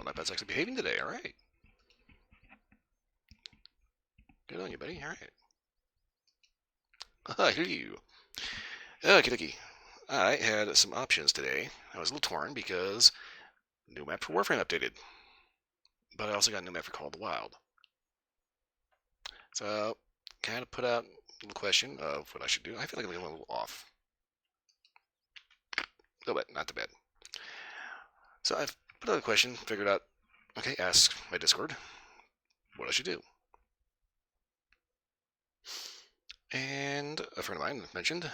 that pet's actually behaving today. All right. Good on you, buddy. All right. I hear you. Okie dokie. I had some options today. I was a little torn because new map for Warframe updated. But I also got a new map for Call of the Wild. So, kind of put out a little question of what I should do. I feel like I'm a little off. A little bit, not too bad. So I've put out a question, figured out, okay, ask my Discord what I should do. And a friend of mine mentioned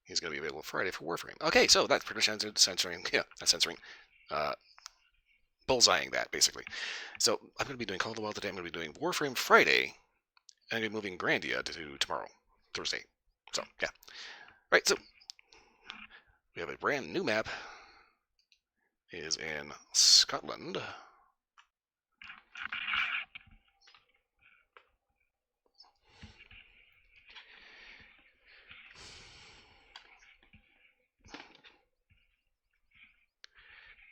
he's going to be available Friday for Warframe. Okay, so that's pretty much censoring, yeah, not censoring, bullseyeing that, basically. So I'm going to be doing Call of the Wild today, I'm going to be doing Warframe Friday, and I'm moving Grandia to tomorrow, Thursday. So, yeah. Right, so we have a brand new map. It is in Scotland.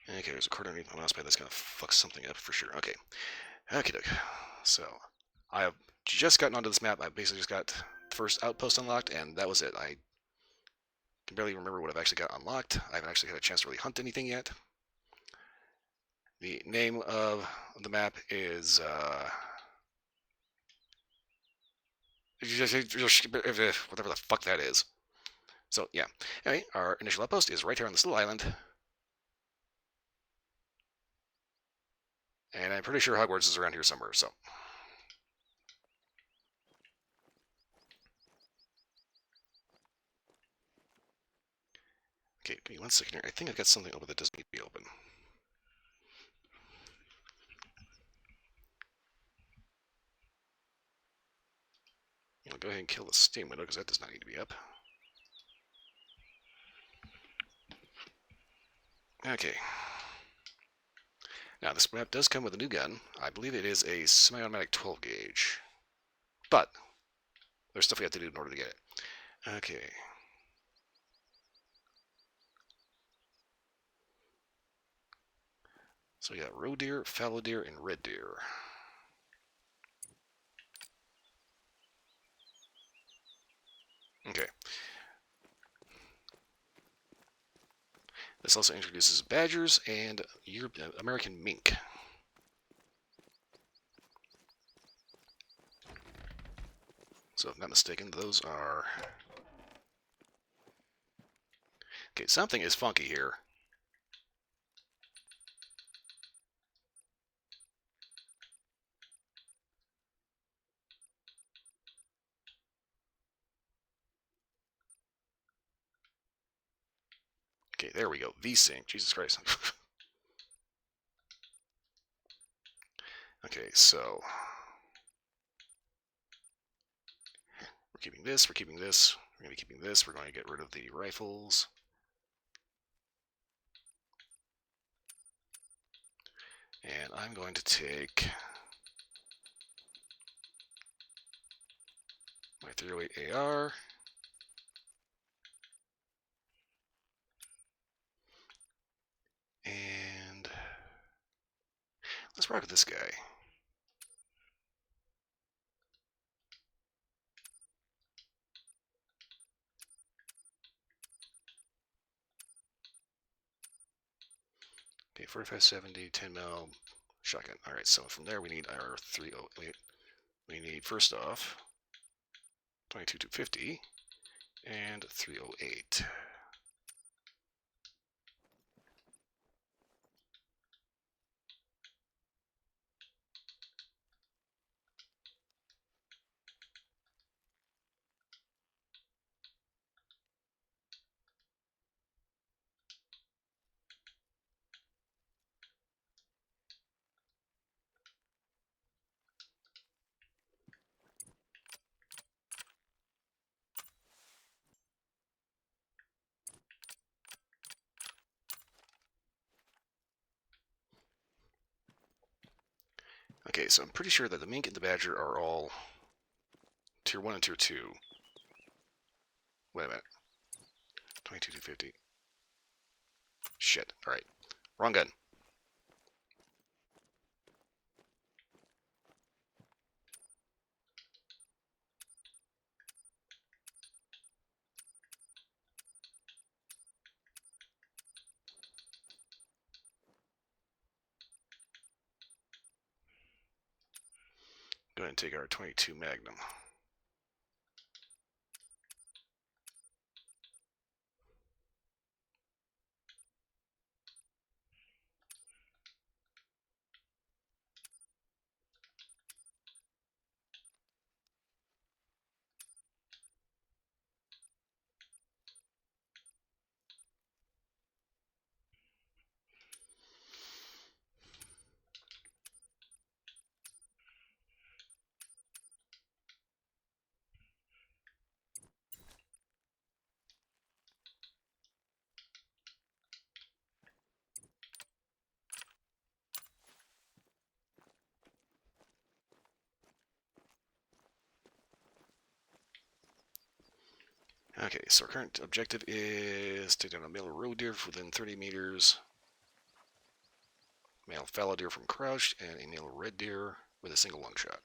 Okay, there's a card underneath my mouse pad that's going to fuck something up for sure. Okay. Okay, doke. So, I have just gotten onto this map. I basically just got the first outpost unlocked, and that was it. I can barely remember what I've actually got unlocked. I haven't actually had a chance to really hunt anything yet. The name of the map is, whatever the fuck that is. So, yeah. Anyway, our initial outpost is right here on this little island. And I'm pretty sure Hogwarts is around here somewhere, so. Okay, give me 1 second here. I think I've got something open that doesn't need to be open. I'll go ahead and kill the Steam window because that does not need to be up. Okay. Now, this map does come with a new gun. I believe it is a semi-automatic 12 gauge. But there's stuff we have to do in order to get it. Okay. So we got roe deer, fallow deer, and red deer. Okay. This also introduces badgers and American mink. So if I'm not mistaken, those are... Okay, something is funky here. Okay, there we go. V-Sync. Jesus Christ. Okay, so... We're keeping this, we're keeping this, we're going to be keeping this, we're going to get rid of the rifles. And I'm going to take my 308 AR. And let's rock with this guy. Okay, 4570, 10 mil shotgun. All right, so from there we need our 308. We need first off 22-250 and 308. Okay, so I'm pretty sure that the mink and the badger are all tier 1 and tier 2. Wait a minute. 22-250. Shit. Alright. Wrong gun. Go ahead and take our 22 Magnum. Okay, so our current objective is take down a male roe deer within 30 meters, male fallow deer from crouched, and a male red deer with a single lung shot.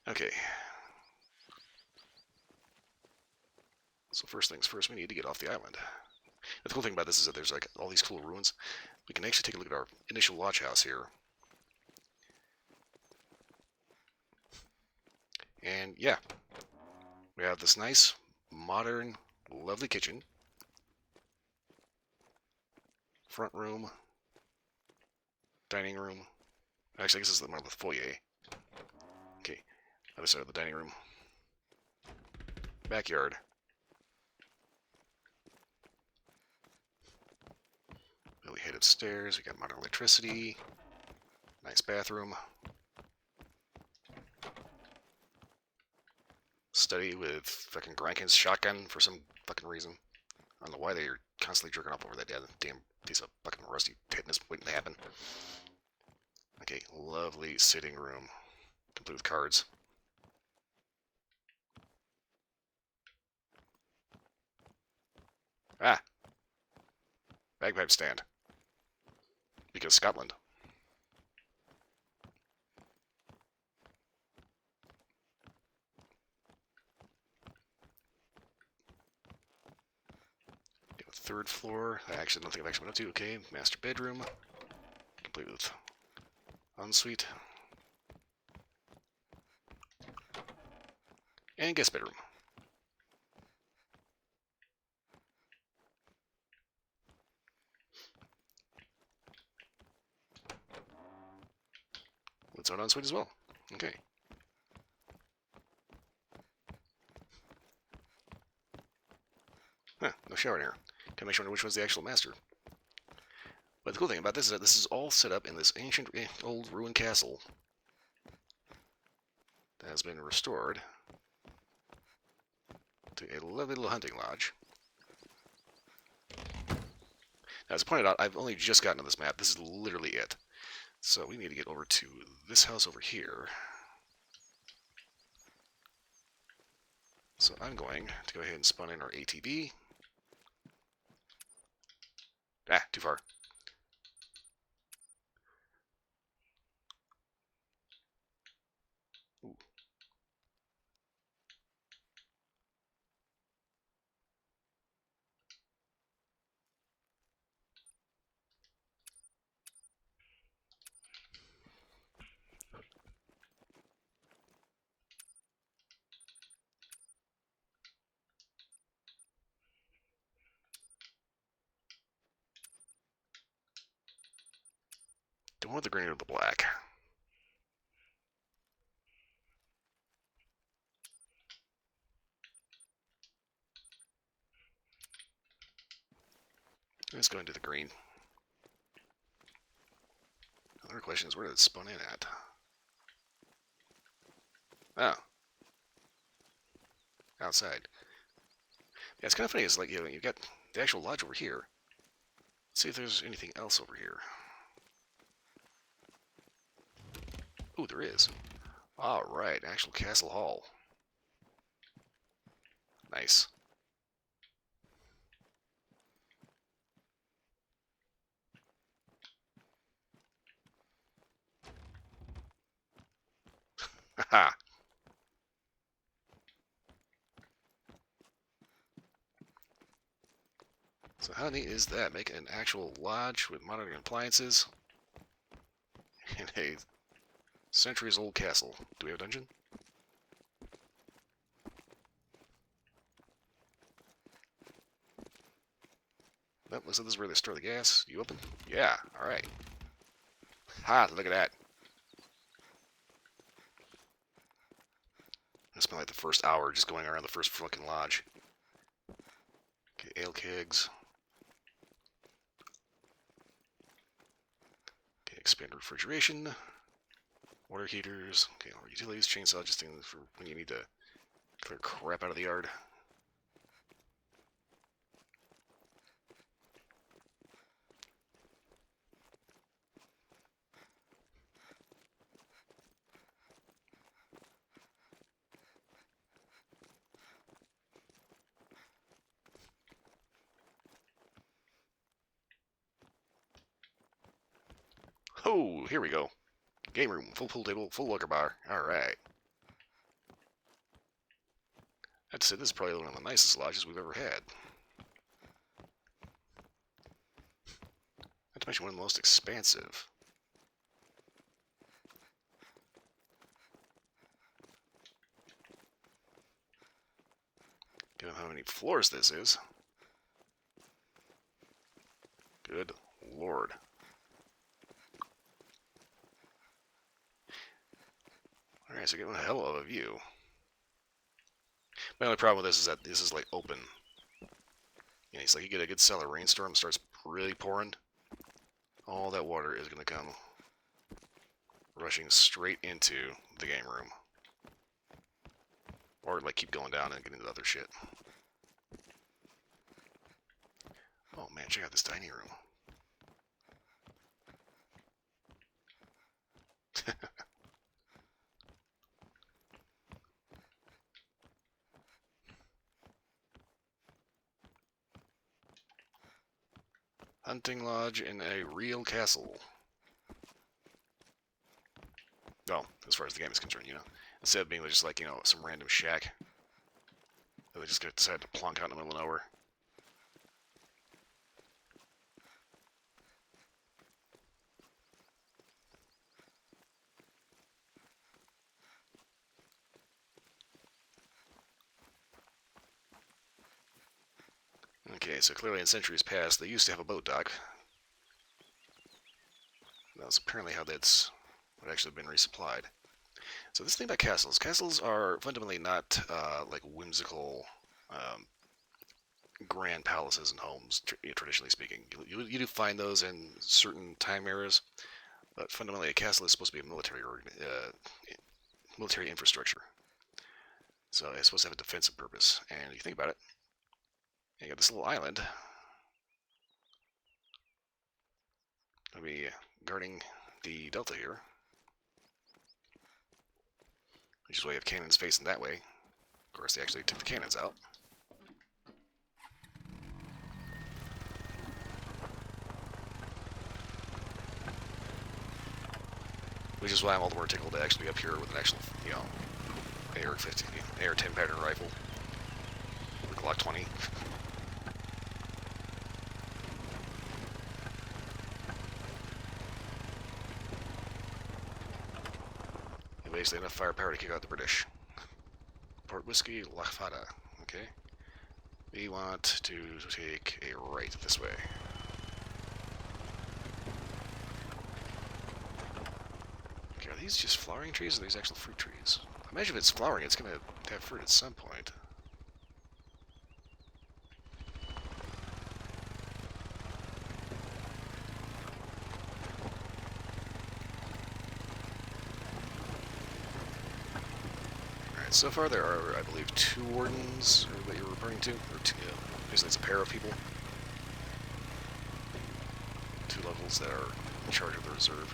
Okay. So first things first, we need to get off the island. The cool thing about this is that there's like all these cool ruins. We can actually take a look at our initial watch house here. And yeah, we have this nice, modern, lovely kitchen. Front room. Dining room. Actually, I guess this is more of the foyer. Okay, other side of the dining room. Backyard. We head upstairs. We got modern electricity. Nice bathroom. Study with fucking Grankin's shotgun for some fucking reason. I don't know why they're constantly jerking off over that damn piece of fucking rusty tetanus waiting to happen. Okay, lovely sitting room. Complete with cards. Ah! Bagpipe stand. Because Scotland. Third floor. I actually don't think I've actually went up to. Okay, master bedroom. Complete with ensuite. And guest bedroom. With its own ensuite as well. Okay. Huh, no shower in here. Can make sure which one's the actual master. But the cool thing about this is that this is all set up in this ancient old ruined castle that has been restored to a lovely little hunting lodge. Now, as I pointed out, I've only just gotten to this map. This is literally it. So we need to get over to this house over here. So I'm going to go ahead and spawn in our ATV. Ah, too far. Ooh. Don't want the green or the black. Let's go into the green. Another question is, where did it spawn in at? Oh. Outside. Yeah, it's kind of funny. It's like, you know, you've got the actual lodge over here. Let's see if there's anything else over here. Ooh, there is. Alright, actual castle hall. Nice. Ha! So how neat is that? Make an actual lodge with modern appliances in a centuries-old castle. Do we have a dungeon? That looks like this is where they store the gas. You open? Yeah, alright. Ha, look at that. I spent like the first hour just going around the first fucking lodge. Okay, ale kegs. Okay, expanded refrigeration. Water heaters. Okay, utilities, chainsaw, just things for when you need to clear crap out of the yard. Oh, here we go. Game room, full pool table, full liquor bar. Alright. I'd say this is probably one of the nicest lodges we've ever had. Not to mention one of the most expansive. Given how many floors this is. Good lord. Alright, so getting a hell of a view. My only problem with this is that this is like open. You know, it's like you get a good solid rainstorm, starts really pouring. All that water is going to come rushing straight into the game room. Or like keep going down and get into the other shit. Oh man, check out this tiny room. Hunting lodge in a real castle. Well, as far as the game is concerned, you know. Instead of being just like, you know, some random shack that they just decided to plonk out in the middle of nowhere. Okay, so clearly in centuries past, they used to have a boat dock. That's apparently how that's actually been resupplied. So this thing about castles. Castles are fundamentally not like whimsical grand palaces and homes, traditionally speaking. You do find those in certain time eras, but fundamentally a castle is supposed to be a military infrastructure. So it's supposed to have a defensive purpose. And you think about it, you got this little island. Gonna be guarding the delta here. Which is why you have cannons facing that way. Of course, they actually took the cannons out. Which is why I'm all the more tickled to actually be up here with an actual, you know, AR-15, AR-10 pattern rifle. With Glock 20. Basically enough firepower to kick out the British. Port Whiskey, La Fada. Okay. We want to take a right this way. Okay, are these just flowering trees or are these actual fruit trees? I imagine if it's flowering, it's going to have fruit at some point. So far there are, I believe, 2 wardens that you're referring to, or two, basically it's a pair of people. 2 levels that are in charge of the reserve.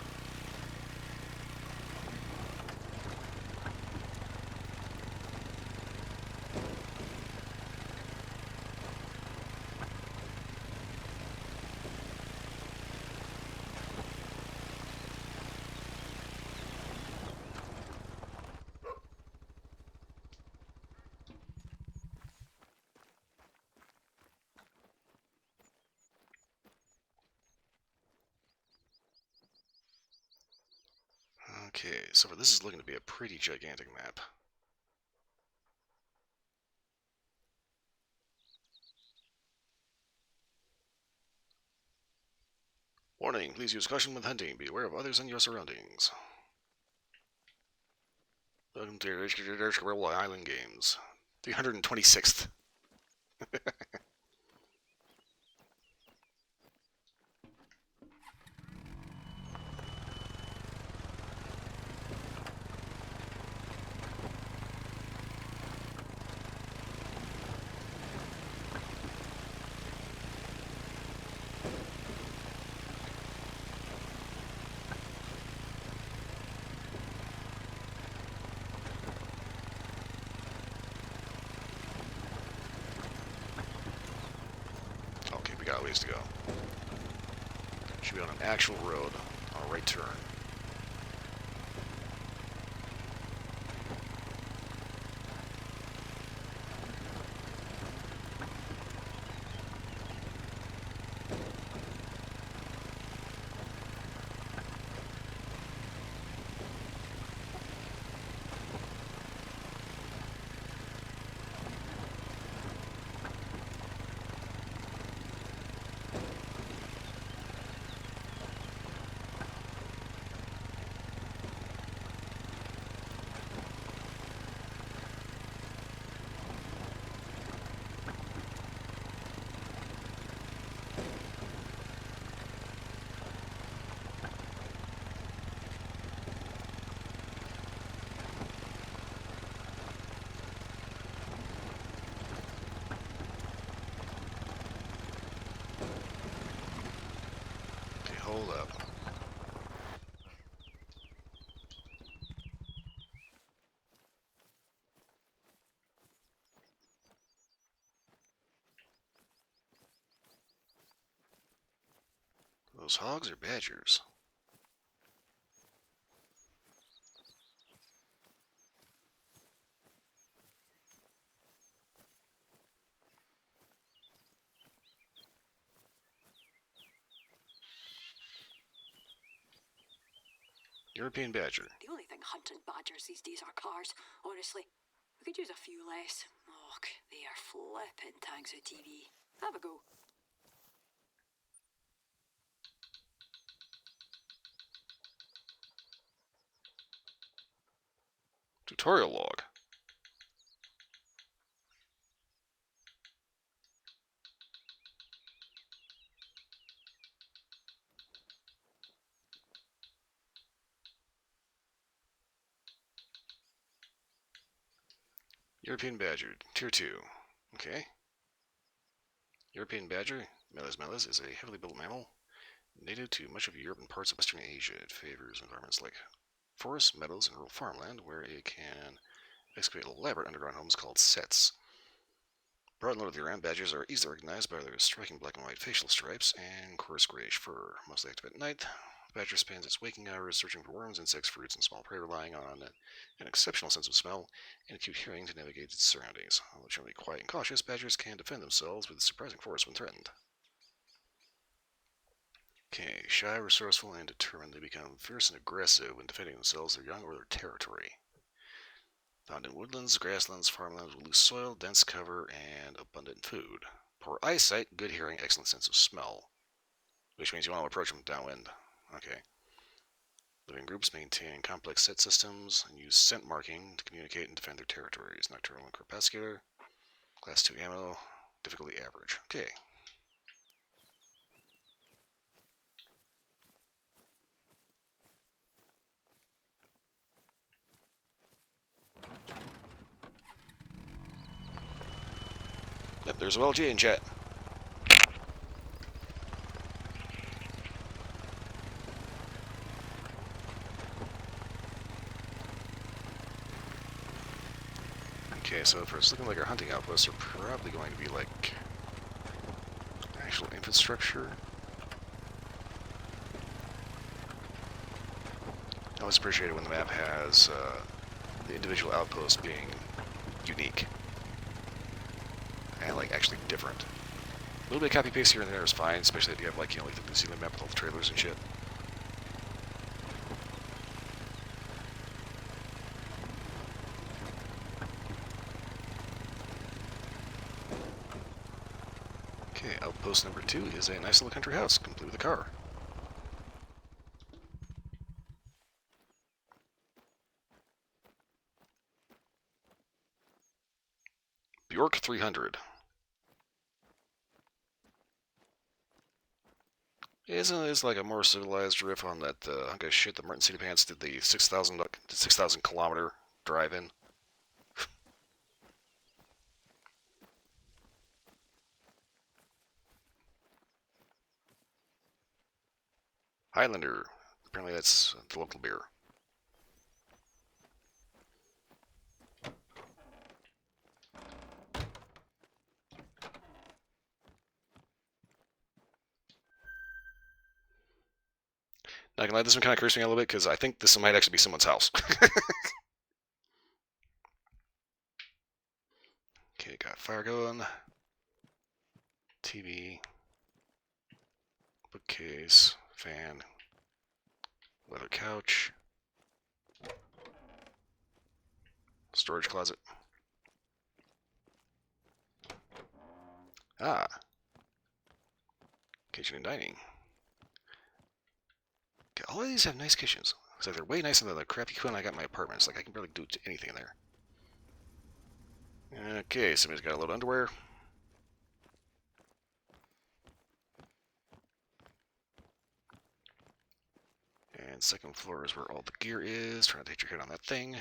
Okay, so this is looking to be a pretty gigantic map. Warning, please use caution when hunting. Be aware of others and your surroundings. Welcome to your Island Games. 326th. Okay, we got a ways to go. Should be on an actual road, on a right turn. Okay, hold up. Those hogs or badgers? European badger. The only thing hunting badgers these days are cars, honestly. We could use a few less. Och, they are flipping tanks of TV. Have a go. Tutorial log. European badger, tier 2. Okay. European badger, Meles meles, is a heavily built mammal native to much of Europe and parts of Western Asia. It favors environments like forests, meadows, and rural farmland where it can excavate elaborate underground homes called sets. Broad and loaded around, badgers are easily recognized by their striking black and white facial stripes and coarse grayish fur. Mostly active at night, the badger spends its waking hours searching for worms, insects, fruits, and small prey, relying on an exceptional sense of smell and acute hearing to navigate its surroundings. Although generally quiet and cautious, badgers can defend themselves with surprising force when threatened. Okay, shy, resourceful, and determined, they become fierce and aggressive when defending themselves, their young, or their territory. Found in woodlands, grasslands, farmlands with loose soil, dense cover, and abundant food. Poor eyesight, good hearing, excellent sense of smell. Which means you want to approach them downwind. Okay. Living groups maintain complex set systems and use scent marking to communicate and defend their territories. Nocturnal and crepuscular. Class 2 ammo. Difficulty average. Okay. Yep, there's AbelK in chat. Okay, so if it's looking like our hunting outposts are probably going to be like actual infrastructure. I always appreciate it when the map has the individual outposts being unique and like actually different. A little bit of copy paste here and there is fine, especially if you have like like the New Zealand map with all the trailers and shit. Okay, outpost number 2 is a nice little country house, complete with a car. Bjork 300. It's like a more civilized riff on that hunk of shit that Martin City Pants did the 6,000 kilometer drive in. Highlander. Apparently that's the local beer. Not gonna lie, this one kind of creeps me out a little bit because I think this might actually be someone's house. Okay, got fire going. TV. Bookcase. Fan. Leather couch. Storage closet. Ah. Kitchen and dining. Okay, all of these have nice kitchens. It's like they're way nicer than the crappy one I got in my apartment. It's like I can barely do anything in there. Okay, somebody's got a load of underwear. And second floor is where all the gear is. Trying to hit your head on that thing.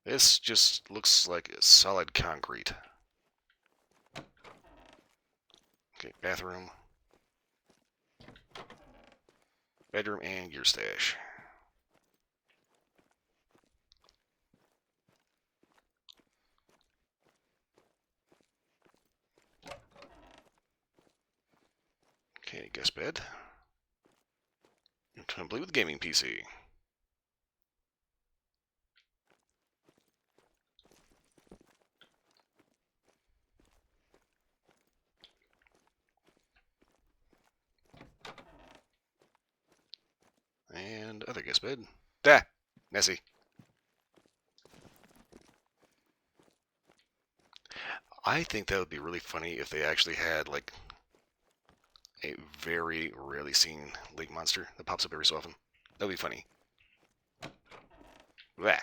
This just looks like solid concrete. Okay, bathroom. Bedroom and gear stash. Okay, guest bed. Complete with gaming PC. And other guest bed. Ah! Nessie. I think that would be really funny if they actually had, like, a very rarely seen lake monster that pops up every so often. That would be funny. Blah.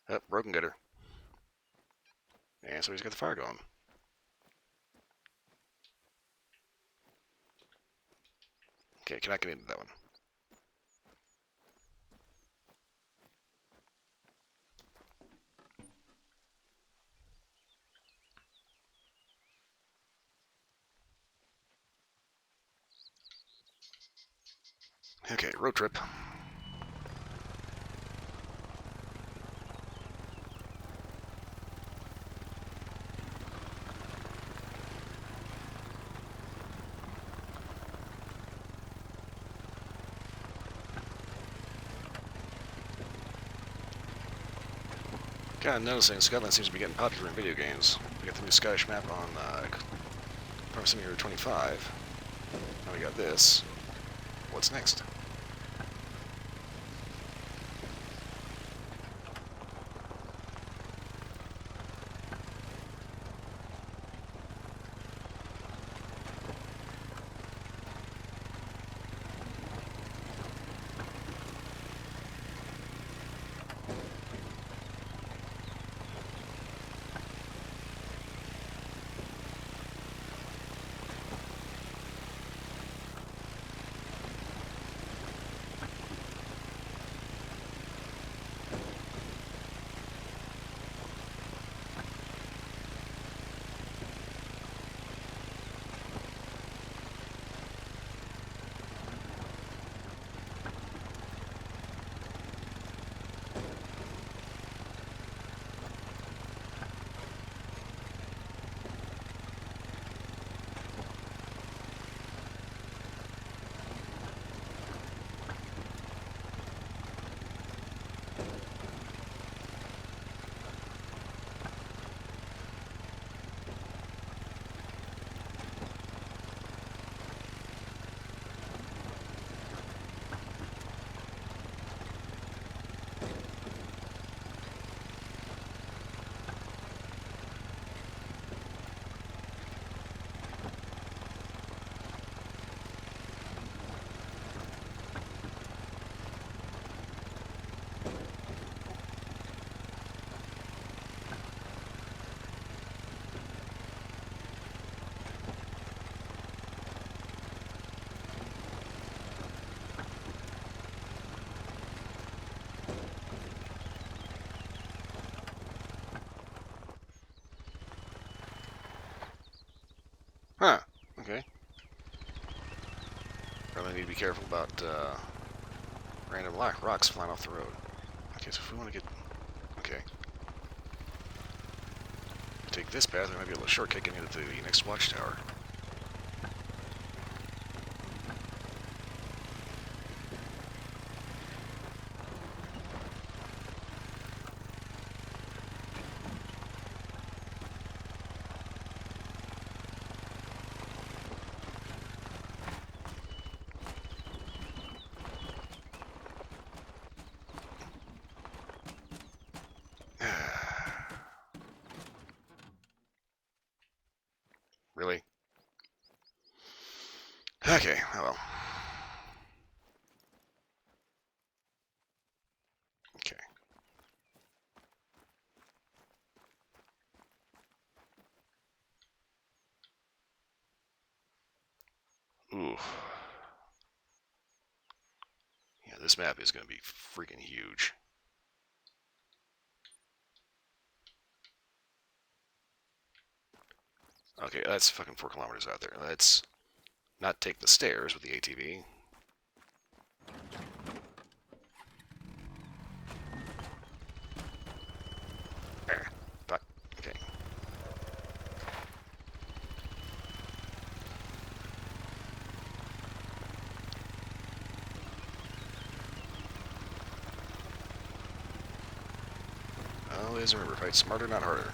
Oh, broken gutter. And so he's got the fire going. Okay, cannot get into that one. Okay, road trip. Kind of noticing Scotland seems to be getting popular in video games. We got the new Scottish map on Farm Simulator 25. Now we got this. What's next? Probably need to be careful about random rocks flying off the road. Okay, so if we want to get... Okay. Take this path, we might be able to shortcut getting into the next watchtower. Really? Okay, oh well. Okay. Ooh. Yeah, this map is going to be freaking huge. Okay, that's fucking 4 kilometers out there. Let's not take the stairs with the ATV. Fuck. Okay. Always remember, fight smarter, not harder.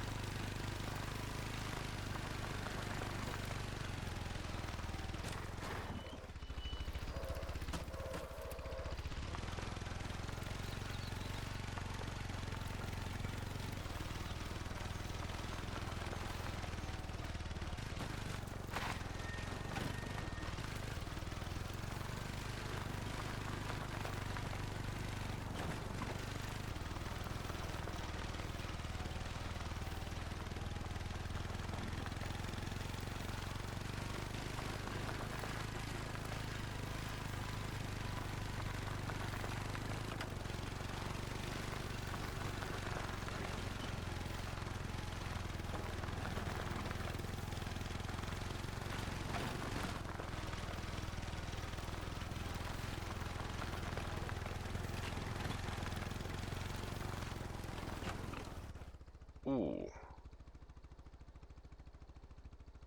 Ooh.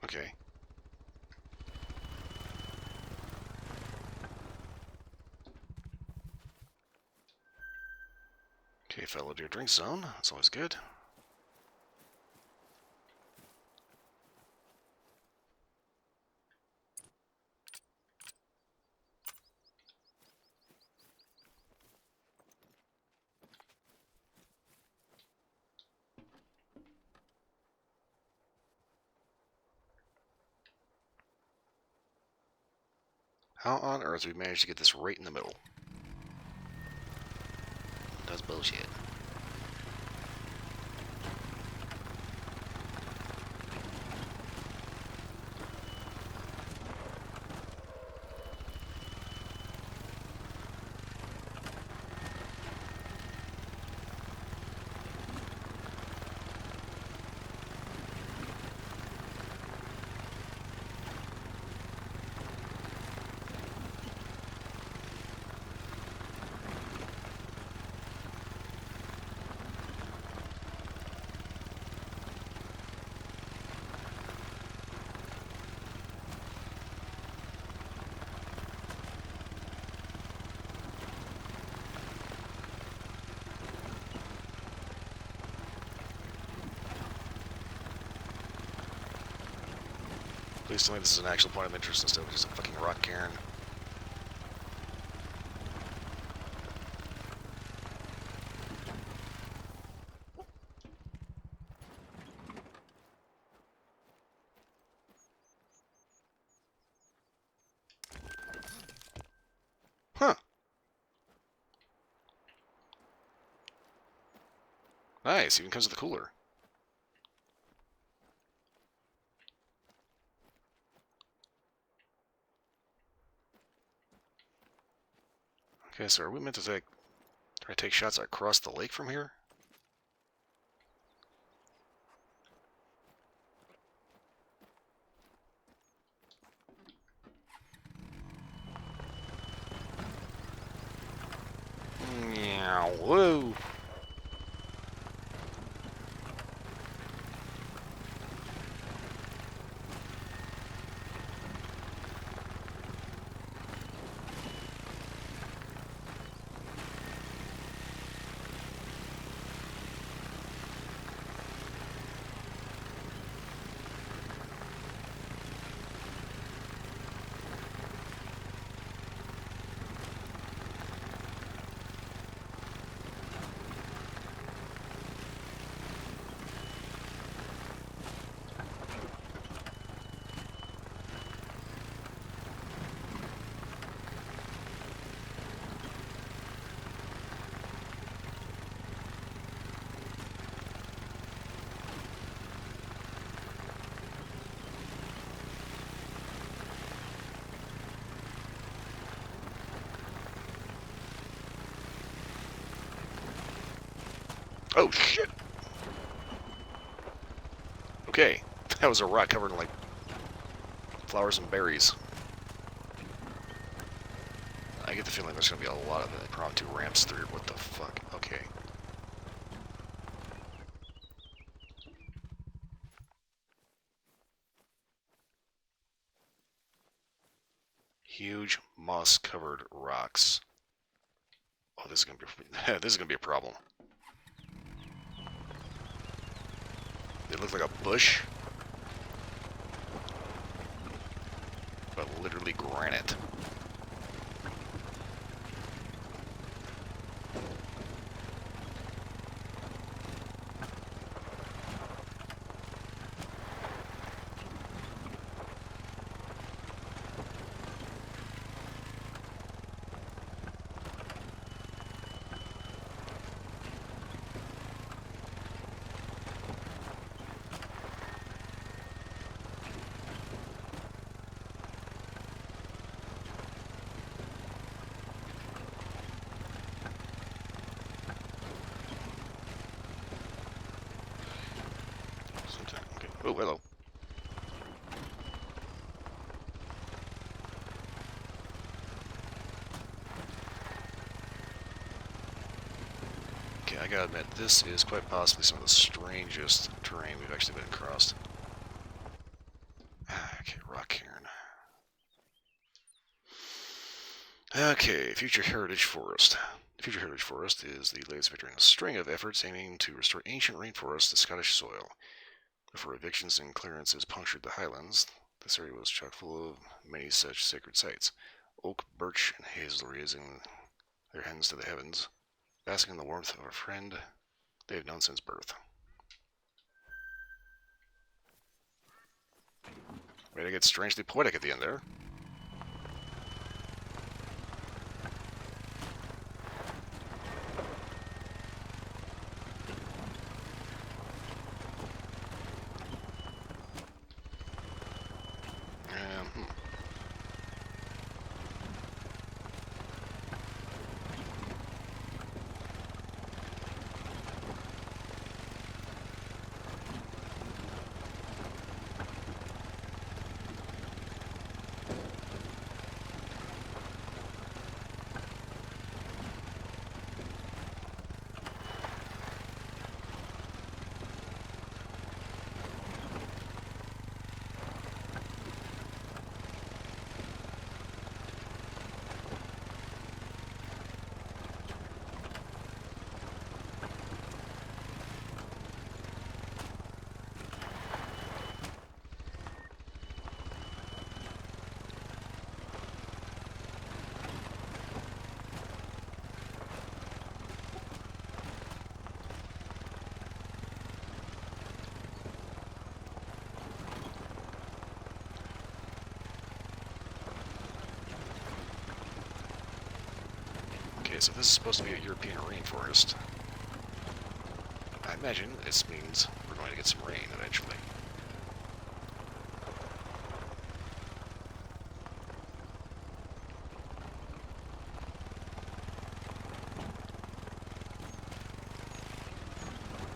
Okay. Okay, fellow deer drink zone. That's always good. How on earth did we manage to get this right in the middle? That's bullshit. Please tell me this is an actual point of interest instead of just a fucking rock cairn. Huh. Nice, even comes with a cooler. Okay, so are we meant to try to take shots across the lake from here? Yeah, whoa. Oh shit. Okay, that was a rock covered in like flowers and berries. I get the feeling there's gonna be a lot of impromptu ramps through. What the fuck? Okay. Huge moss-covered rocks. Oh, this is gonna be this is gonna be a problem. They look like a bush, but literally granite. Okay. Oh, hello. Okay, I gotta admit, this is quite possibly some of the strangest terrain we've actually been across. Okay, rock cairn. Okay, Future Heritage Forest. The Future Heritage Forest is the latest victory in a string of efforts aiming to restore ancient rainforests to Scottish soil. Before evictions and clearances punctured the highlands, this area was chock full of many such sacred sites. Oak, birch, and hazel raising their hands to the heavens, basking in the warmth of a friend they have known since birth. Way to get strangely poetic at the end there. Hmm. Okay, so this is supposed to be a European rainforest. I imagine this means we're going to get some rain eventually.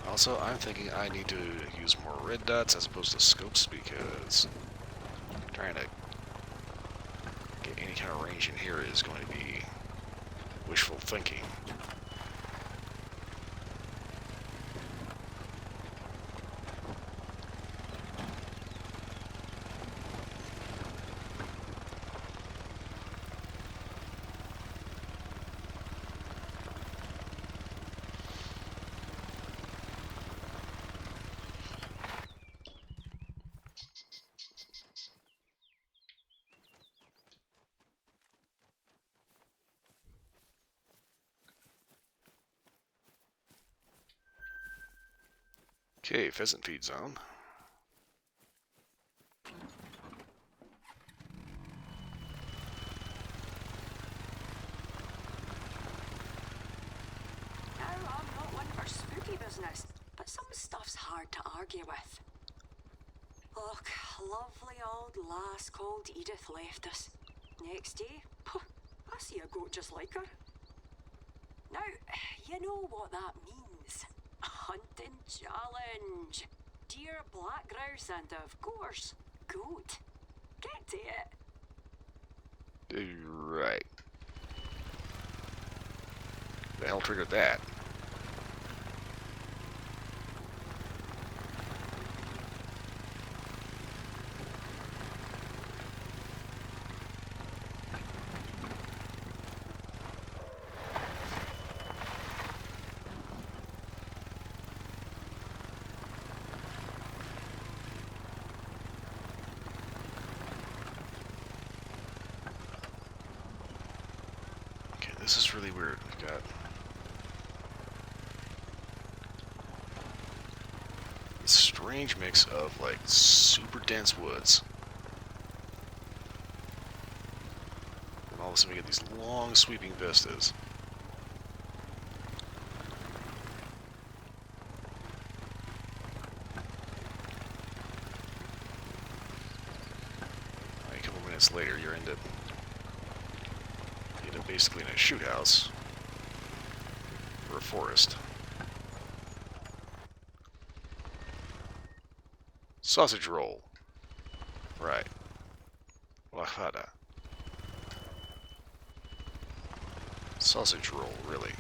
Also, I'm thinking I need to use more red dots as opposed to scopes because trying to get any kind of range in here is going to be wishful thinking. Okay, pheasant feed zone. Now, I'm not one for spooky business, but some stuff's hard to argue with. Look, lovely old lass called Edith left us. Next day, I see a goat just like her. Now, you know what that means. A hunting challenge. Deer, black grouse, and of course, goat. Get to it. Right. The hell triggered that? Okay, this is really weird. We've got this strange mix of like super dense woods. And all of a sudden we get these long sweeping vistas. Like, a couple minutes later you end up basically in a shoot house or a forest. Sausage roll. Right. Wahada. Sausage roll, really.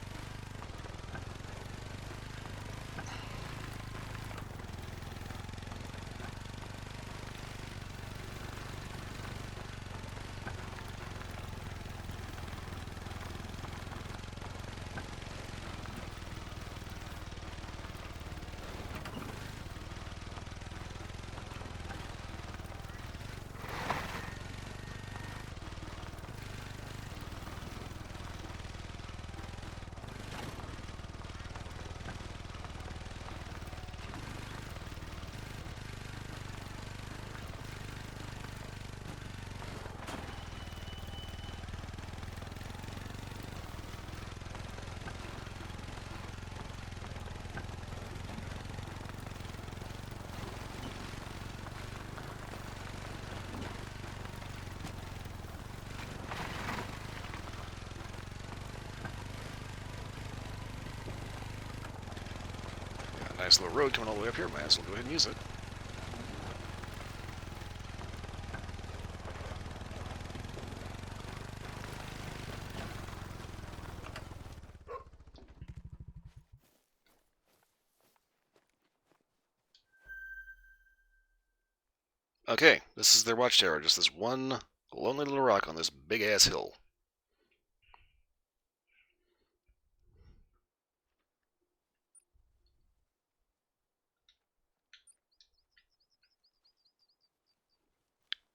Nice little road coming all the way up here. Might as well go ahead and use it. Okay, this is their watchtower. Just this one lonely little rock on this big-ass hill.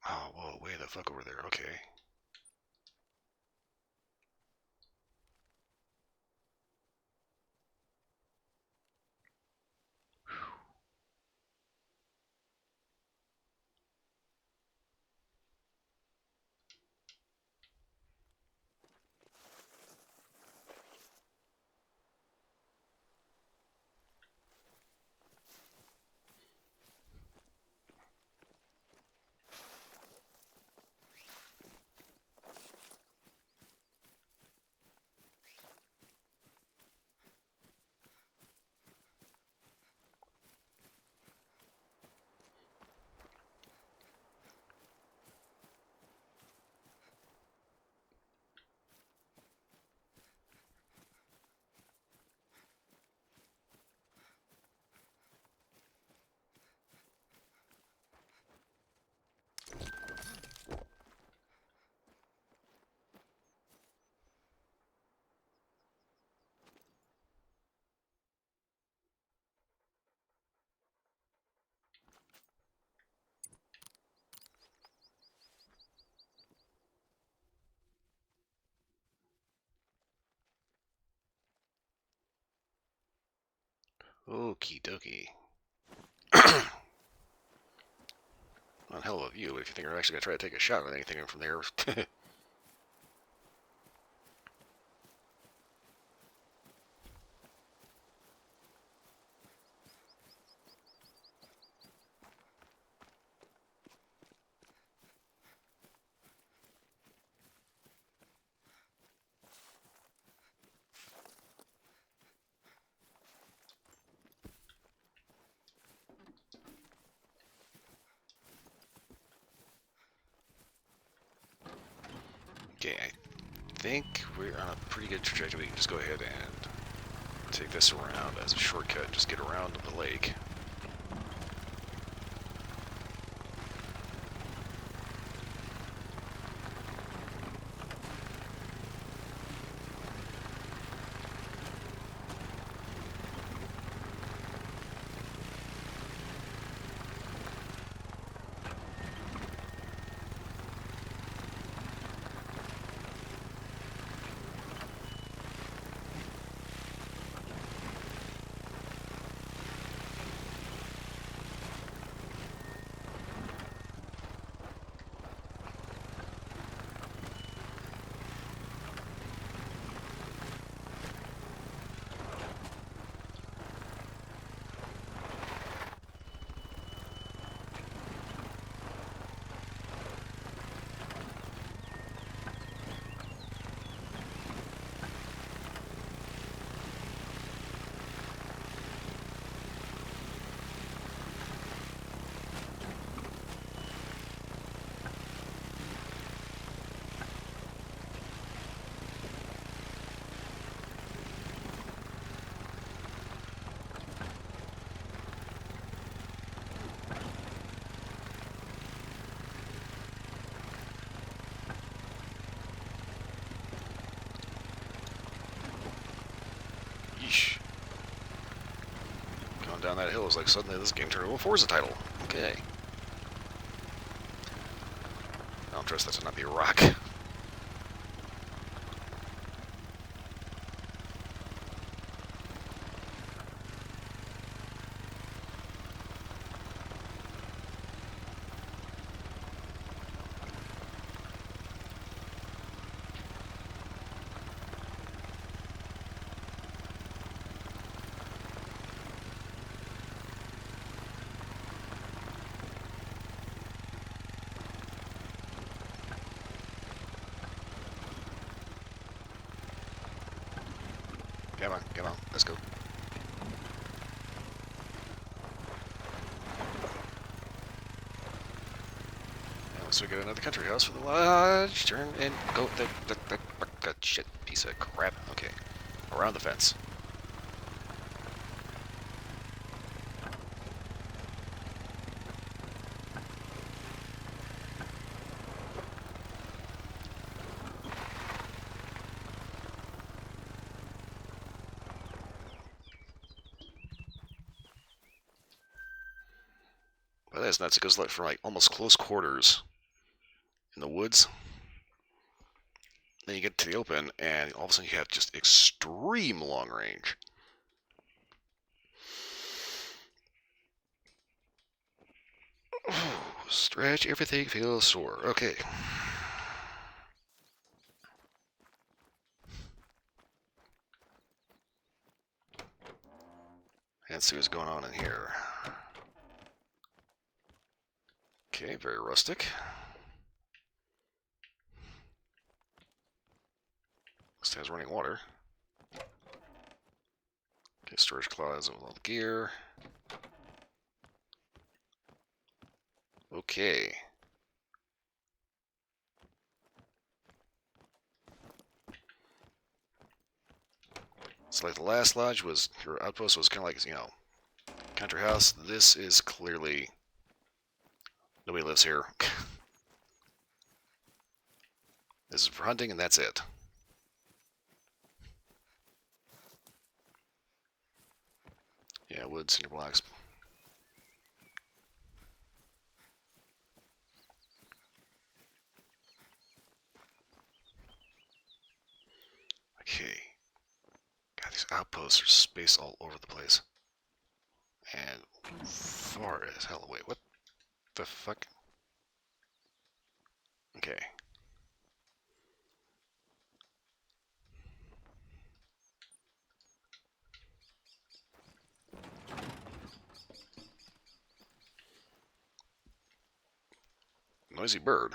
Oh, whoa, way the fuck over there. Okay. Okie dokie. Not hell of a view, but if you think you're actually going to try to take a shot at anything from there. Okay, I think we're on a pretty good trajectory. We can just go ahead and take this around as a shortcut and just get around the lake. Yeesh. Going down that hill is like suddenly this game turned into a Forza title. Okay. I don't trust that to not be a rock. Come on, let's go. Once we get another country house for the lodge, turn and go. That shit piece of crap. Okay, around the fence. Well, that's nuts. It goes like from like almost close quarters in the woods. Then you get to the open, and all of a sudden you have just extreme long range. Stretch, everything feels sore. Okay. Let's see what's going on in here. Okay, very rustic. Still has running water. Okay, storage closet with all the gear. Okay. So like the last lodge was, your outpost was kind of like, country house. This is clearly, nobody lives here. This is for hunting and that's it. Yeah, wood, cinder blocks. Okay. God, these outposts are spaced all over the place. And far as hell away. What the fuck? Okay. Noisy bird.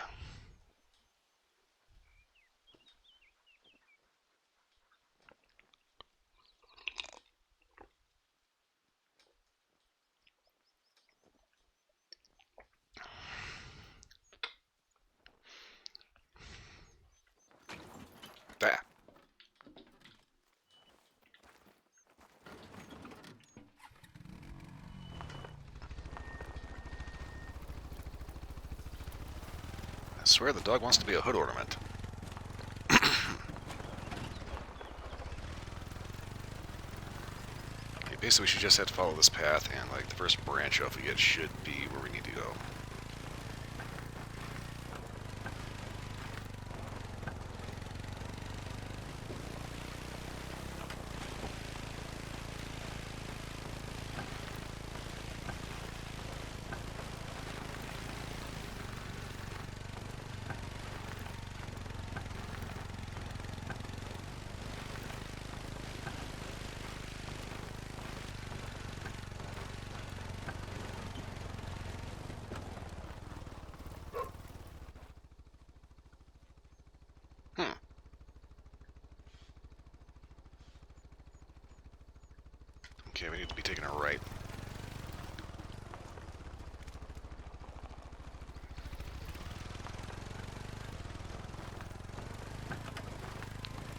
Ah. I swear the dog wants to be a hood ornament. Okay, basically we should just have to follow this path, and like the first branch off we get should be where we need to go. Hmm. Okay, we need to be taking a right.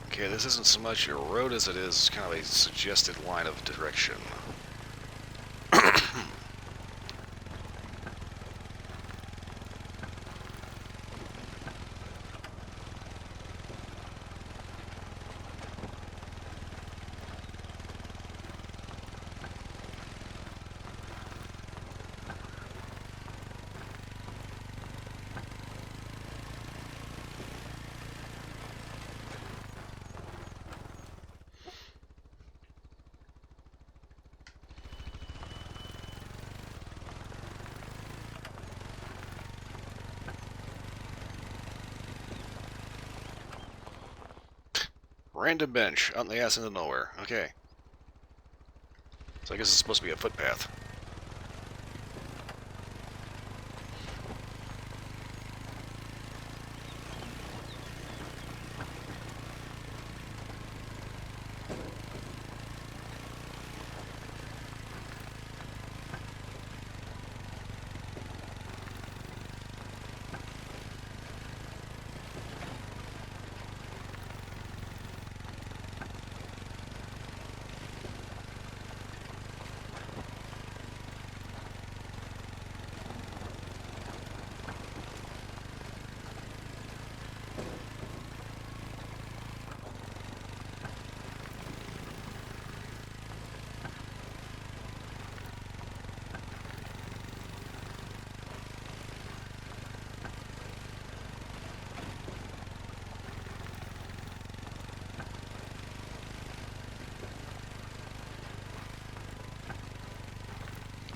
Okay, this isn't so much a road as it is kind of a suggested line of direction. Random bench out in the ass into nowhere. Okay. So I guess it's supposed to be a footpath.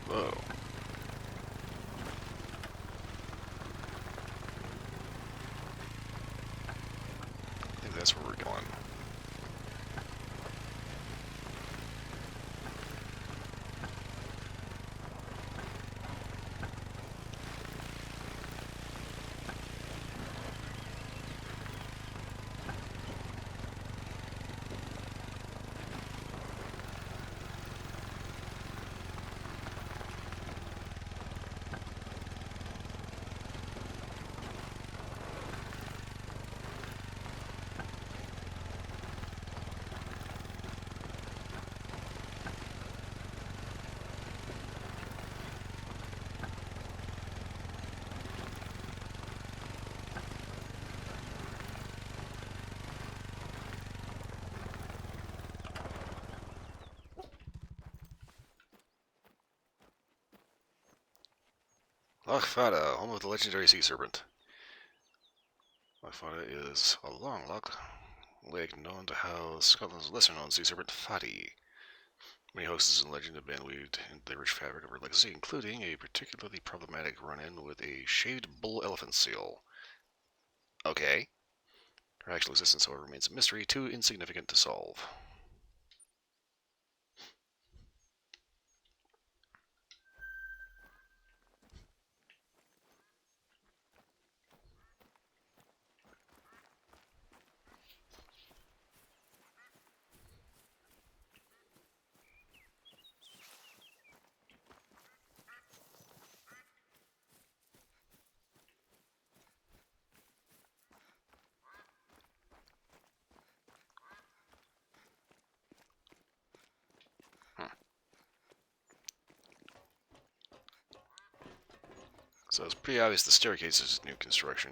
Whoa. I think that's where we're going. Loch Fada, home of the legendary sea serpent. Loch Fada is a long lake known to house Scotland's lesser-known sea serpent, Fadi. Many hoaxes and legend have been weaved into the rich fabric of her legacy, including a particularly problematic run-in with a shaved bull elephant seal. Okay. Her actual existence, however, remains a mystery too insignificant to solve. So it's pretty obvious the staircase is new construction.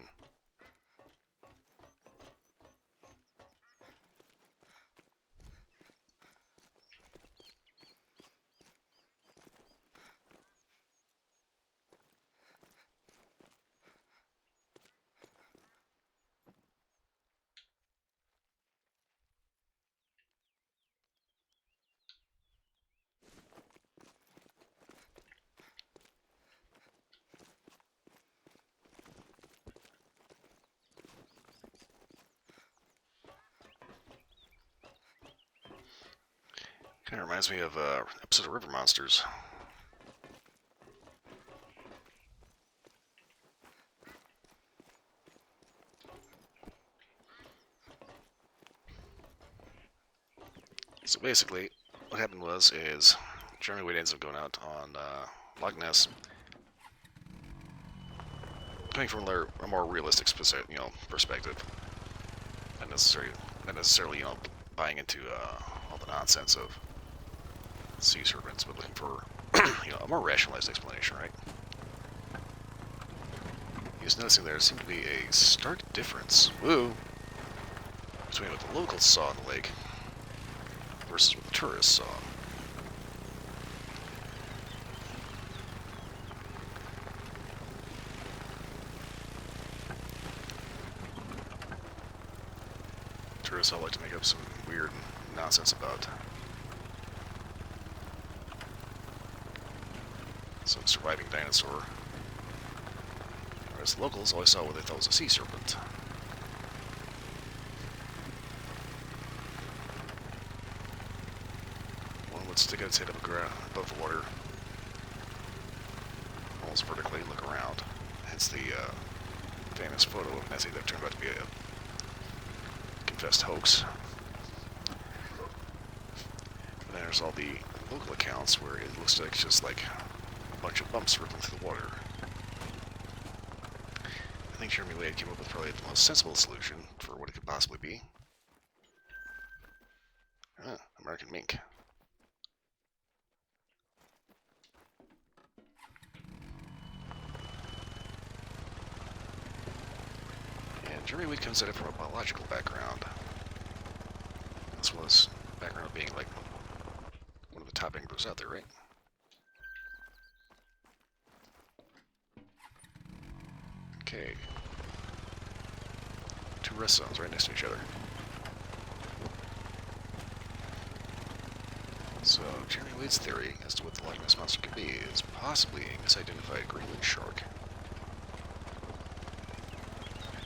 Kind of reminds me of an episode of River Monsters. So basically, what happened is Jeremy Wade ends up going out on Loch Ness, coming from a more realistic, perspective, not necessarily, buying into all the nonsense of sea serpents, but looking for, a more rationalized explanation, right? He was noticing there seemed to be a stark difference, between what the locals saw in the lake versus what the tourists saw. Tourists all like to make up some weird nonsense about some surviving dinosaur, whereas the locals always saw what they thought was a sea serpent. One would stick out its head above the water, almost vertically, and look around. Hence the famous photo of Nessie that turned out to be a confessed hoax. And then there's all the local accounts where it looks like just like a bunch of bumps rippling through the water. I think Jeremy Wade came up with probably the most sensible solution for what it could possibly be. American mink. And Jeremy Wade comes at it from a biological background, as well as background of being like one of the top anglers out there, right? Okay. Two rest zones right next to each other. So, Jeremy Wade's theory as to what the Loch Ness Monster could be is possibly a misidentified Greenland shark.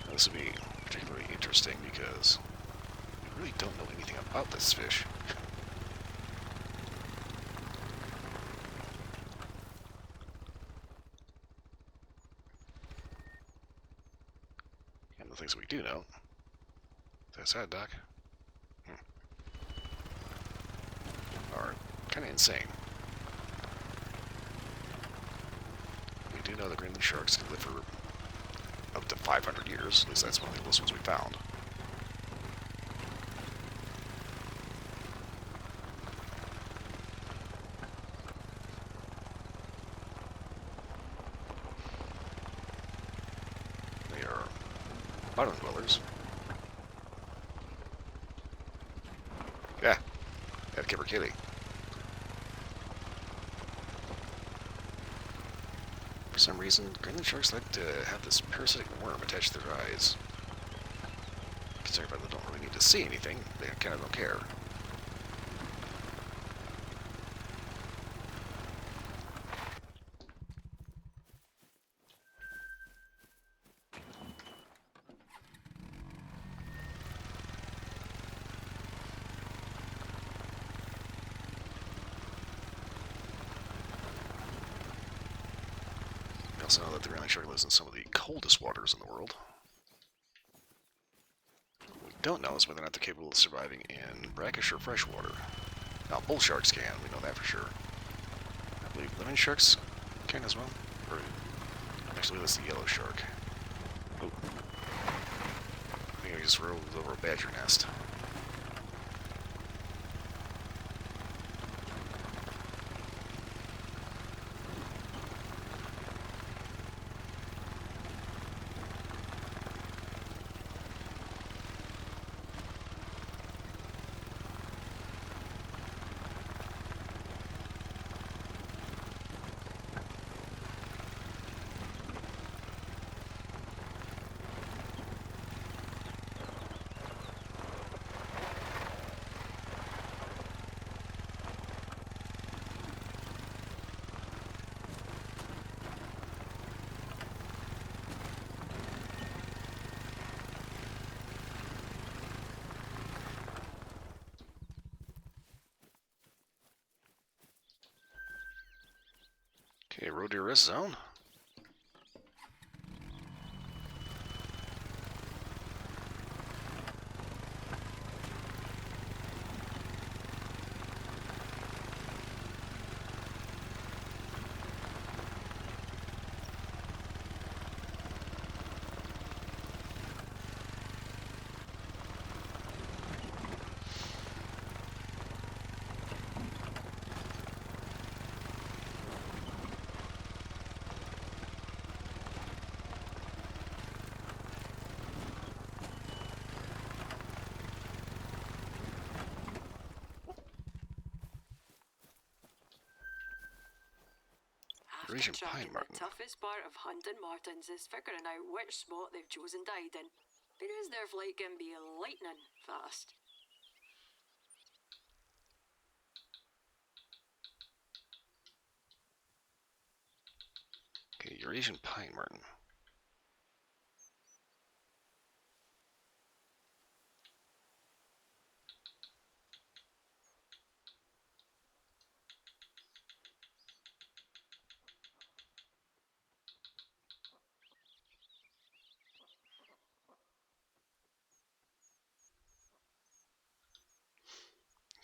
Now, this would be particularly interesting because we really don't know anything about this fish. And the things we do know. That's that, Doc. Are kind of insane. We do know that Greenland sharks can live for up to 500 years. At least that's one of the oldest ones we found. They are bottom dwellers. Yeah, at Kibberkilly. For some reason, Greenland sharks like to have this parasitic worm attached to their eyes. Considering they don't really need to see anything, they kind of don't care. also know that the Greenland shark lives in some of the coldest waters in the world. What we don't know is whether or not they're capable of surviving in brackish or fresh water. Now, bull sharks can, we know that for sure. I believe lemon sharks can as well. Or, actually, that's the yellow shark. Oh. I think I just rolled over a badger nest. Okay, road to rest zone. Eurasian pine The marten. toughest part of hunting martens is figuring out which spot they've chosen to hide in, because their flight can be lightning fast. Okay, Eurasian pine marten.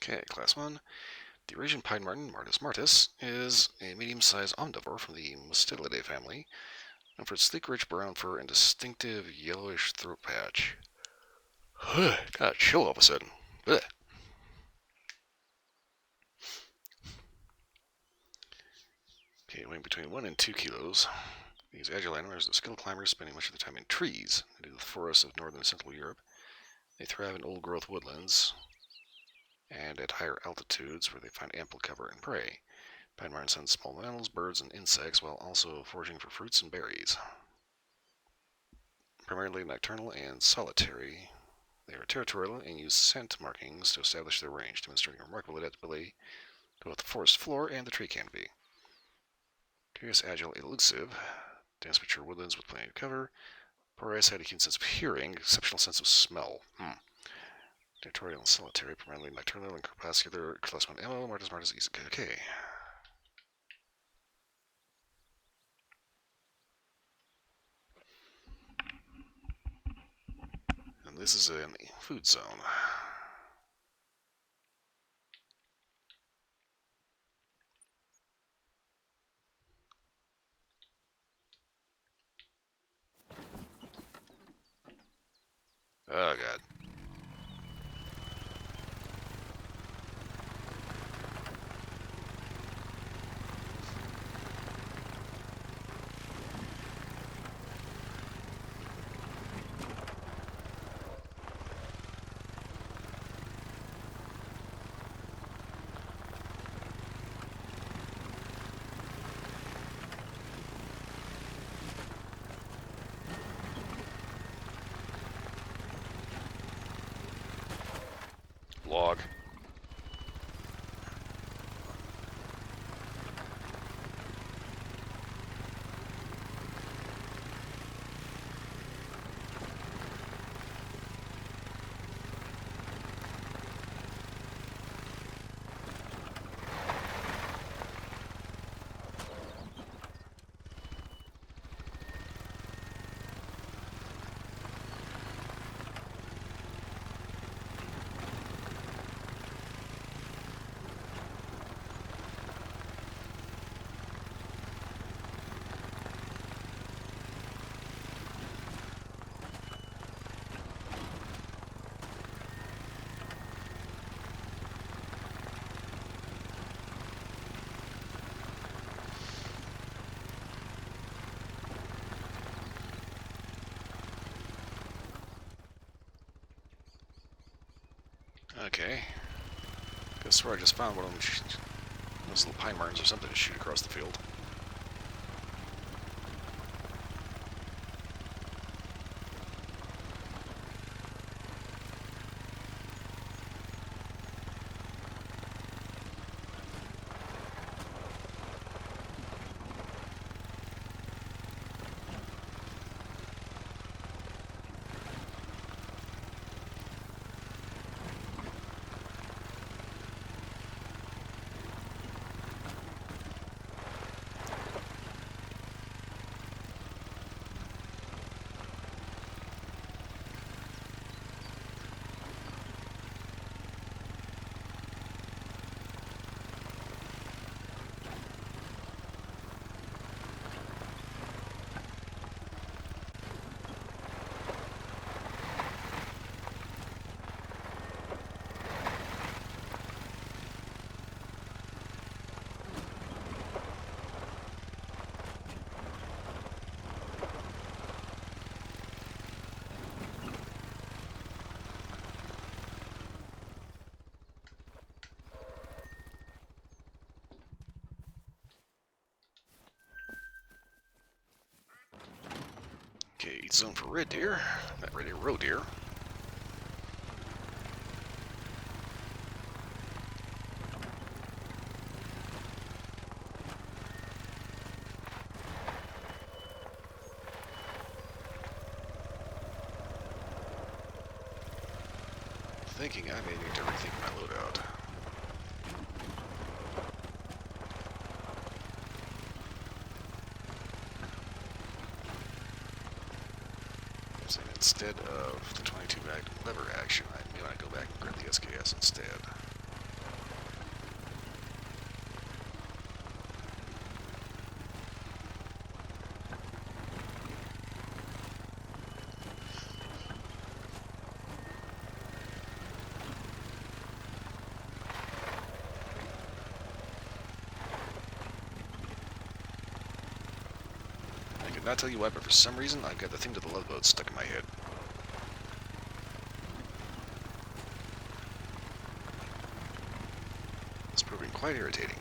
Okay, class 1. The Eurasian pine marten, Martis martis, is a medium-sized omnivore from the Mustelidae family, known for its sleek, rich brown fur and distinctive yellowish throat patch. Got a chill all of a sudden. Blech. Okay, weighing between 1 and 2 kilos. These agile animals are skilled climbers, spending much of their time in trees. They do the forests of northern and central Europe. They thrive in old-growth woodlands and at higher altitudes where they find ample cover and prey. Pine martens hunt small mammals, birds, and insects while also foraging for fruits and berries. Primarily nocturnal and solitary, they are territorial and use scent markings to establish their range, demonstrating remarkable adaptability to both the forest floor and the tree canopy. Curious, agile, elusive, dense mature woodlands with plenty of cover. Poor eyesight, a keen sense of hearing, exceptional sense of smell. Territorial and solitary, primarily nocturnal and crepuscular. Class 1 ammo, Martis martis, easy. Okay. And this is a food zone. Oh god. Log. Okay. I swear I just found one of them. Those little pine martins or something to shoot across the field. Okay, eat zone for red deer. Not red deer, roe deer. Thinking I may need to rethink my loadout. So instead of the 22 mag lever action, I may want to go back and grab the SKS instead. I could not tell you why, but for some reason I've got the thing to the love boat stuck in my head. It's proving quite irritating.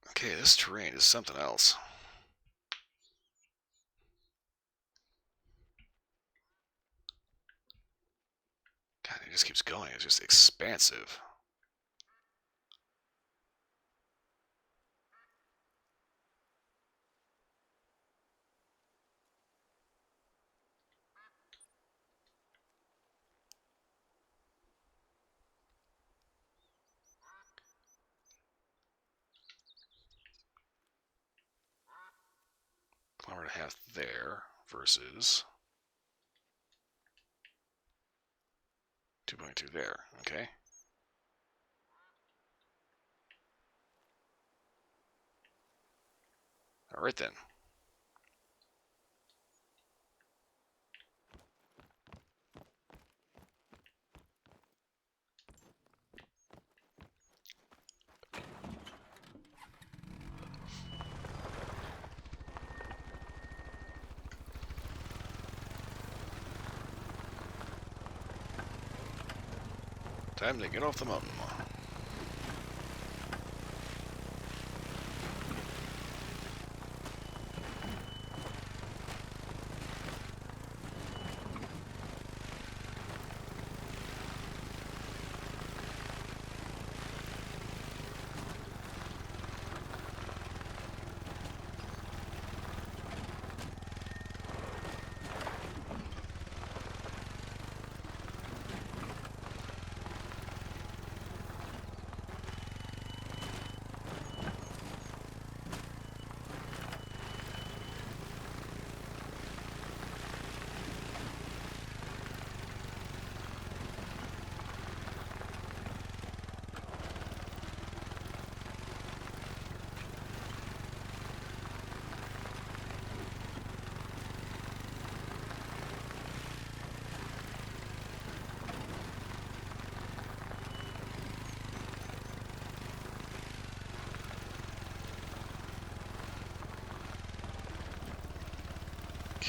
Okay, this terrain is something else. God, it just keeps going. It's just expansive. Kilometer and a half there versus 2.2 there. Okay. All right then. Time to get off the mountain.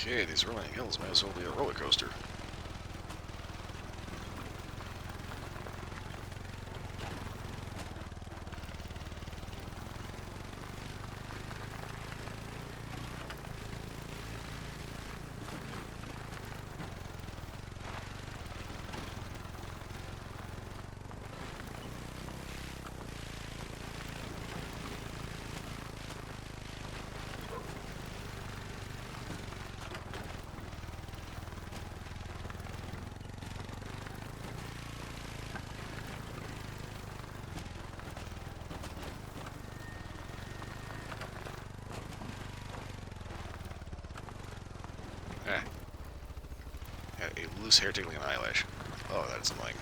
Okay, these rolling hills might as well be a roller coaster. Ah, had a loose hair tickling an eyelash. Oh, that is annoying.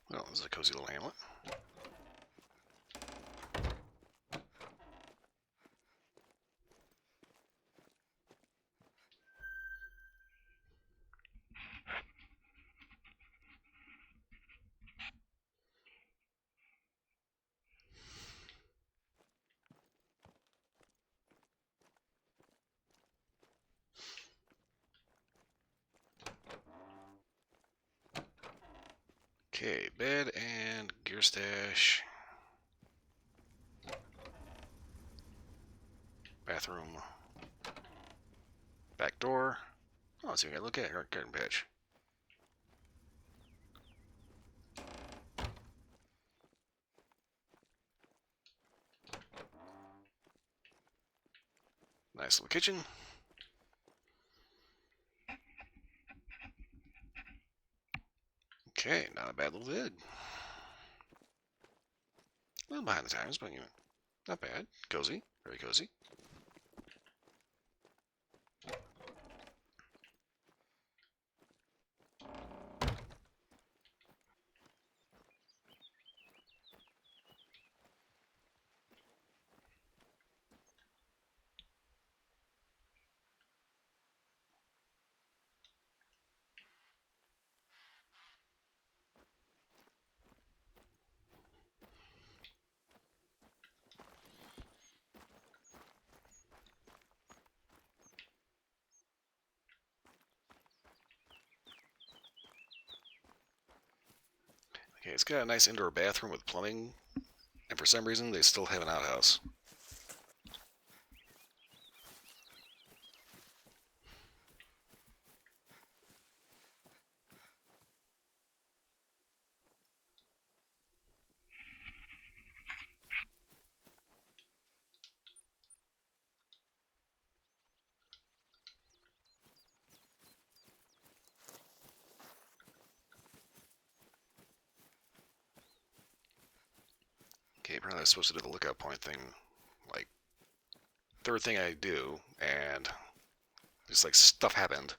Well, this is a cozy little hamlet. Okay, bed and gear stash. Bathroom. Back door. Oh, so you gotta look at her garden patch. Nice little kitchen. Okay, not a bad little vid. A little behind the times, but you know, not bad. Cozy, very cozy. Okay, it's got a nice indoor bathroom with plumbing, and for some reason they still have an outhouse. Okay, apparently I'm supposed to do the lookout point thing, like, third thing I do, and just like stuff happened.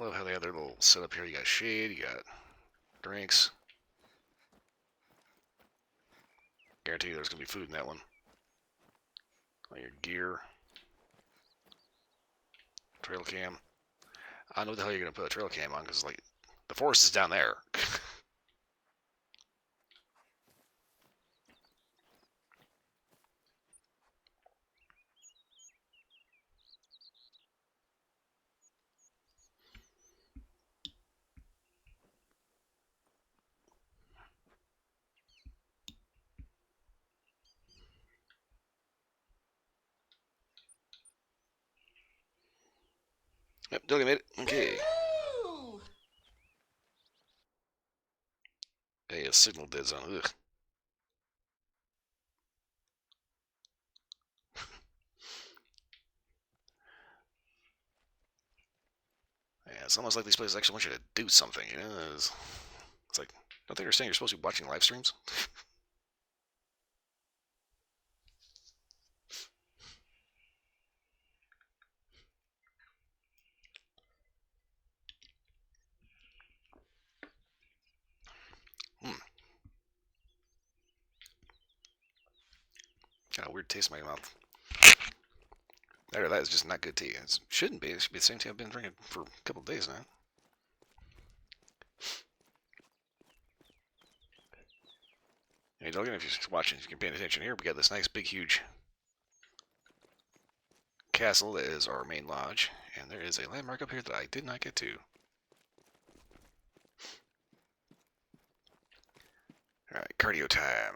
love how they have their little setup here. You got shade, you got drinks. Guarantee you there's going to be food in that one. All your gear. Trail cam. I don't know what the hell you're going to put a trail cam on, because, like, the forest is down there. Yep, Dougie made it. Okay. Hey, a signal dead zone. Ugh. Yeah, it's almost like these places actually want you to do something, you know? It's like, don't they understand you're supposed to be watching live streams? Hmm. Got a weird taste in my mouth. That is just not good tea. It shouldn't be. It should be the same tea I've been drinking for a couple of days now. Hey, Duggan, if you're watching, if you're paying attention here, we got this nice, big, huge castle that is our main lodge, and there is a landmark up here that I did not get to. Alright, cardio time.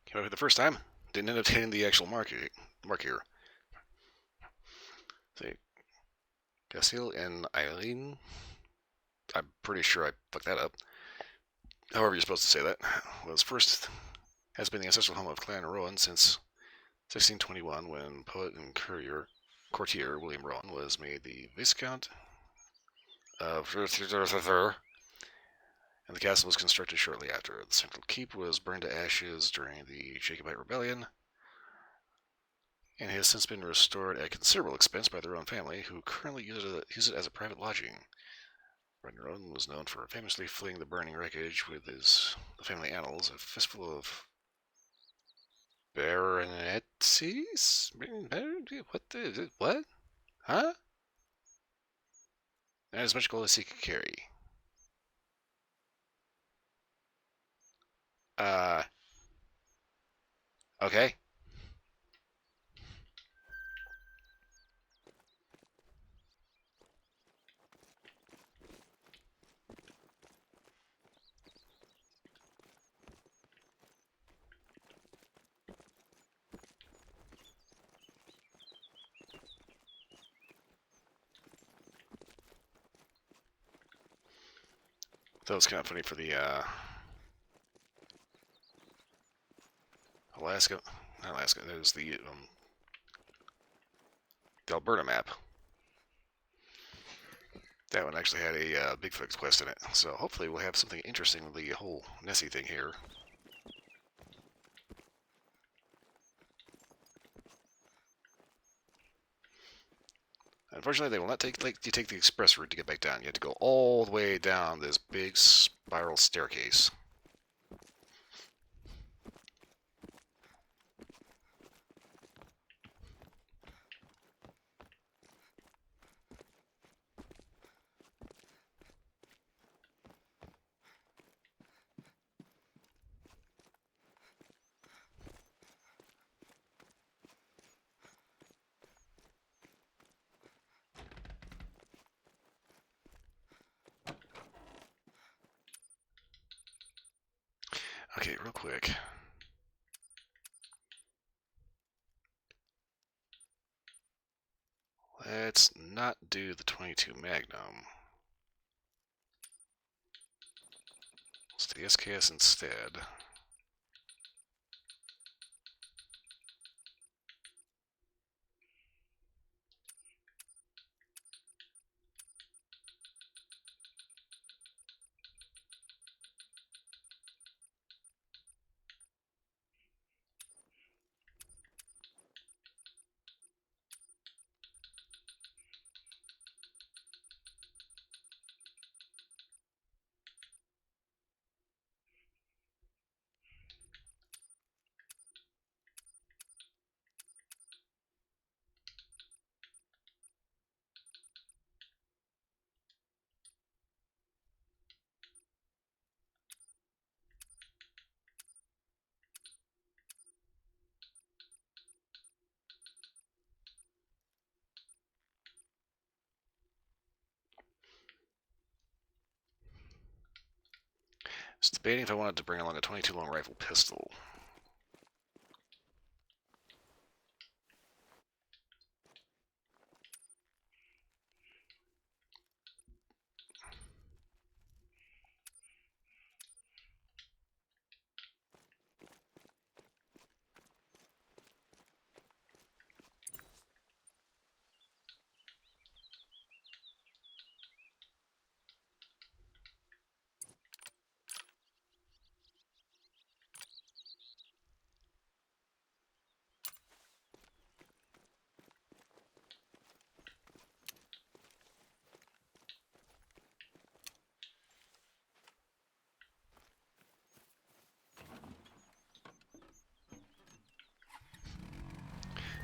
Came up here the first time, didn't end up hitting the actual mark here. See, Castile and Eileen. I'm pretty sure I fucked that up. However you're supposed to say that. Was first has been the ancestral home of Clan Rowan since 1621, when poet and courtier William Rowan was made the Viscount of and the castle was constructed shortly after. The central keep was burned to ashes during the Jacobite Rebellion, and has since been restored at considerable expense by the Rowan family, who currently use it as a private lodging. Rowan was known for famously fleeing the burning wreckage with the family annals, a fistful of baronetcies? What? Huh? And as much gold as he could carry. Uh, okay. That was kind of funny for the, Alaska, not Alaska, it was the Alberta map. That one actually had a Bigfoot quest in it, so hopefully we'll have something interesting with the whole Nessie thing here. Unfortunately, they will not let you take the express route to get back down. You have to go all the way down this big spiral staircase. Okay, real quick. Let's not do the 22 Magnum. Let's do the SKS instead. I was debating if I wanted to bring along a 22 long rifle pistol.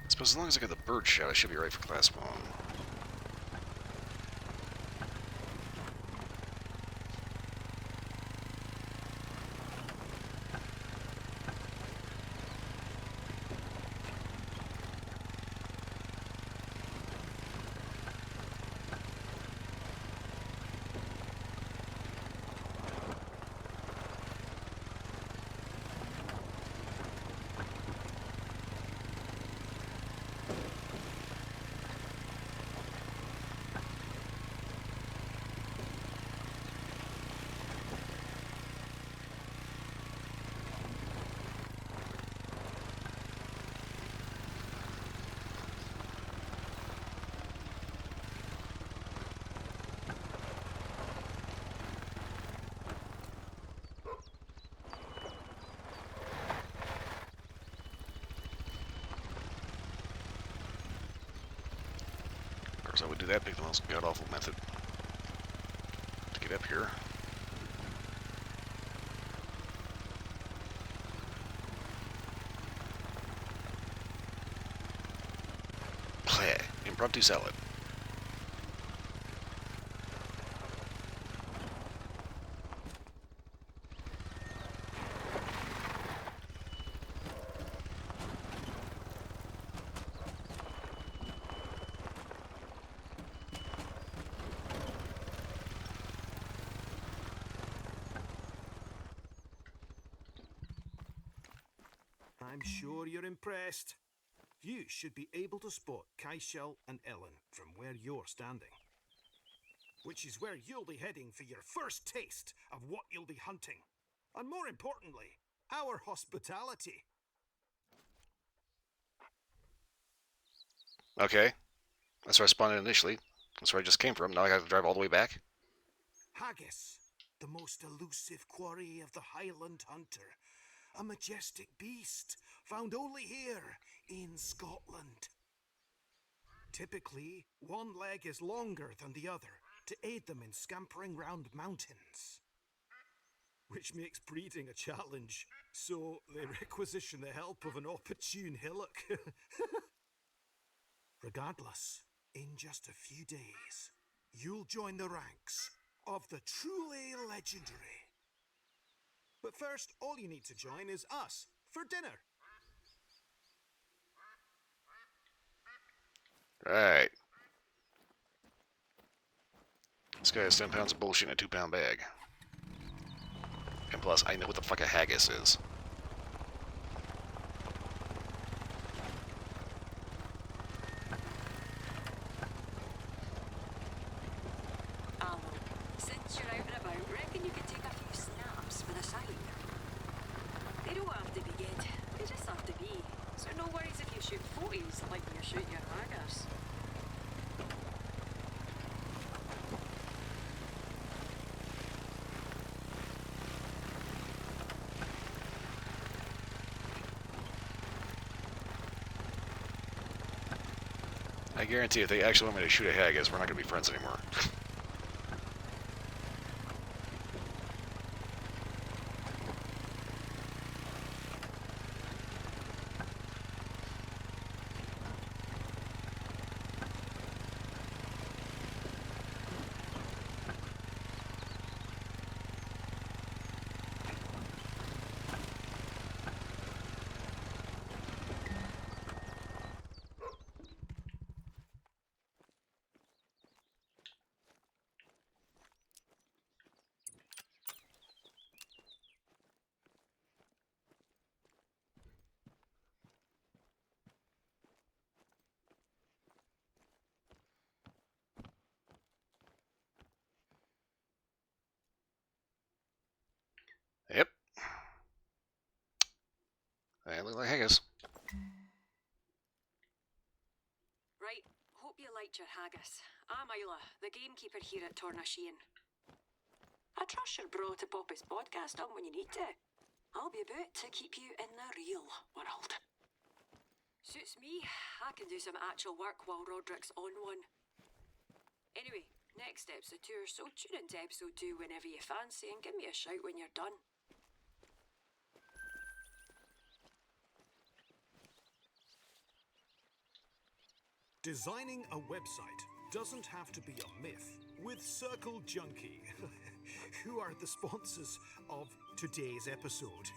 I suppose as long as I get the bird shot, I should be right for class 1. Of course, I would do that, pick the most god-awful method to get up here. Play. Impromptu salad. I'm sure you're impressed. You should be able to spot Kaishel and Ellen from where you're standing. Which is where you'll be heading for your first taste of what you'll be hunting. And more importantly, our hospitality. Okay. That's where I spawned in initially. That's where I just came from. Now I have to drive all the way back. Haggis, the most elusive quarry of the Highland Hunter. A majestic beast found only here in Scotland. Typically, one leg is longer than the other to aid them in scampering round mountains. Which makes breeding a challenge, so they requisition the help of an opportune hillock. Regardless, in just a few days, you'll join the ranks of the truly legendary. But first, all you need to join is us for dinner. Alright. This guy has 10 pounds of bullshit in a 2-pound bag. And plus, I know what the fuck a haggis is. Since you're out and about, reckon you could take a few snaps with I guarantee if they actually want me to shoot a haggis, we're not going to be friends anymore. Yep. They look like haggis. Right, hope you liked your haggis. I'm Isla, the gamekeeper here at Tornasheen. I trust you're brought to pop his podcast on when you need to. I'll be about to keep you in the real world. Suits me, I can do some actual work while Roderick's on one. Anyway, next step's the tour, so tune into episode 2 whenever you fancy and give me a shout when you're done. Designing a website doesn't have to be a myth with Circle Junkie, who are the sponsors of today's episode.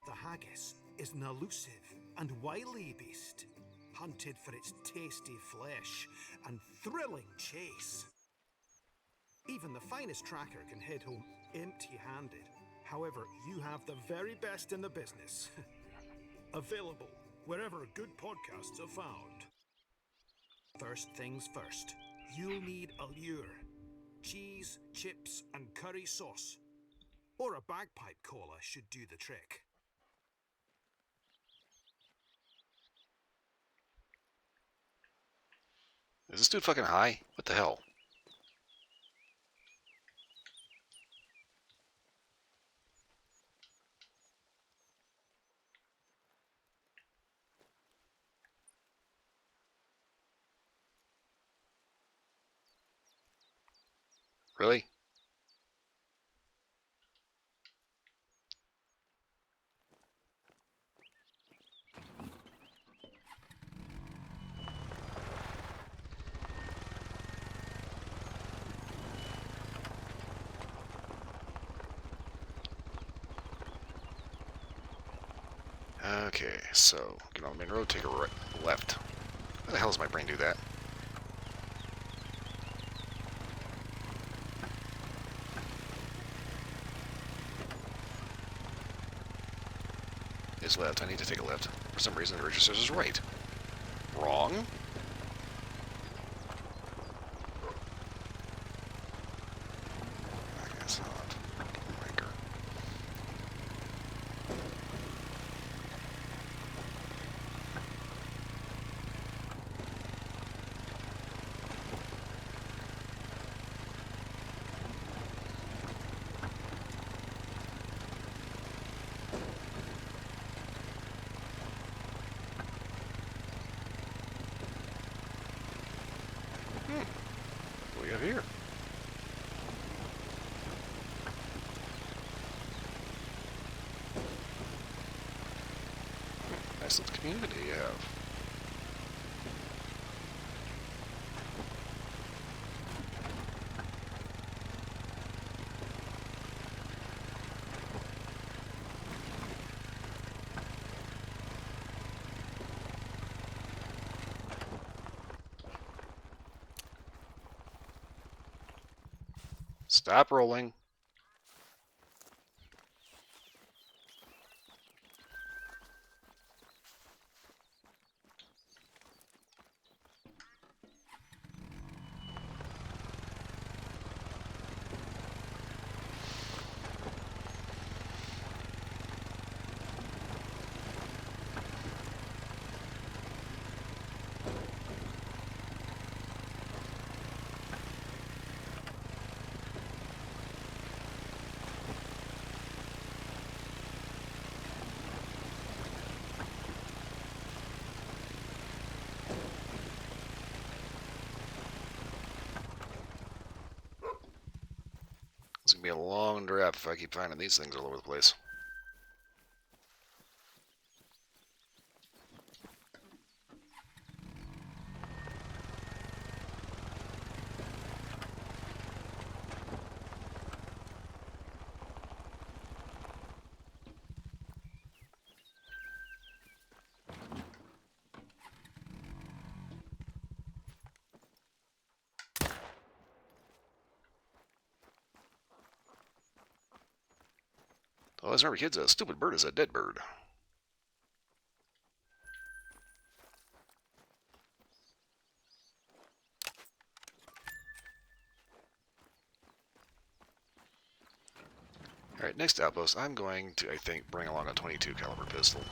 The haggis is an elusive and wily beast, hunted for its tasty flesh and thrilling chase. Even the finest tracker can head home empty-handed. However, you have the very best in the business. Available wherever good podcasts are found. First things first, you'll need a lure. Cheese, chips, and curry sauce. Or a bagpipe cola should do the trick. Is this dude fucking high? What the hell? Really? Okay, so get on the main road, take a left. How the hell does my brain do that? It's left. I need to take a left. For some reason, the register says right. Wrong? I guess not. Ranker. What do we have here? Nice little community you have. Stop rolling. be a long drive if I keep finding these things all over the place. Always remember, kids, a stupid bird is a dead bird. Alright, next outpost, I'm going to, I think, bring along a 22 caliber pistol.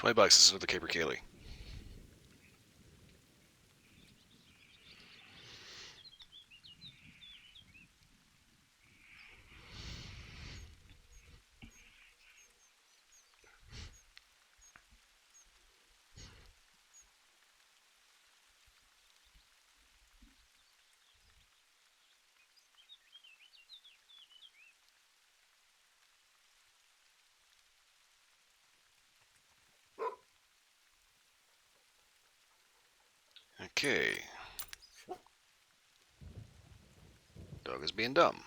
$20, this is with the Caper Kaylee. Okay. Dog is being dumb.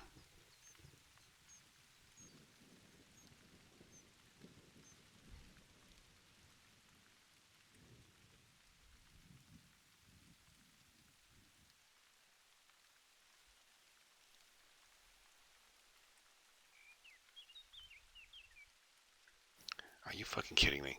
Are you fucking kidding me?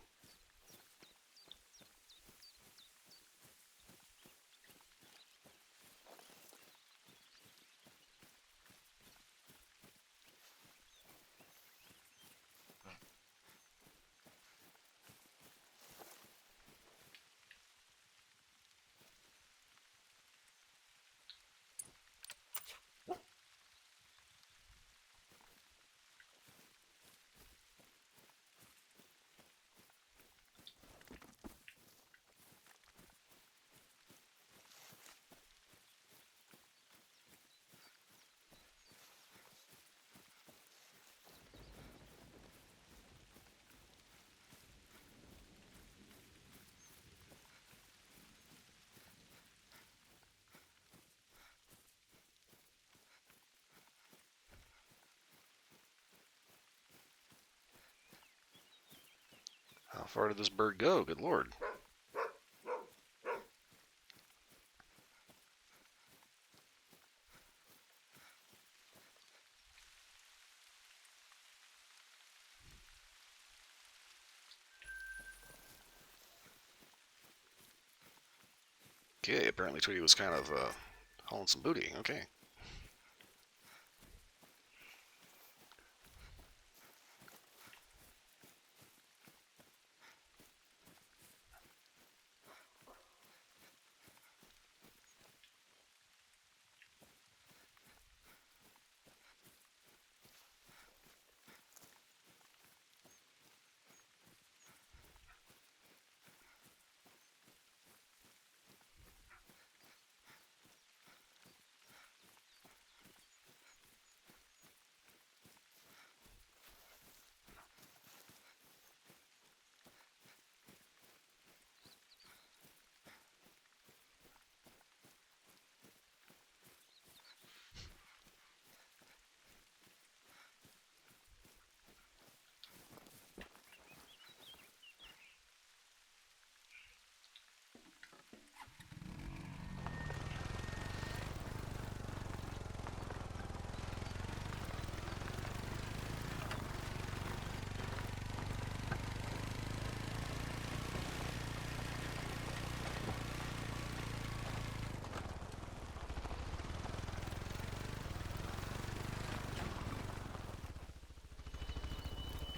How far did this bird go? Good lord. Okay, apparently Tweety was kind of hauling some booty. Okay.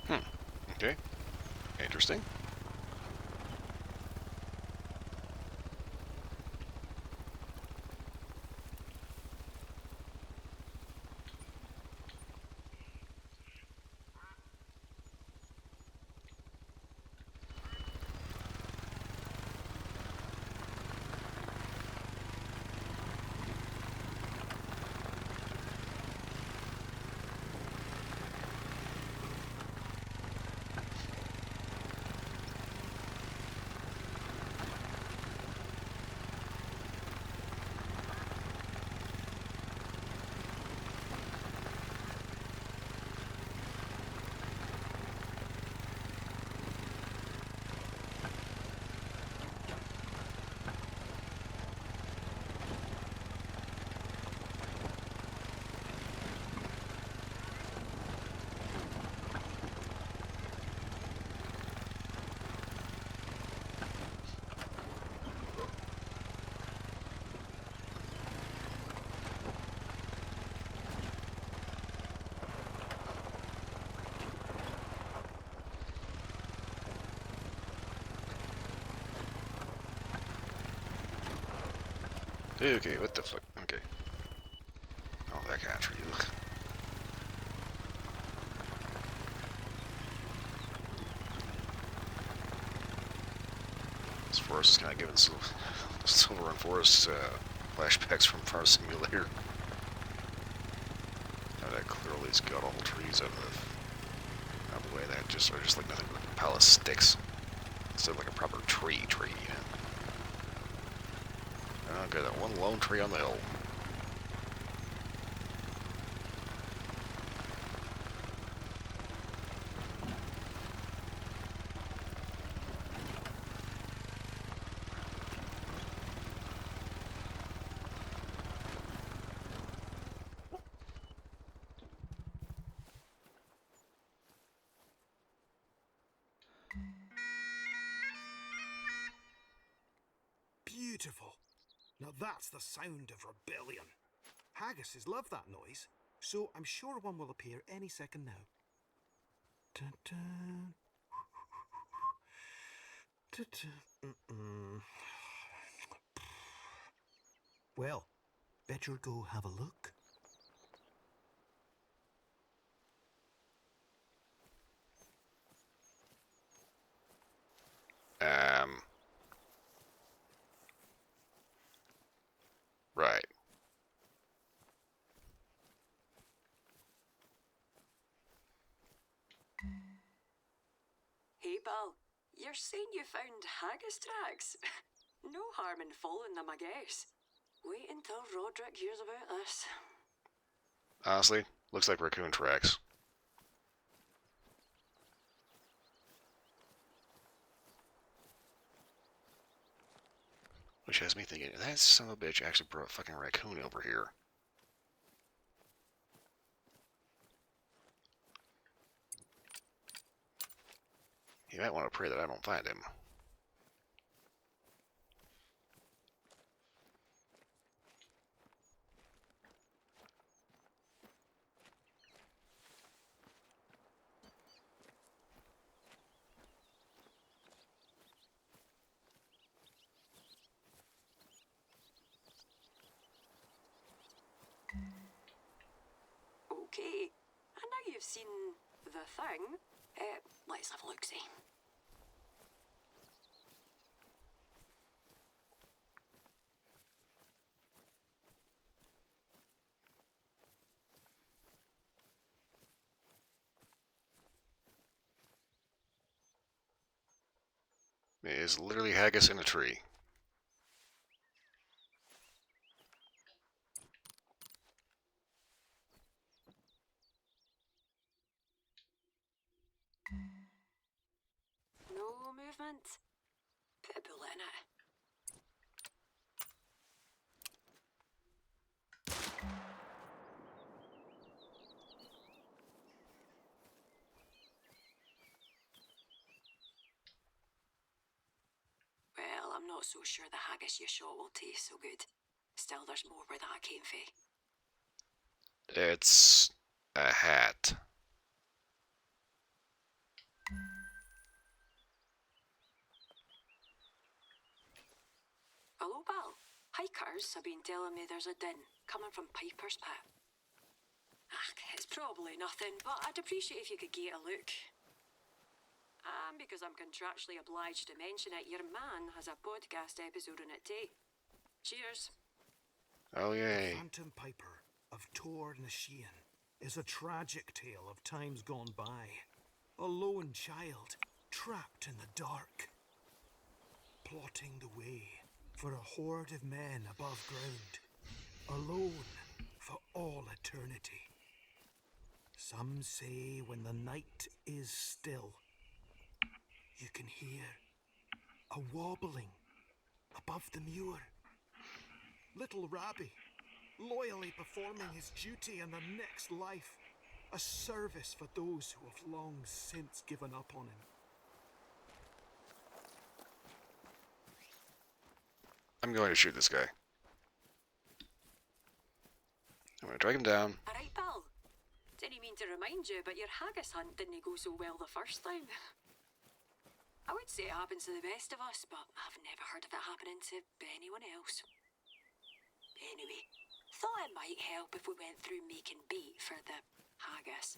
Hmm. Okay. Interesting. Okay, what the fuck? Okay. Oh, that kind of tree. Ugh. This forest is kind of giving Silver Run Forest flashbacks from Farm Simulator. Oh, that clearly has got all the trees out of the way. That just are just like nothing but a pile of sticks. Instead of like a proper tree, you know. Okay, that one lone tree on the hill. Beautiful. Now that's the sound of rebellion. Haggises love that noise, so I'm sure one will appear any second now. Dun, dun. Dun, dun. Well, better go have a look. Right. Hey, Bill. You're saying you found haggis tracks? No harm in following them, I guess. Wait until Roderick hears about this. Honestly, looks like raccoon tracks. Which has me thinking, that son of a bitch actually brought a fucking raccoon over here. You might want to pray that I don't find him. Okay, and now you've seen the thing, let's have a look-see. It is literally haggis in a tree. No movement. Put a bullet in it. Well, I'm not so sure the haggis you shot will taste so good. Still, there's more where that came from. It's a hat. Hello, pal. Hikers have been telling me there's a din coming from Piper's Pit. It's probably nothing, but I'd appreciate if you could get a look. And because I'm contractually obliged to mention it, your man has a podcast episode on it too. Cheers. Oh, yay. The Phantom Piper of Tor Nashian is a tragic tale of times gone by. A lone child trapped in the dark, plotting the way for a horde of men above ground, alone for all eternity. Some say when the night is still, you can hear a wobbling above the muir. Little Rabbi, loyally performing his duty in the next life, a service for those who have long since given up on him. I'm going to shoot this guy. I'm going to drag him down. Alright, pal. Didn't mean to remind you, but your haggis hunt didn't go so well the first time. I would say it happens to the best of us, but I've never heard of it happening to anyone else. Anyway, thought it might help if we went through making bait for the haggis.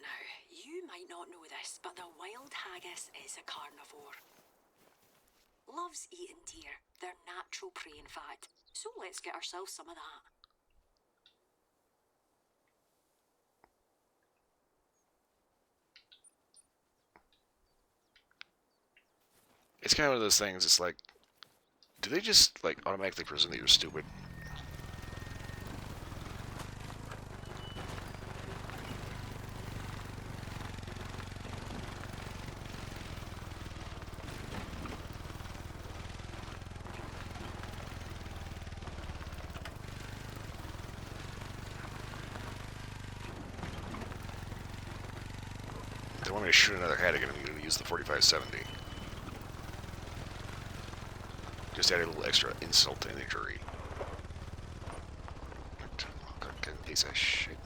Now, you might not know this, but the wild haggis is a carnivore. Loves eating deer, their natural prey in fact. So let's get ourselves some of that. It's kind of one of those things, it's like, do they just, like, automatically presume that you're stupid? They want me to shoot another hat again, I'm going to use the 4570. Just add a little extra insult to injury. Fucking piece of shit.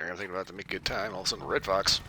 I'm thinking about to make good time. All of a sudden, red fox.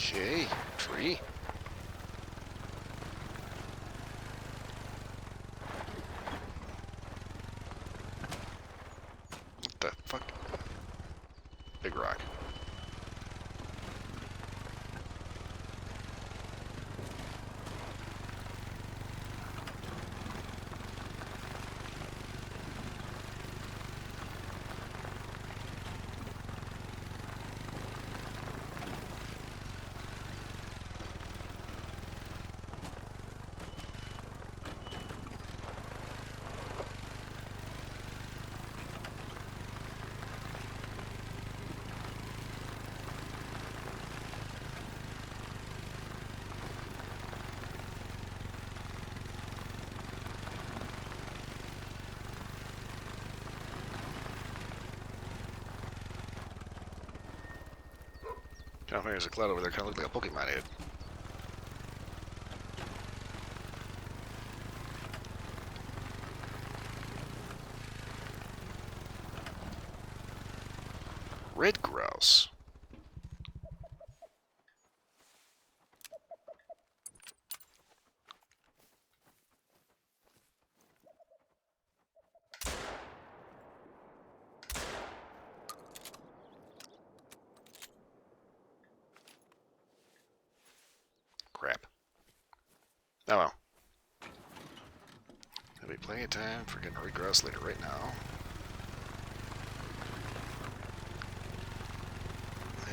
Okay, tree. What the fuck? Big rock. Oh, there's a cloud over there. Kind of look like a Pokemon head. Red grouse. Crap. Oh well. There'll be plenty of time for getting red grouse later. Right now,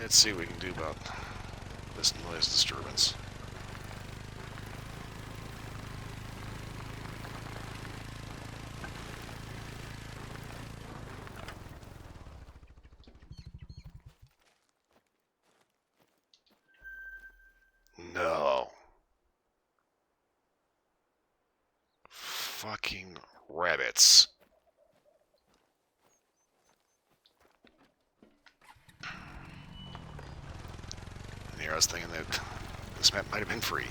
let's see what we can do about this noise disturbance. No. Fucking rabbits. And here I was thinking that this map might have been free.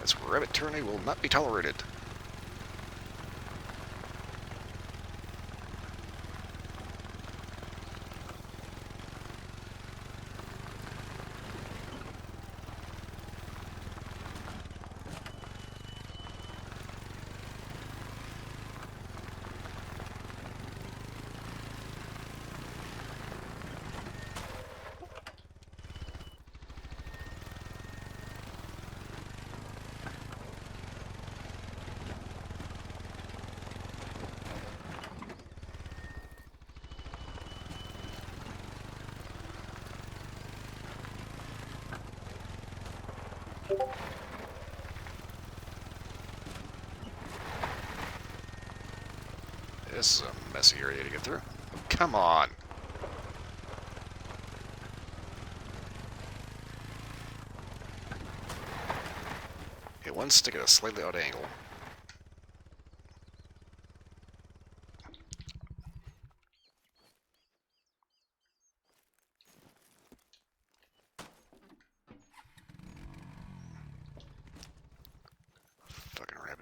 This rabbit tyranny will not be tolerated. This is a messy area to get through. Oh, come on. Hit one stick at a slightly odd angle.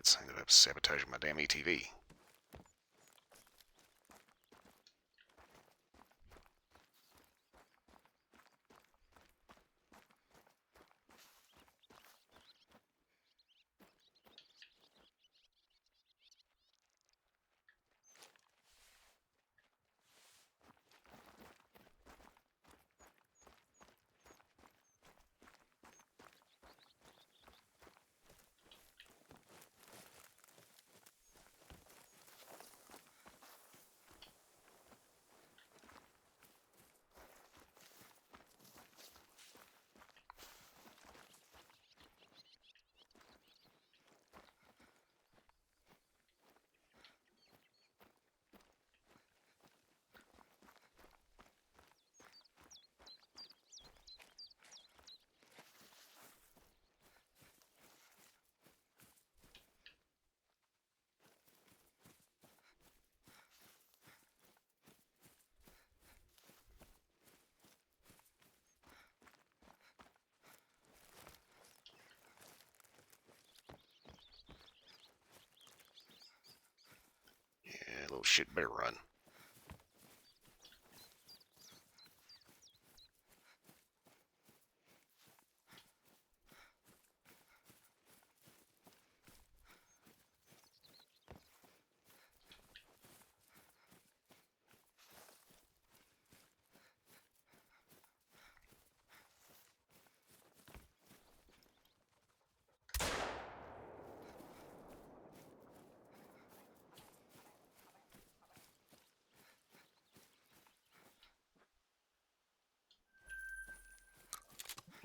idiots. Ended up sabotaging my damn ATV. Yeah, little shit better run.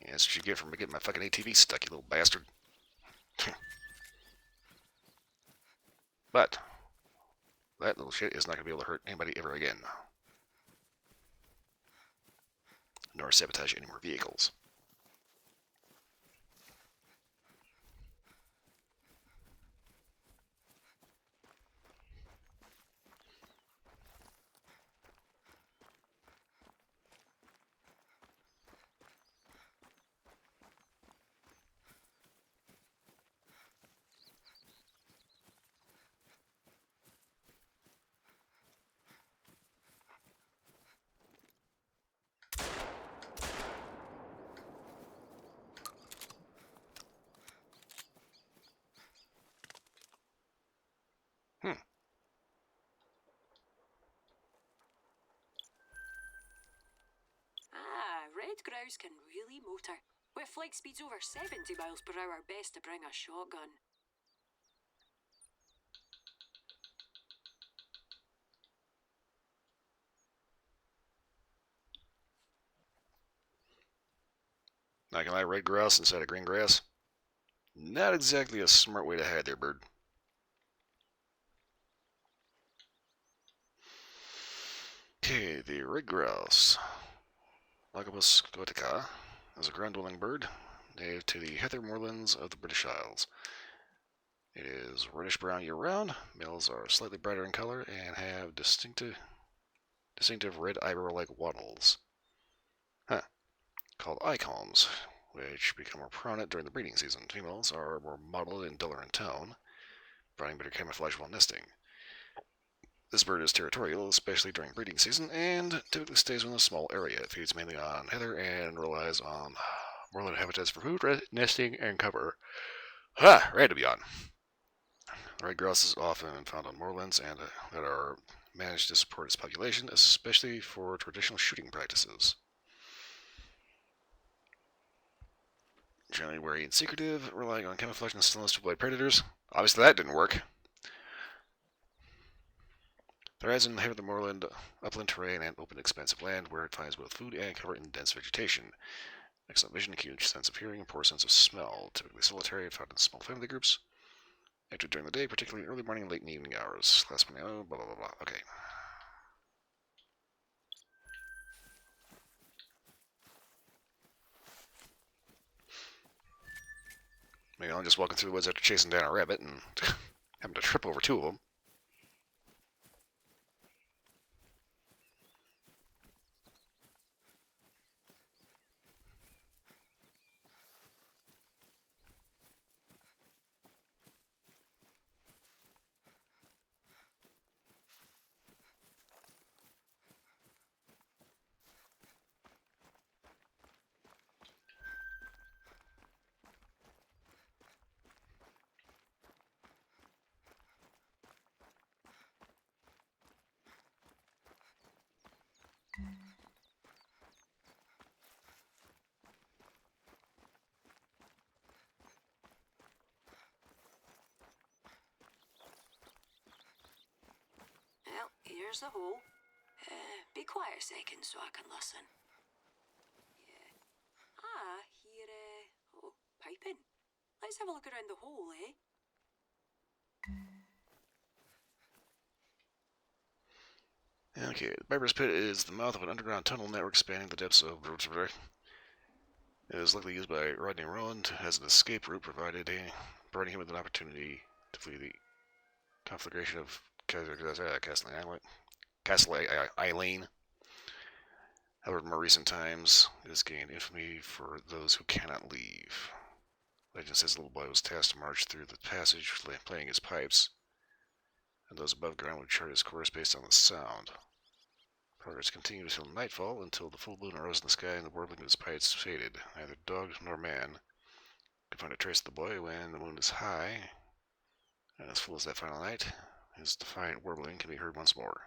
Yeah, that's what you get for getting my fucking ATV stuck, you little bastard. But that little shit is not going to be able to hurt anybody ever again. Nor sabotage any more vehicles. Hmm. Ah, red grouse can really motor. With flight speeds over 70 miles per hour, best to bring a shotgun. Not gonna lie, red grouse instead of green grass. Not exactly a smart way to hide there, bird. Okay, the red grouse. Lagopus gotica is a ground-dwelling bird native to the heather moorlands of the British Isles. It is reddish-brown year-round. Males are slightly brighter in color and have distinctive red eyebrow-like wattles. Huh. Called eye columns, which become more prominent during the breeding season. Females are more mottled and duller in tone, providing better camouflage while nesting. This bird is territorial, especially during breeding season, and typically stays within a small area. It feeds mainly on heather and relies on moorland habitats for food, nesting, and cover. Ha! Right to be on. Red grouse is often found on moorlands and that are managed to support its population, especially for traditional shooting practices. Generally wary and secretive, relying on camouflage and stillness to avoid predators. Obviously that didn't work. Thrives in heavy moorland, upland terrain, and open expansive land where it finds both food and cover in dense vegetation. Excellent vision, huge sense of hearing, and poor sense of smell. Typically solitary and found in small family groups. Active during the day, particularly in early morning and late evening hours. Last one, oh, blah, blah, blah, blah. Okay. Maybe I'm just walking through the woods after chasing down a rabbit and having to trip over two of them. There's the hole. Be quiet a second so I can listen. Yeah. Oh, piping. Let's have a look around the hole, eh? Okay, the Viper's Pit is the mouth of an underground tunnel network spanning the depths of... It was likely used by Rodney Rowan as an escape route, providing him with an opportunity to flee the conflagration of Castle Eileen. However, in more recent times, it has gained infamy for those who cannot leave. Legend says the little boy was tasked to march through the passage, playing his pipes, and those above ground would chart his course based on the sound. Progress continued until nightfall, until the full moon arose in the sky and the warbling of his pipes faded. Neither dog nor man could find a trace of the boy when the moon is high, and as full as that final night, his defiant warbling can be heard once more.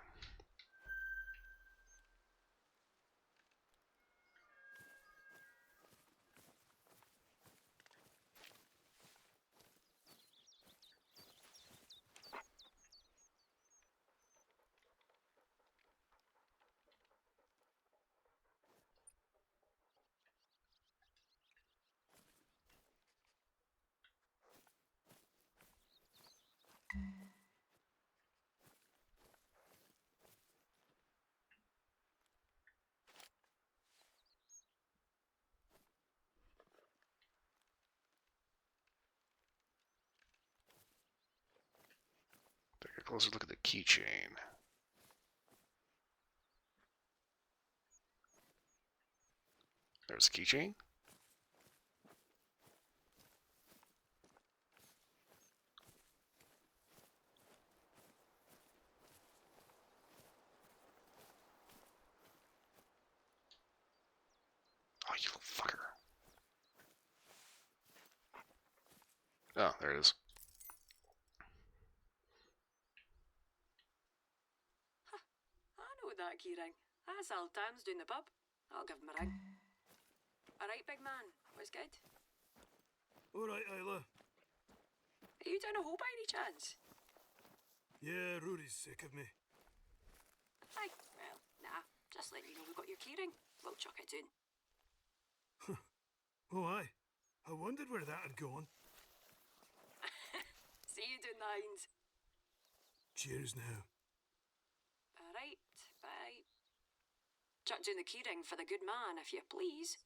Take a closer look at the keychain. There's the keychain. Oh, you little fucker. Oh, there it is. I know that key ring. That's Al Tams down the pub. I'll give him a ring. Alright, big man. Was good? Alright, Isla. Are you down a hole by any chance? Yeah, Rory's sick of me. Aye, well, nah. Just letting you know we got your key ring. We'll chuck it in. Oh, aye. I wondered where that had gone. See you down the hinds. Cheers now. Alright, bye. Chuck down the key ring for the good man, if you please.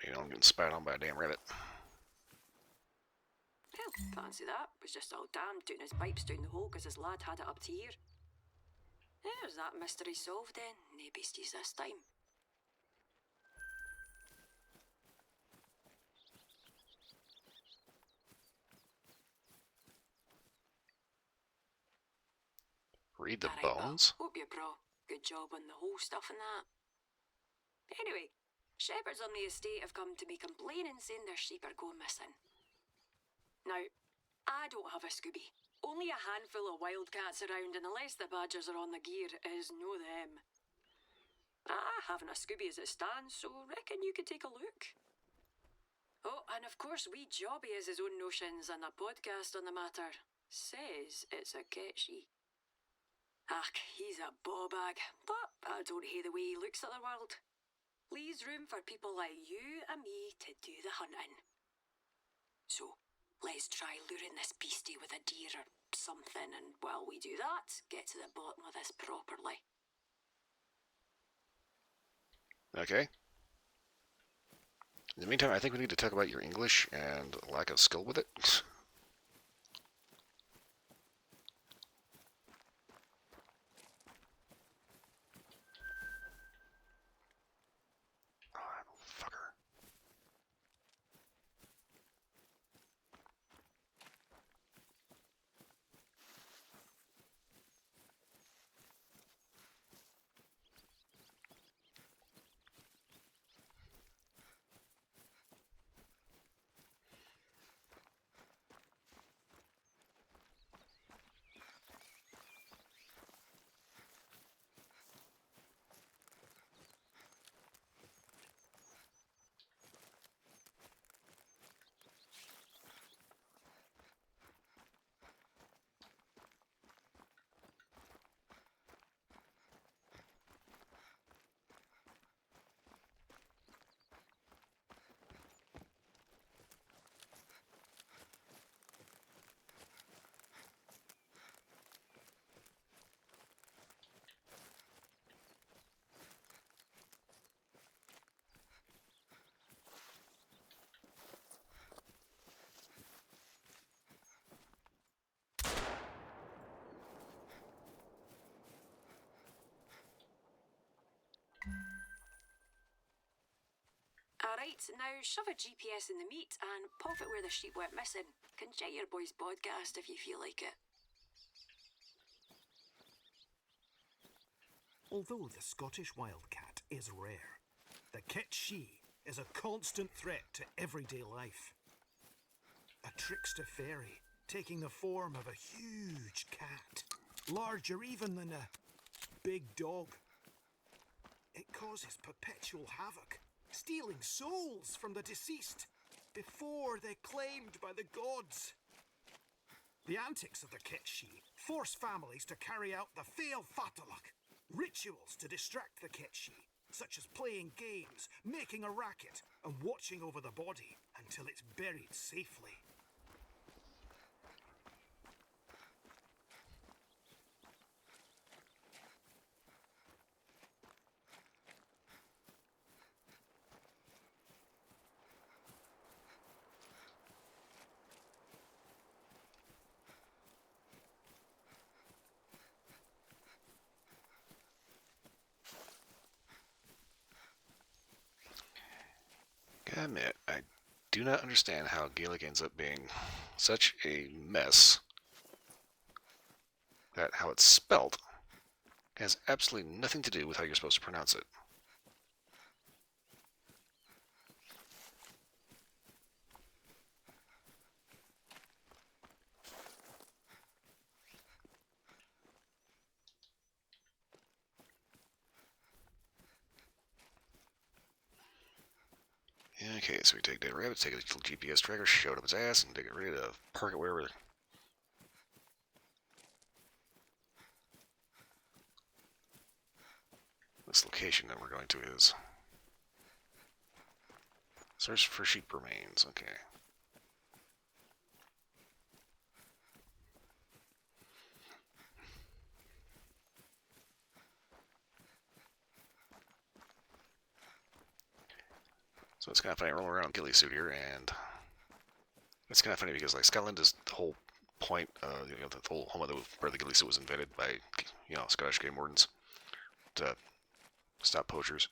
You know, I'm getting spied on by a damn rabbit. Well, fancy that. Was just all damned doing his pipes down the hole because his lad had it up to here. There's that mystery solved then. No beasties this time. Read the Alright, bones? Well, hope you're pro. Good job on the whole stuff and that. Anyway, shepherds on the estate have come to me complaining saying their sheep are going missing. Now, I don't have a Scooby. Only a handful of wildcats around, and unless the badgers are on the gear, it is no them. I haven't a Scooby as it stands, so reckon you could take a look. Oh, and of course, wee Jobby has his own notions, and a podcast on the matter says it's a catchy. Ach, he's a bawbag, but I don't hate the way he looks at the world. Leaves room for people like you and me to do the hunting. So, let's try luring this beastie with a deer or something, and while we do that, get to the bottom of this properly. Okay. In the meantime, I think we need to talk about your English and lack of skill with it. Oh, fucker. Right, now shove a GPS in the meat and pop it where the sheep went missing. Can check your boy's podcast if you feel like it. Although the Scottish wildcat is rare, the kitschie is a constant threat to everyday life. A trickster fairy taking the form of a huge cat, larger even than a big dog. It causes perpetual havoc, stealing souls from the deceased before they're claimed by the gods. The antics of the kitschie force families to carry out the Fail Fatalak, rituals to distract the kitschie, such as playing games, making a racket, and watching over the body until it's buried safely. Gotta admit, I do not understand how Gaelic ends up being such a mess that how it's spelled has absolutely nothing to do with how you're supposed to pronounce it. Okay, so we take Dead Rabbit, take a little GPS tracker, shove it up his ass, and dig it ready to park it wherever this location that we're going to is. Search for sheep remains, okay. So it's kind of funny rolling around ghillie suit here, and it's kind of funny because like Scotland is the whole point, the whole home of where the ghillie suit was invented by, Scottish game wardens to stop poachers.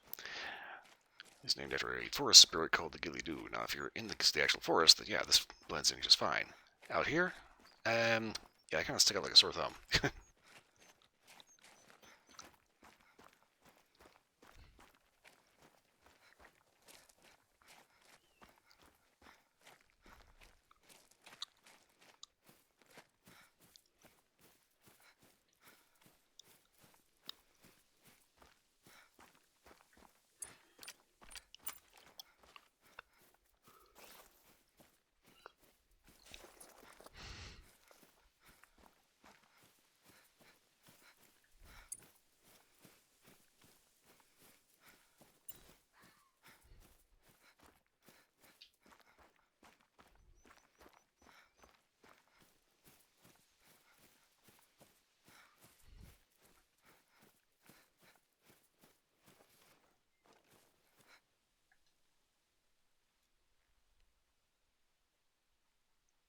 It's named after a forest spirit called the ghillie dhu. Now, if you're in the actual forest, then yeah, this blends in just fine. Out here, yeah, I kind of stick out like a sore thumb.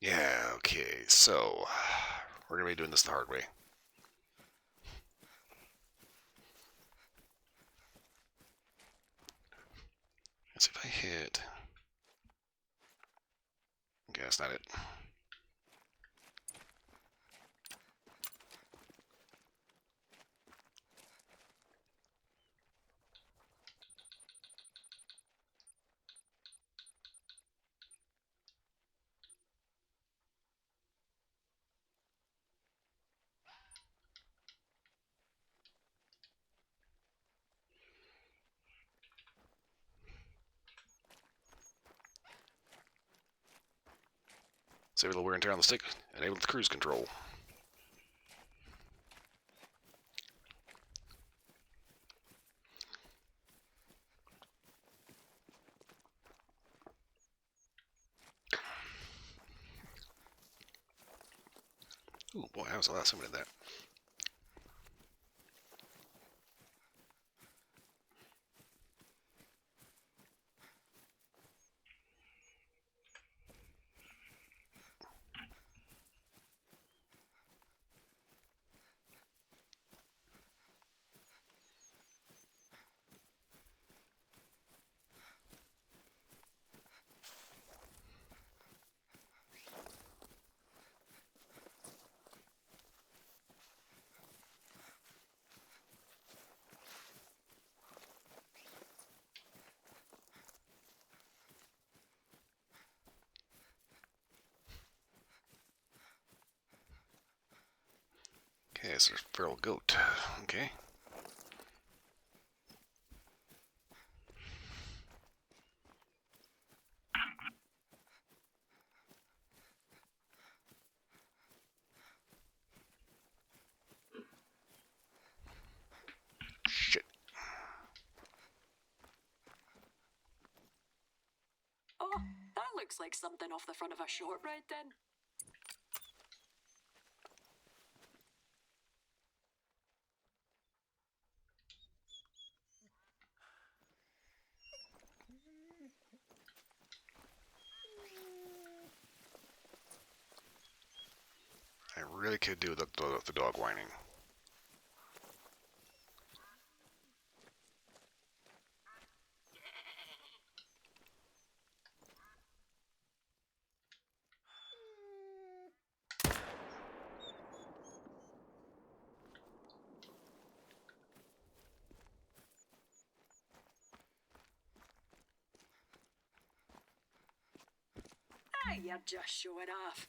Yeah, okay, so we're gonna be doing this the hard way. Let's see if I hit. Okay, that's not it. Save a little wear and tear on the stick. Enable the cruise control. Oh boy, that was the last time I did that. Yes, there's a feral goat. Okay. Shit. Oh, that looks like something off the front of a shortbread tin. I really could do the dog whining. Ah, you're just showing off.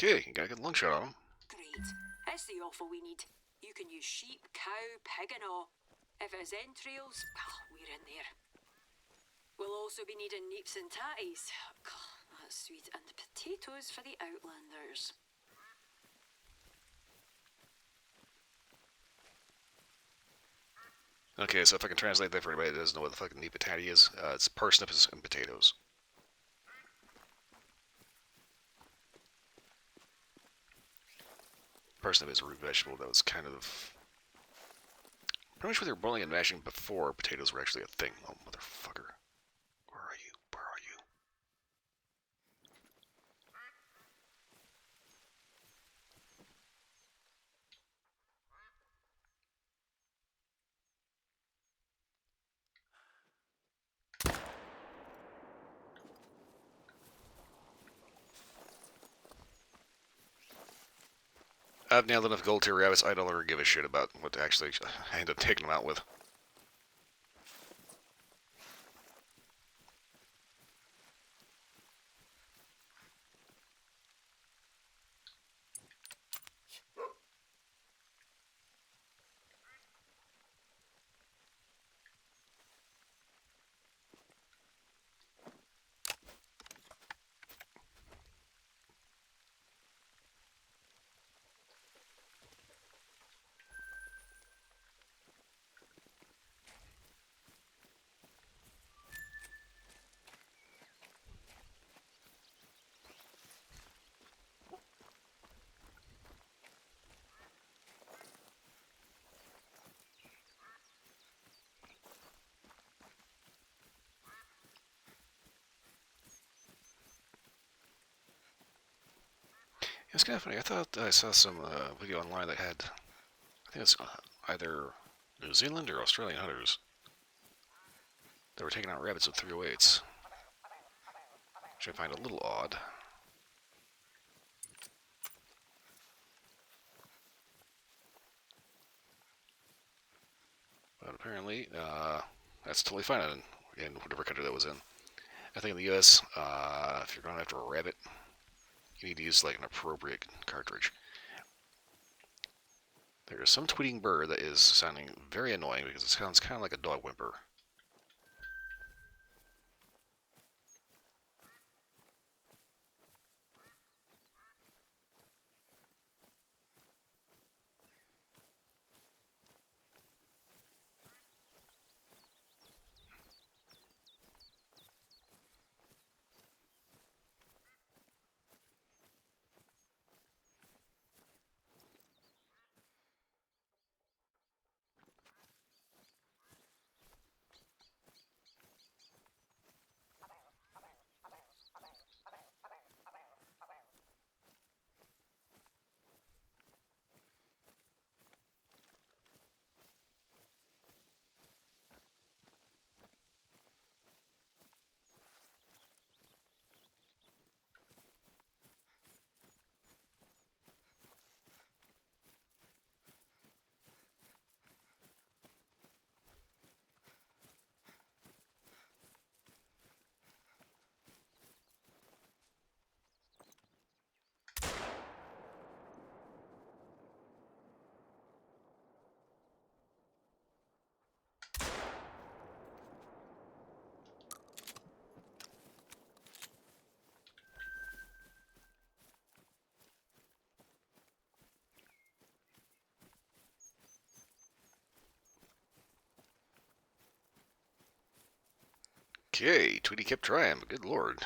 Okay, you got a good lung shot on him. Great. It's the offal we need. You can use sheep, cow, pig and all. If it's entrails, well, we're in there. We'll also be needing neeps and tatties. God, that's sweet. And potatoes for the outlanders. Okay, so if I can translate that for anybody that doesn't know what the fucking neat patati is, it's parsnips and potatoes. Parsnip is a root vegetable that was kind of pretty much what they were boiling and mashing before potatoes were actually a thing. Oh, motherfucker. Where are you? Where are you? I've nailed enough gold tier rabbits, I don't ever give a shit about what to actually I end up taking them out with. It's kind of funny. I thought I saw some video online that had, I think it's either New Zealand or Australian hunters that were taking out rabbits with 308s, which I find a little odd. But apparently, that's totally fine in whatever country that was in. I think in the U.S., if you're going after a rabbit, you need to use like an appropriate cartridge. There is some tweeting bird that is sounding very annoying because it sounds kind of like a dog whimper. Okay, Tweety kept trying, but good lord.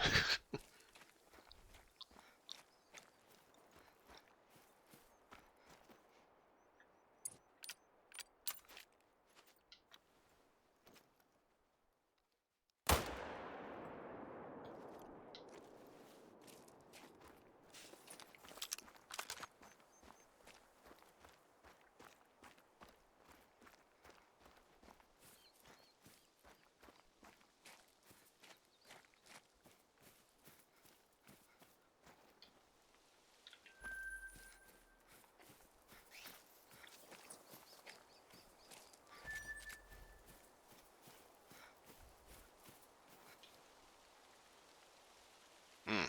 Hmm.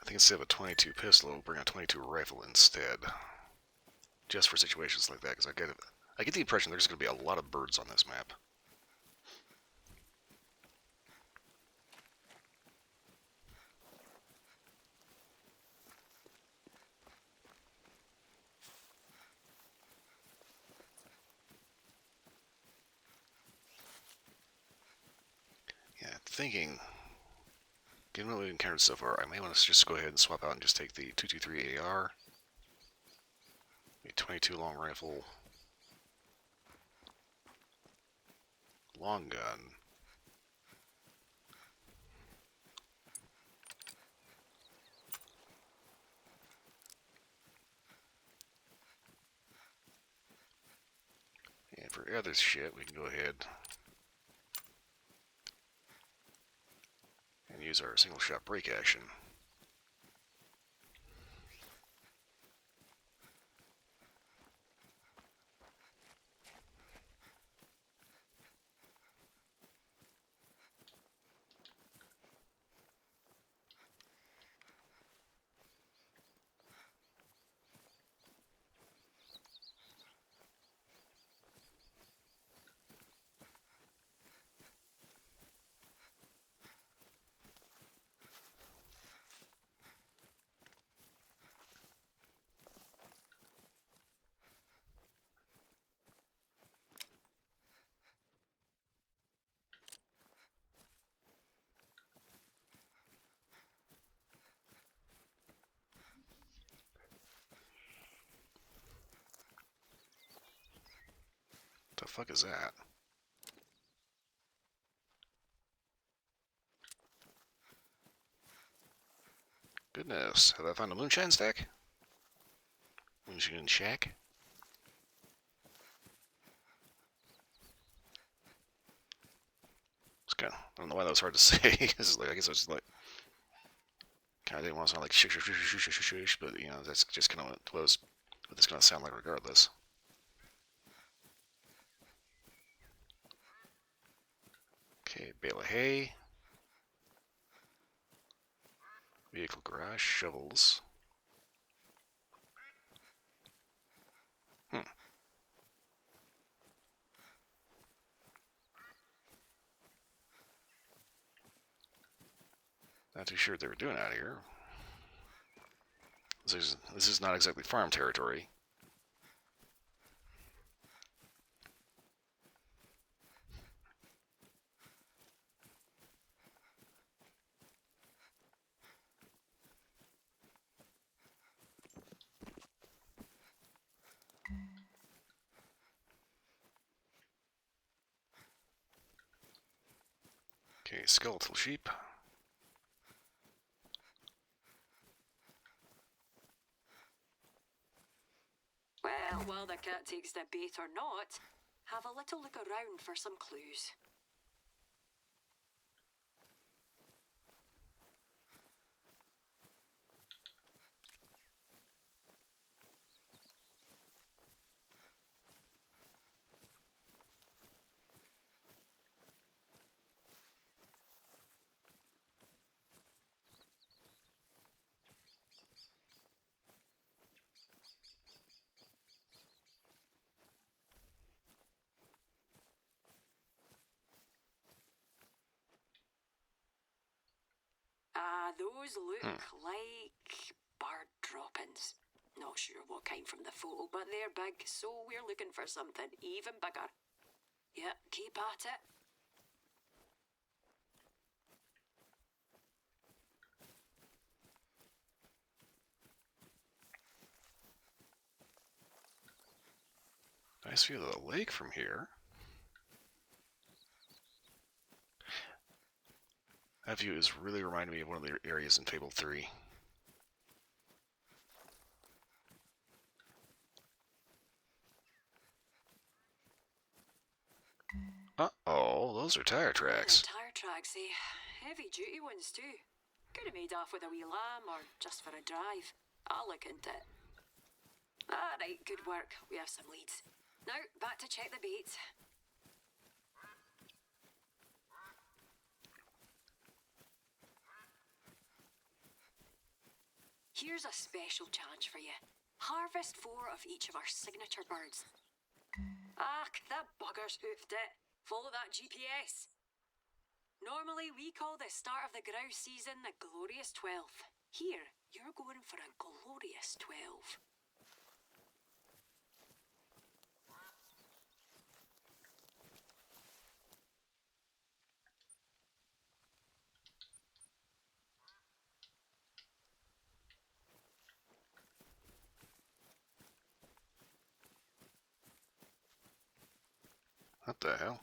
I think instead of a 22 pistol, we'll bring a 22 rifle instead. Just for situations like that, because I get the impression there's going to be a lot of birds on this map. Yeah, thinking, given what we've encountered so far, I may want to just go ahead and swap out and just take the 223 AR, a 22 long rifle, long gun, and for other shit, we can go ahead and use our single shot break action. What the fuck is that? Goodness, have I found a moonshine stack? Moonshine shack? It's kind of, I don't know why that was hard to say. I guess I was like, kind of didn't want to sound like shush, shush, shush, shush, shush, shush, shush, but you know, that's just kind of what it's going to sound like regardless. Okay, bale of hay. Vehicle garage, shovels. Hmm. Not too sure what they were doing out here. This is not exactly farm territory. Okay, skeletal sheep. Well, while the cat takes the bait or not, have a little look around for some clues. Those look like bird droppings. Not sure what kind from the photo, but they're big, so we're looking for something even bigger. Yep, keep at it. Nice view of the lake from here. That view is really reminding me of one of the areas in Fable 3. Uh-oh, those are tire tracks. Tire tracks, eh? Heavy duty ones too. Could have made off with a wee lamb or just for a drive. I'll look into it. Alright, good work. We have some leads. Now, back to check the bait. Here's a special challenge for you. Harvest 4 of each of our signature birds. Ah, that bugger's oofed it. Follow that GPS. Normally, we call the start of the grouse season the glorious 12th. Here, you're going for a glorious 12. What the hell?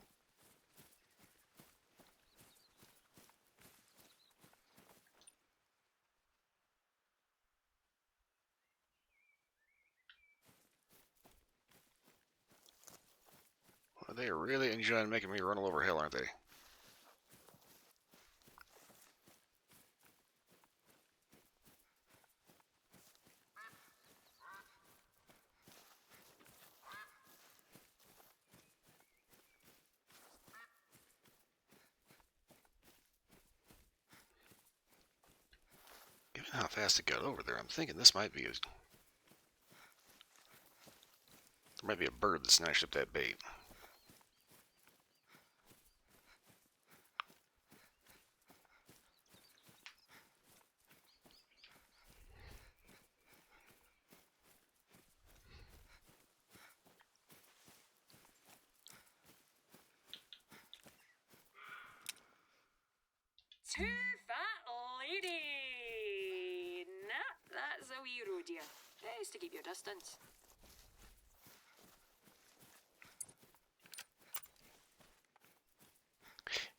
Well, they are really enjoying making me run all over hell, aren't they? Given how fast it got over there, I'm thinking this might be a... There might be a bird that snatched up that bait. Too fat lady! Nah, that's a wee roe deer. Best to keep your distance.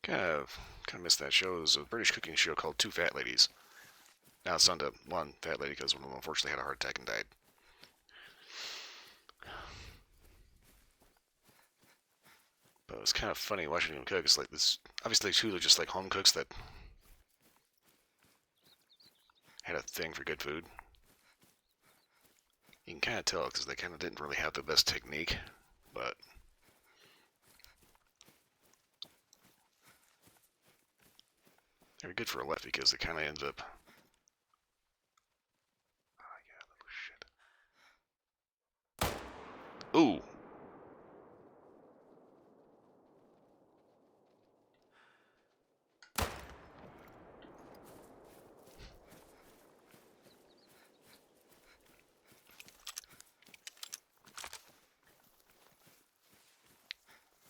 Kind of missed that show. It was a British cooking show called Two Fat Ladies. Now it's on to one fat lady because one of them unfortunately had a heart attack and died. But it was kind of funny watching them cook. It's like this. Obviously, two are just like home cooks that had a thing for good food. You can kind of tell because they kind of didn't really have the best technique, but they were good for a left because they kind of ended up. Oh yeah, shit. Ooh.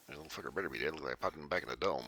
That little fucker better be dead. Look like I popped him back in the dome.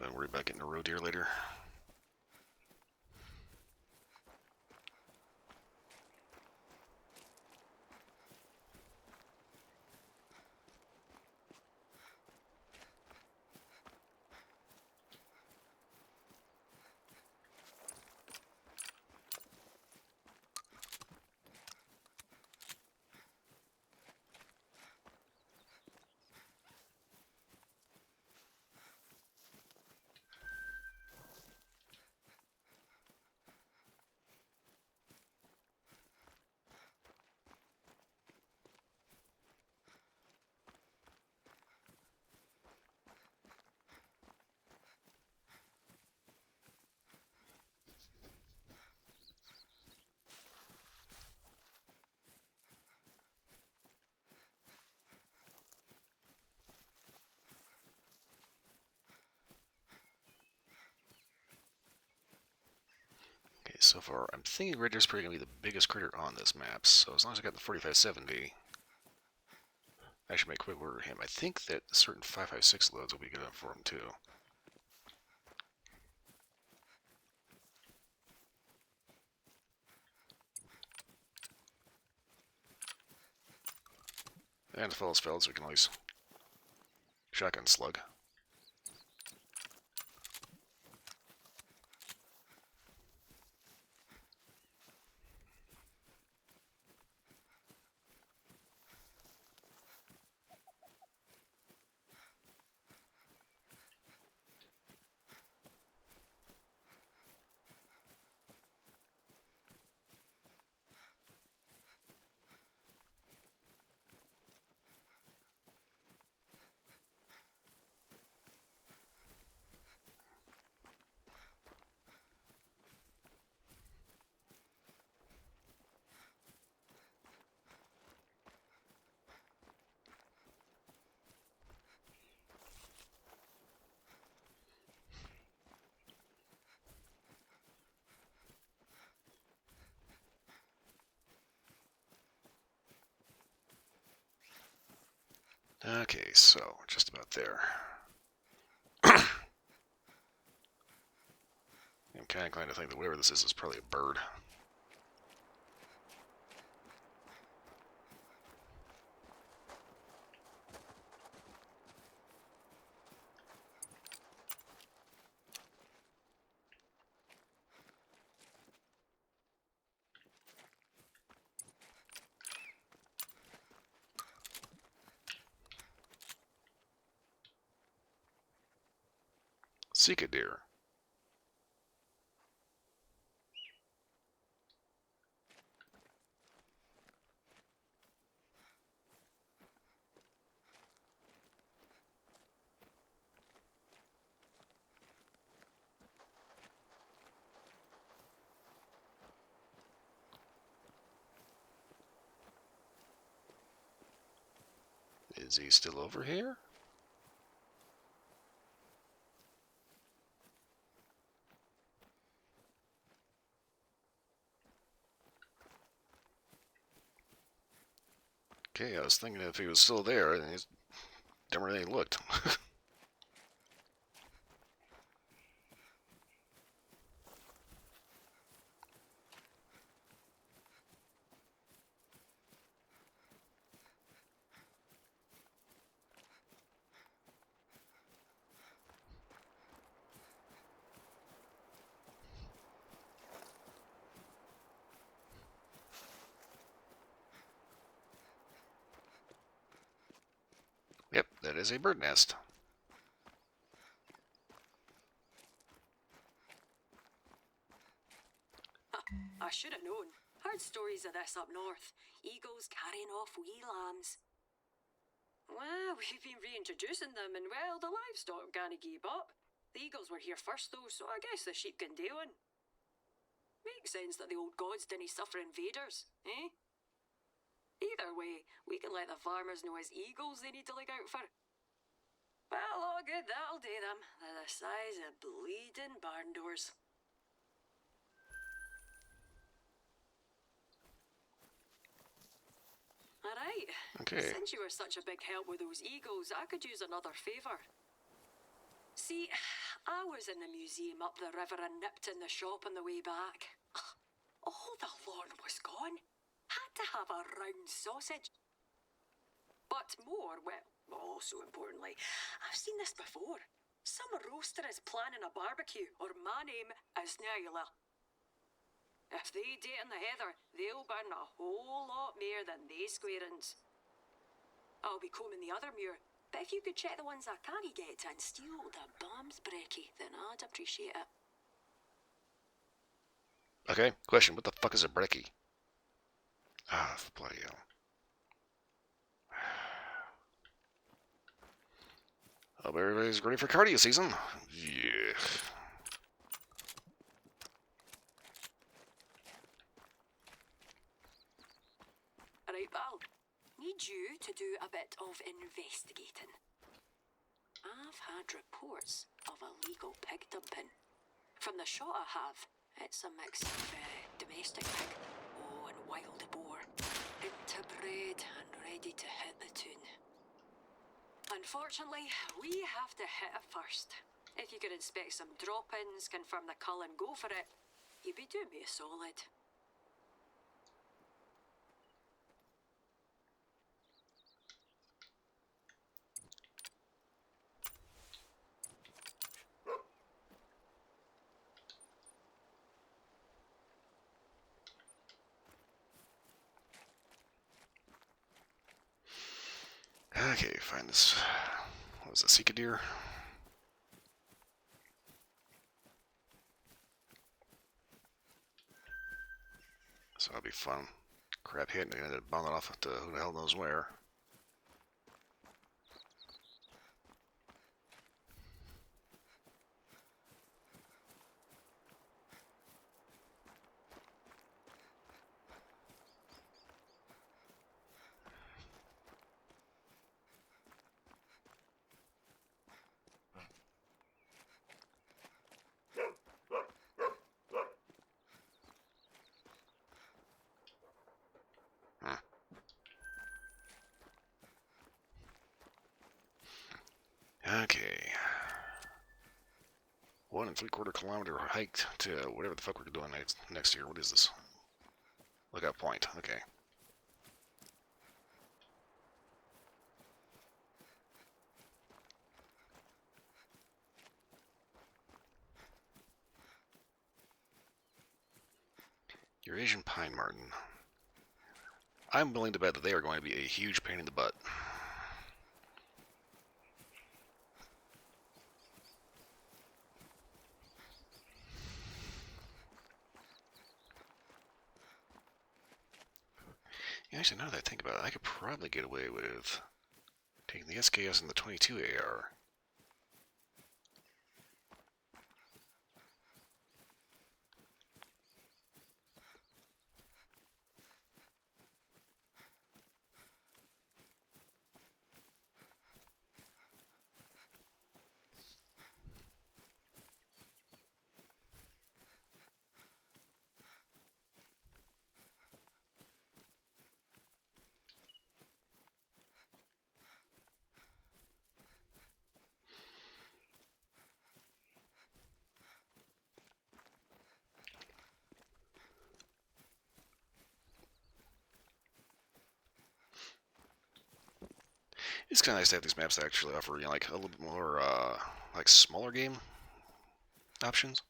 Gonna worry about getting a roe deer later. so far, I'm thinking Red Deer's probably going to be the biggest critter on this map, so as long as I got the 4570, I should make quick work of him. I think that certain 5.56 loads will be good enough for him, too. And if all else fails, we can always shotgun slug. Okay, so we're just about there. I'm kind of inclined to think that whatever this is probably a bird. Seek a deer. Is he still over here? Okay, I was thinking if he was still there, then he's dumber than he looked. Yep, that is a bird nest. I should have known. Heard stories of this up north. Eagles carrying off wee lambs. Well, we've been reintroducing them, and well, the livestock can't give up. The eagles were here first, though, so I guess the sheep can do one. Makes sense that the old gods didn't suffer invaders, eh? Either way, we can let the farmers know as eagles they need to look out for. Well, all good, that'll do them. They're the size of bleeding barn doors. Alright. Okay. Since you were such a big help with those eagles, I could use another favour. See, I was in the museum up the river and nipped in the shop on the way back. All the lawn was gone. Had to have a round sausage. But more, well, also importantly, I've seen this before. Some roaster is planning a barbecue, or my name is Nyla. If they date in the heather, they'll burn a whole lot more than they squarins. I'll be combing the other muir, but if you could check the ones I can't get and steal the bombs breaky, then I'd appreciate it. Okay, question. What the fuck is a brekkie? Ah, bloody hell. Hope everybody's ready for cardio season. Yeah. Right, pal. Need you to do a bit of investigating. I've had reports of illegal pig dumping. From the shot I have, It's a mix of domestic pig, and wild boar. Interbred and ready to hit the tune. Unfortunately, we have to hit it first. If you could inspect some drop-ins, confirm the cull and go for it, you'd be doing me a solid. Okay, find this. What was it, Seek a deer? So that'll be fun. Crap hit and I ended up bounding off to who the hell knows where. Okay. 1 3/4 kilometer hike to whatever the fuck we're doing next year. What is this? Lookout point. Okay. Eurasian pine marten. I'm willing to bet that they are going to be a huge pain in the butt. Yeah, actually, now that I think about it, I could probably get away with taking the SKS and the 22 AR. It's kind of nice to have these maps that actually offer, you know, like a little bit more, like smaller game options.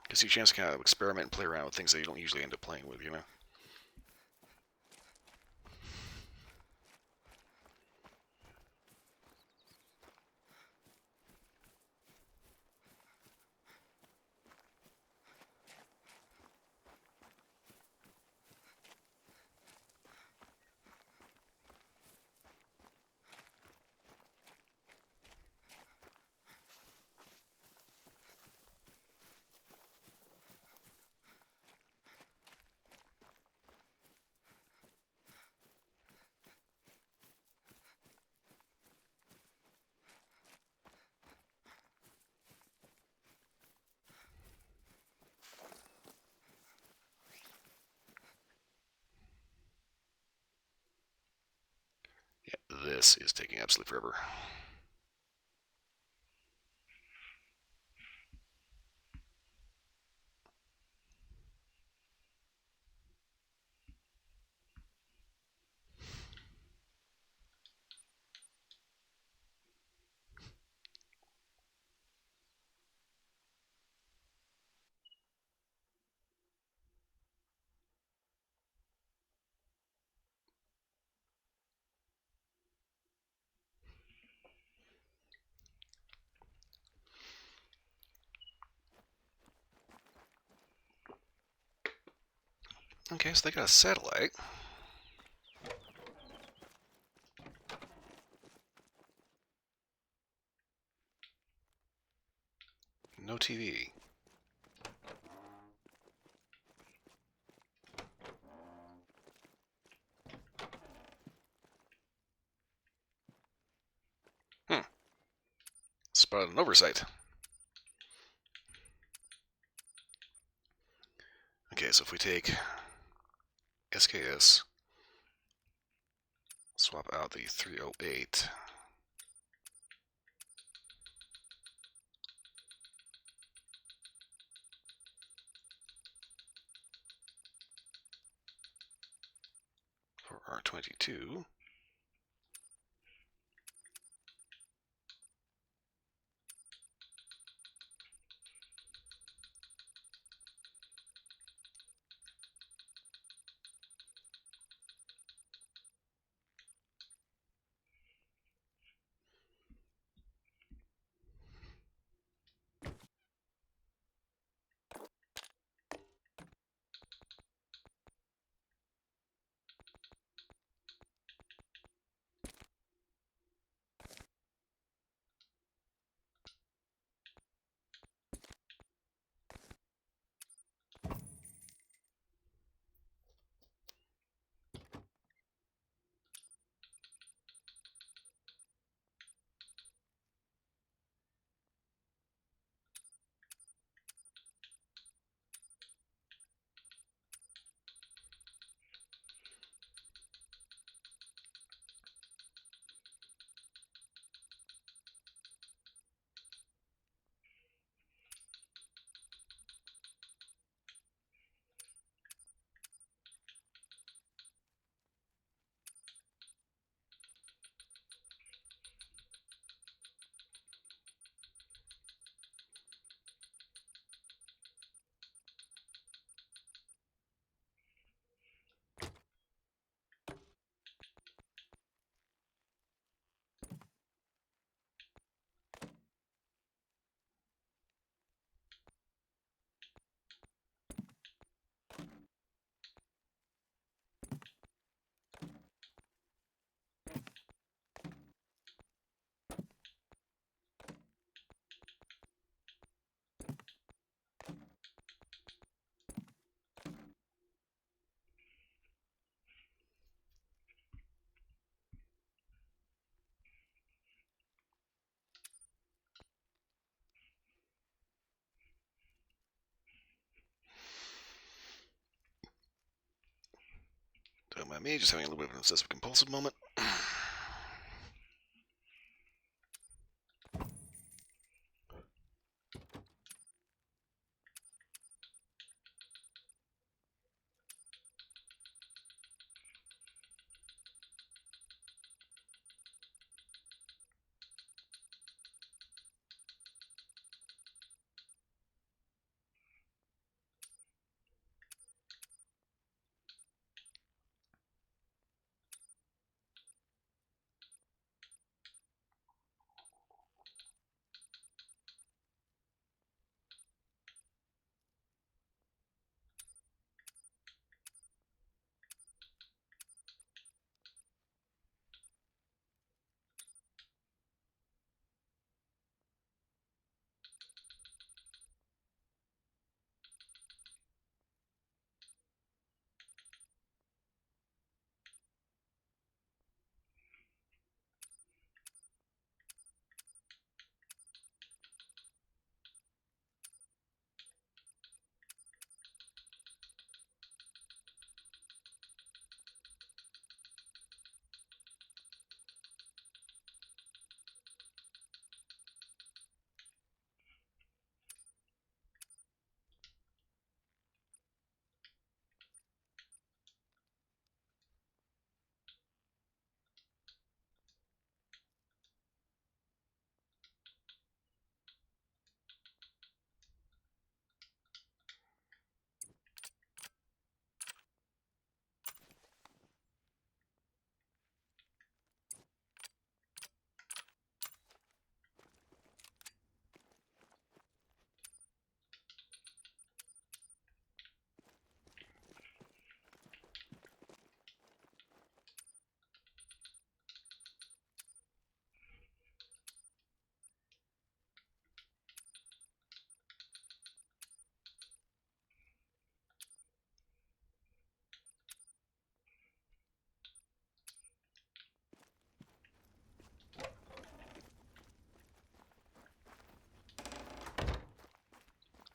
Gives you a chance to kind of experiment and play around with things that you don't usually end up playing with, you know? Yeah, this is taking absolutely forever. Okay, so they got a satellite. No TV. Spotted an oversight. Okay, so if we take SKS, swap out the 308. For R22. Don't mind me, just having a little bit of an obsessive compulsive moment.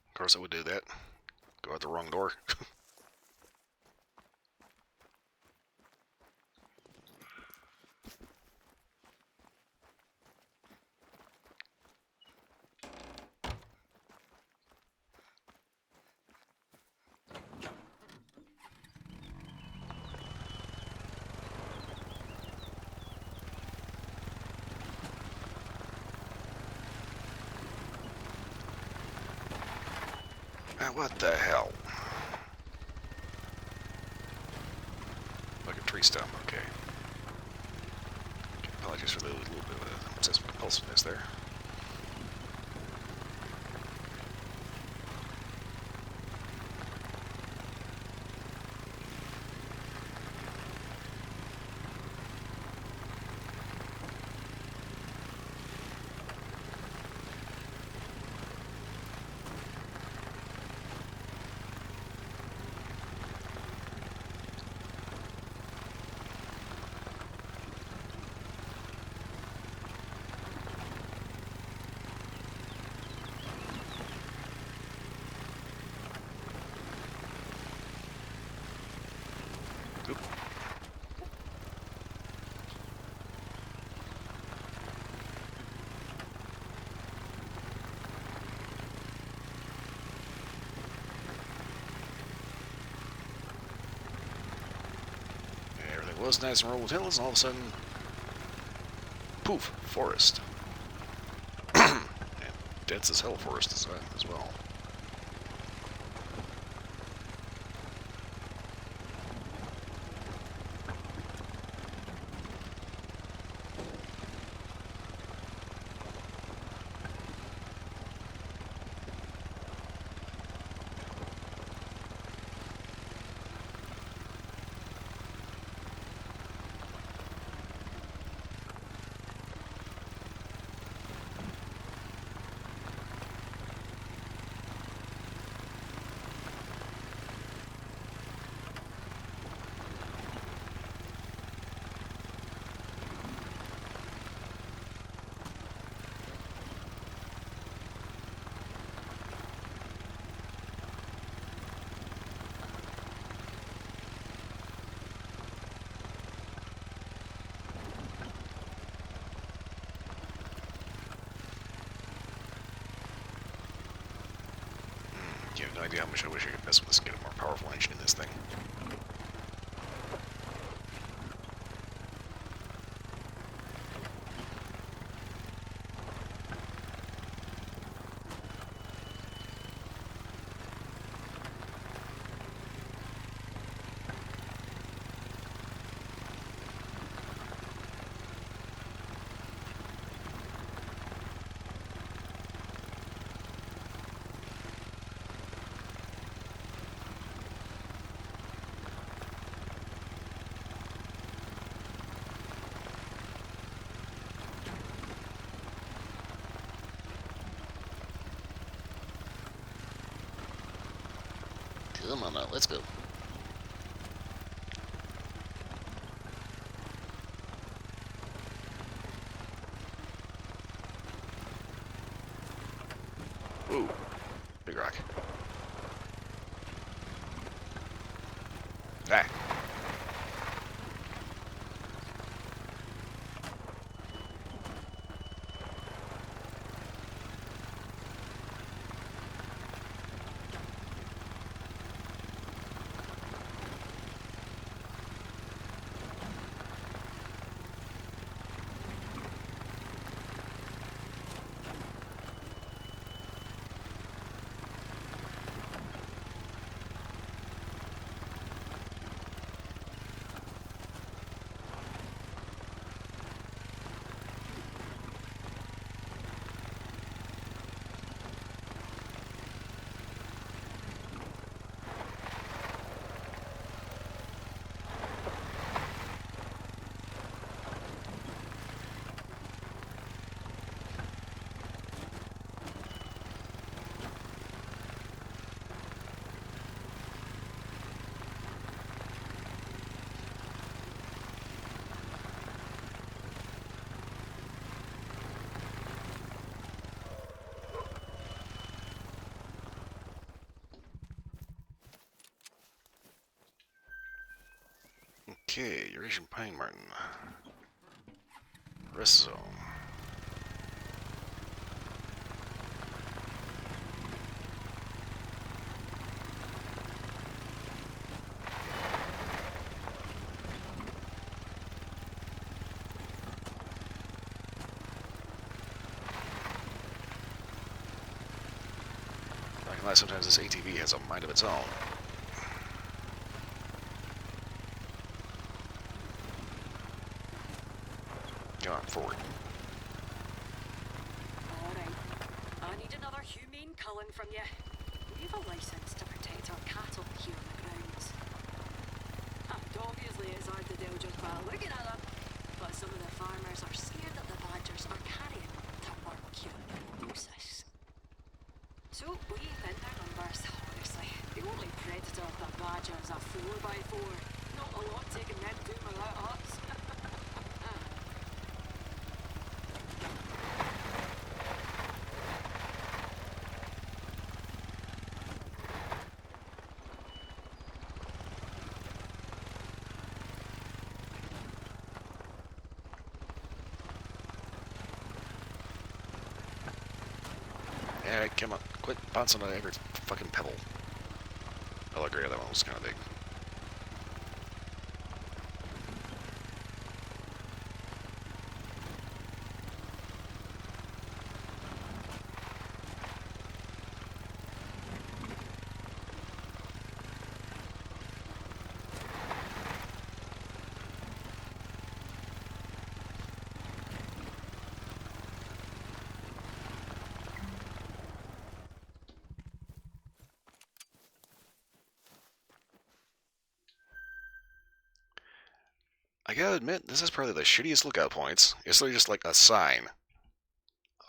Of course I would do that. Go out the wrong door. What the hell? Like a tree stump, okay. Apologies for the little bit of what's this, compulsiveness there. Oop. Everything was nice and rolled with hills, and all of a sudden, poof, forest. And dense as hell forest as well. You have no idea how much I wish I could mess with this, get a more powerful engine in this thing. Come on now, let's go. Ooh, big rock. Ah. Okay, Eurasian Pine Marten. Rest zone. why sometimes this ATV has a mind of its own. Come on, forward. Alright, I need another humane culling from you. We have a license to protect our cattle here on the grounds. And obviously it's hard to tell just by looking at them, but some of the farmers are scared that the badgers are carrying tuberculosis. So we in their numbers, honestly. The only predator of the badger is a 4x4. Not a lot taking them two without huts. Alright, come on. Quit bouncing on every fucking pebble. Oh, look, that one was kind of big. I gotta admit, this is probably the shittiest lookout points. It's literally just like a sign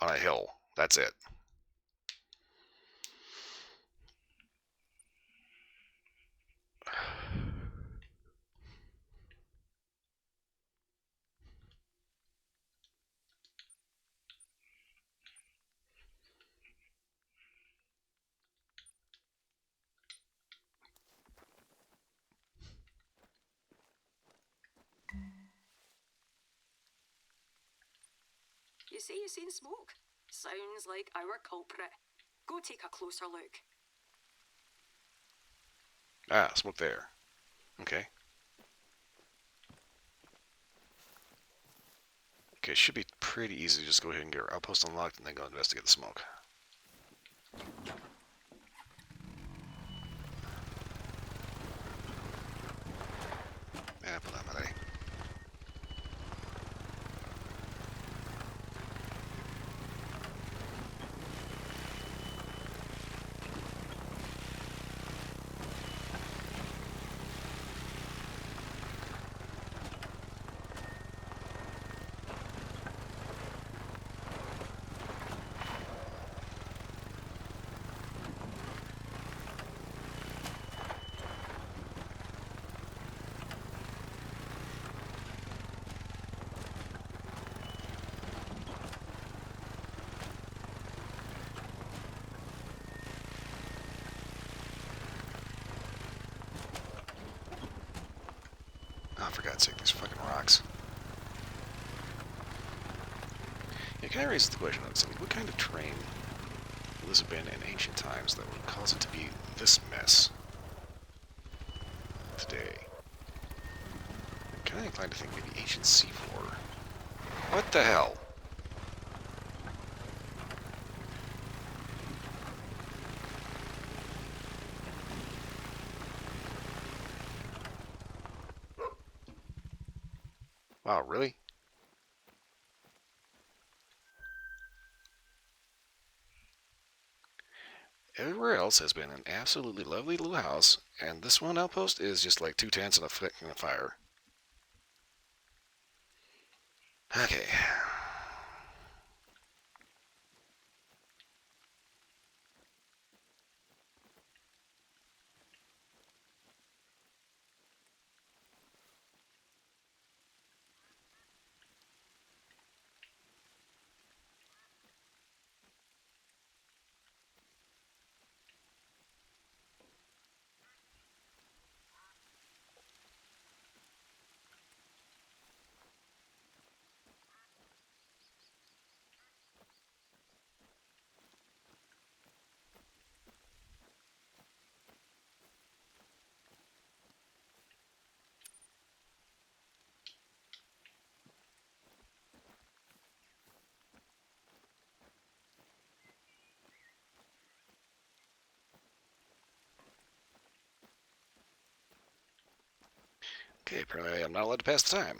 on a hill. That's it. You say you seen smoke? Sounds like our culprit. Go take a closer look. Ah, smoke there. Okay. Okay, should be pretty easy to just go ahead and get our outpost unlocked and then go investigate the smoke. Put that away. Oh, for God's sake, these fucking rocks. Yeah, can I raise the question of something? What kind of terrain would this have been in ancient times that would cause it to be this mess today? I'm kind of inclined to think maybe ancient C4. What the hell? Wow, really? Everywhere else has been an absolutely lovely little house, and this one outpost is just like two tents and a fire. Okay. Okay, apparently I'm not allowed to pass the time.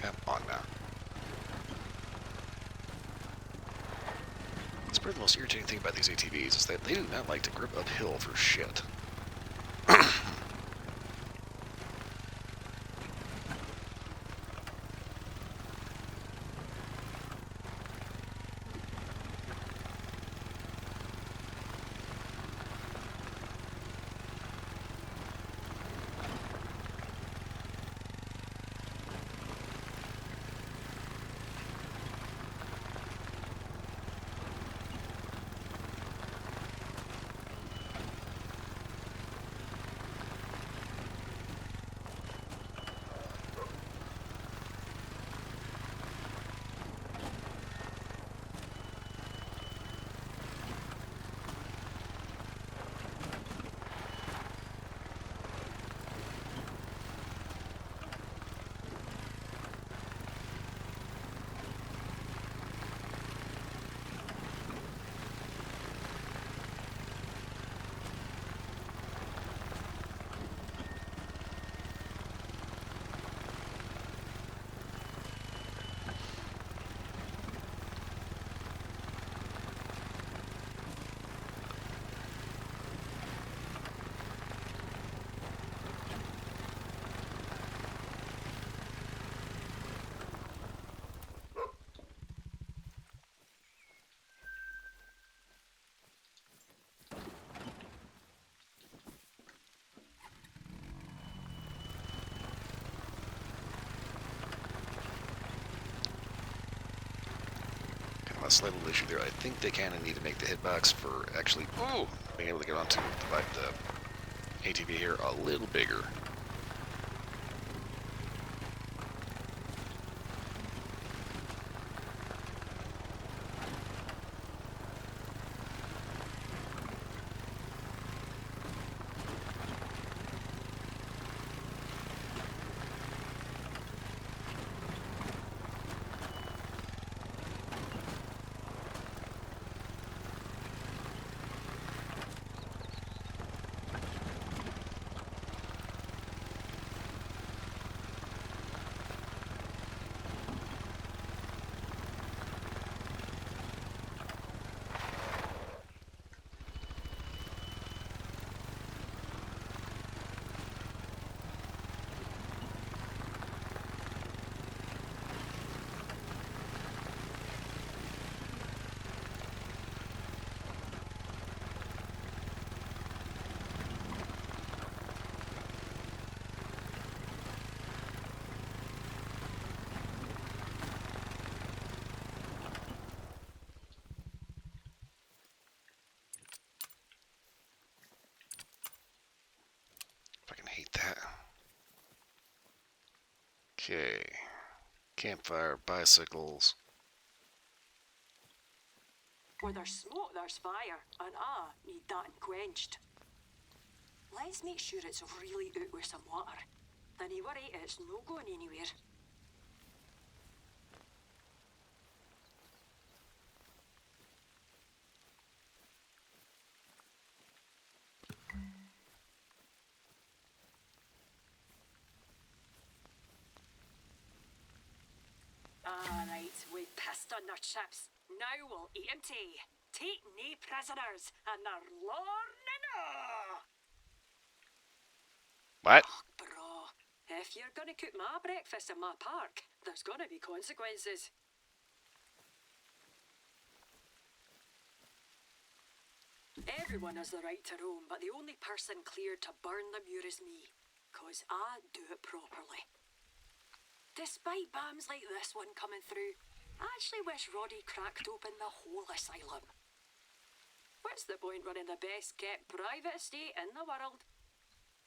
Come on now. That's probably the most irritating thing about these ATVs is that they do not like to grip uphill for shit. Kind of a slight little issue there. I think they kind of need to make the hitbox for actually being able to get onto the ATV here a little bigger. Fucking hate that. Okay. Campfire, bicycles. Where there's smoke, there's fire, and I need that quenched. Let's make sure it's really out with some water. Then you worry, it's no going anywhere. Alright, we pissed on their chips. Now we'll eat 'em tea. Take nae prisoners, and they're lornin' What? Oh, bro, if you're gonna cook my breakfast in my park, there's gonna be consequences. Everyone has the right to roam, but the only person cleared to burn the muir is me. 'Cause I do it properly. Despite bams like this one coming through, I actually wish Roddy cracked open the whole asylum. What's the point running the best kept private estate in the world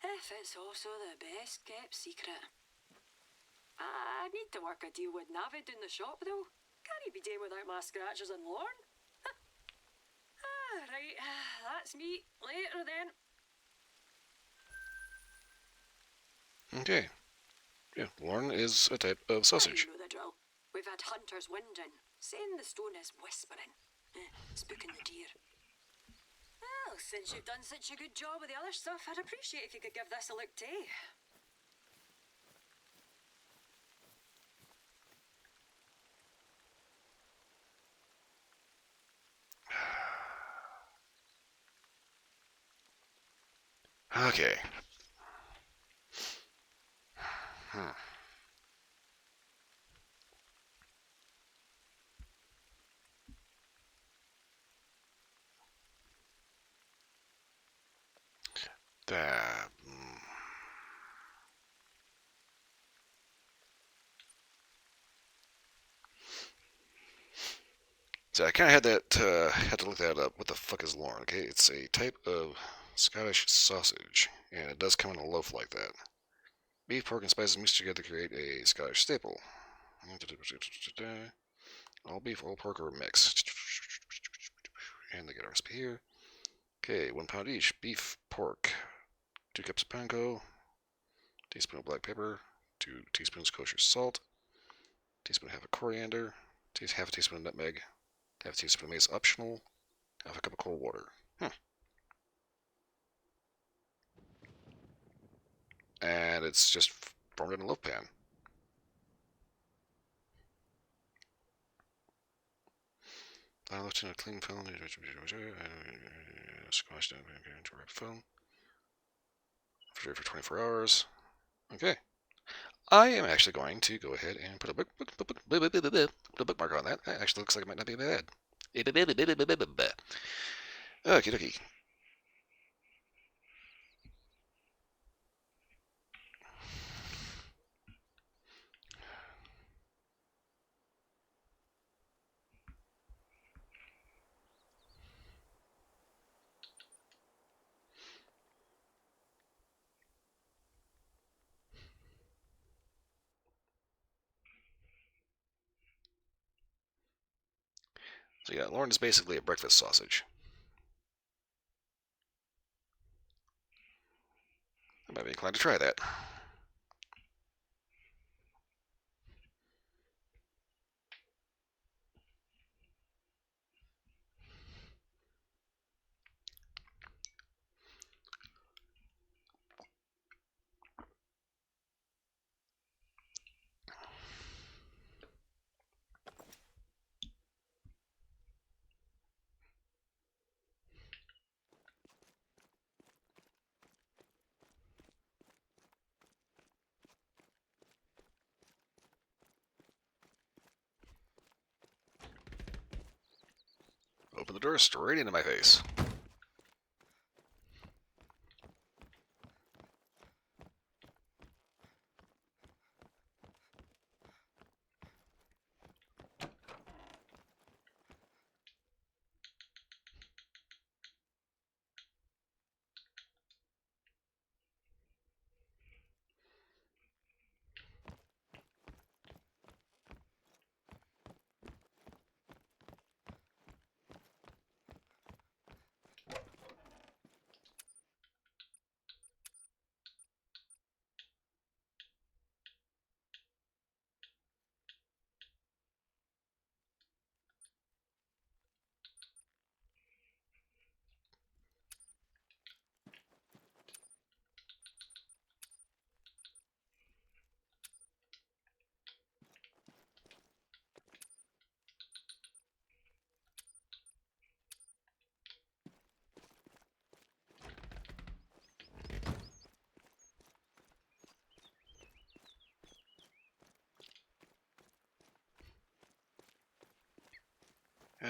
if it's also the best kept secret? I need to work a deal with Navid in the shop though. Can't he be doing without my scratches and Lorne? Right, that's me. Later then. Okay. Yeah, Lorne is a type of sausage. You know the drill. We've had hunters whinging, saying the stone is whispering, spooking the deer. Well, since you've done such a good job with the other stuff, I'd appreciate if you could give this a look too. Okay. That. So I kind of had to look that up. What the fuck is Lorne? Okay, it's a type of Scottish sausage, and it does come in a loaf like that. Beef, pork, and spices mixed together create a Scottish staple. All beef, all pork, or mix. And they get our recipe here. Okay, 1 pound each. Beef, pork, 2 cups of panko, teaspoon of black pepper, 2 teaspoons kosher salt, teaspoon half of coriander, half a teaspoon of nutmeg, half a teaspoon of mace optional, half a cup of cold water. And it's just formed in a loaf pan. I left in a clean film. Squash down into a wrapped film. For 24 hours. Okay. I am actually going to go ahead and put a bookmark on that. It actually looks like it might not be bad. Okie dokie. So yeah, Lorne is basically a breakfast sausage. I might be inclined to try that. Open the door straight into my face.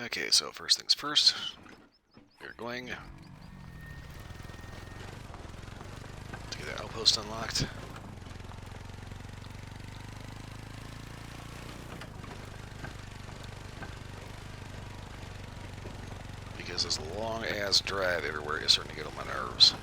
Okay, so first things first, we're going to get that outpost unlocked. Because this long-ass drive everywhere is starting to get on my nerves.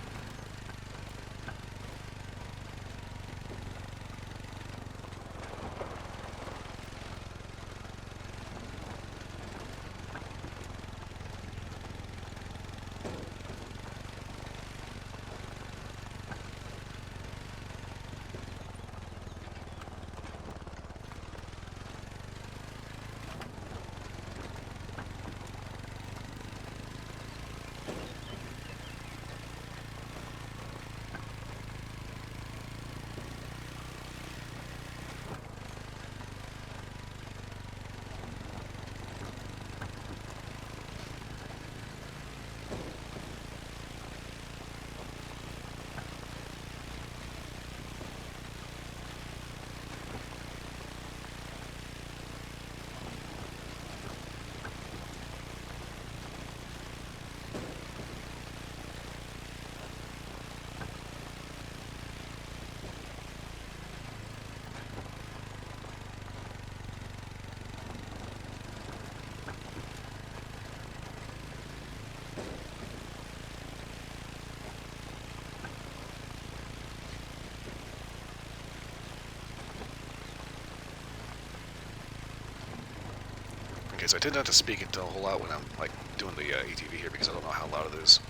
Okay, so I tend not to speak it a whole lot when I'm like doing the ATV here because I don't know how loud it is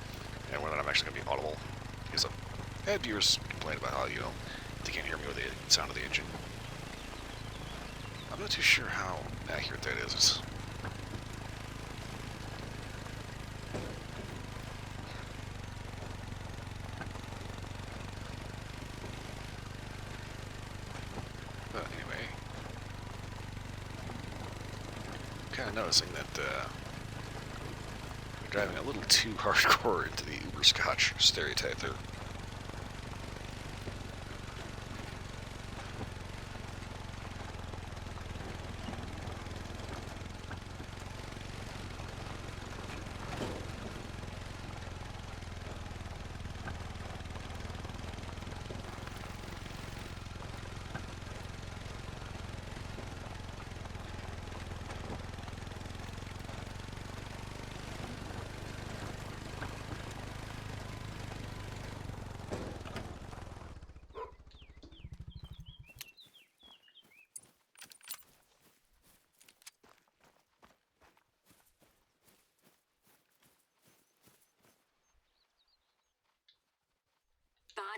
and whether I'm actually going to be audible. Because I've had viewers complain about how, they can't hear me with the sound of the engine. I'm not too sure how accurate that is. But anyway, I'm kind of noticing that I'm driving a little too hardcore into the Uber Scotch stereotype there.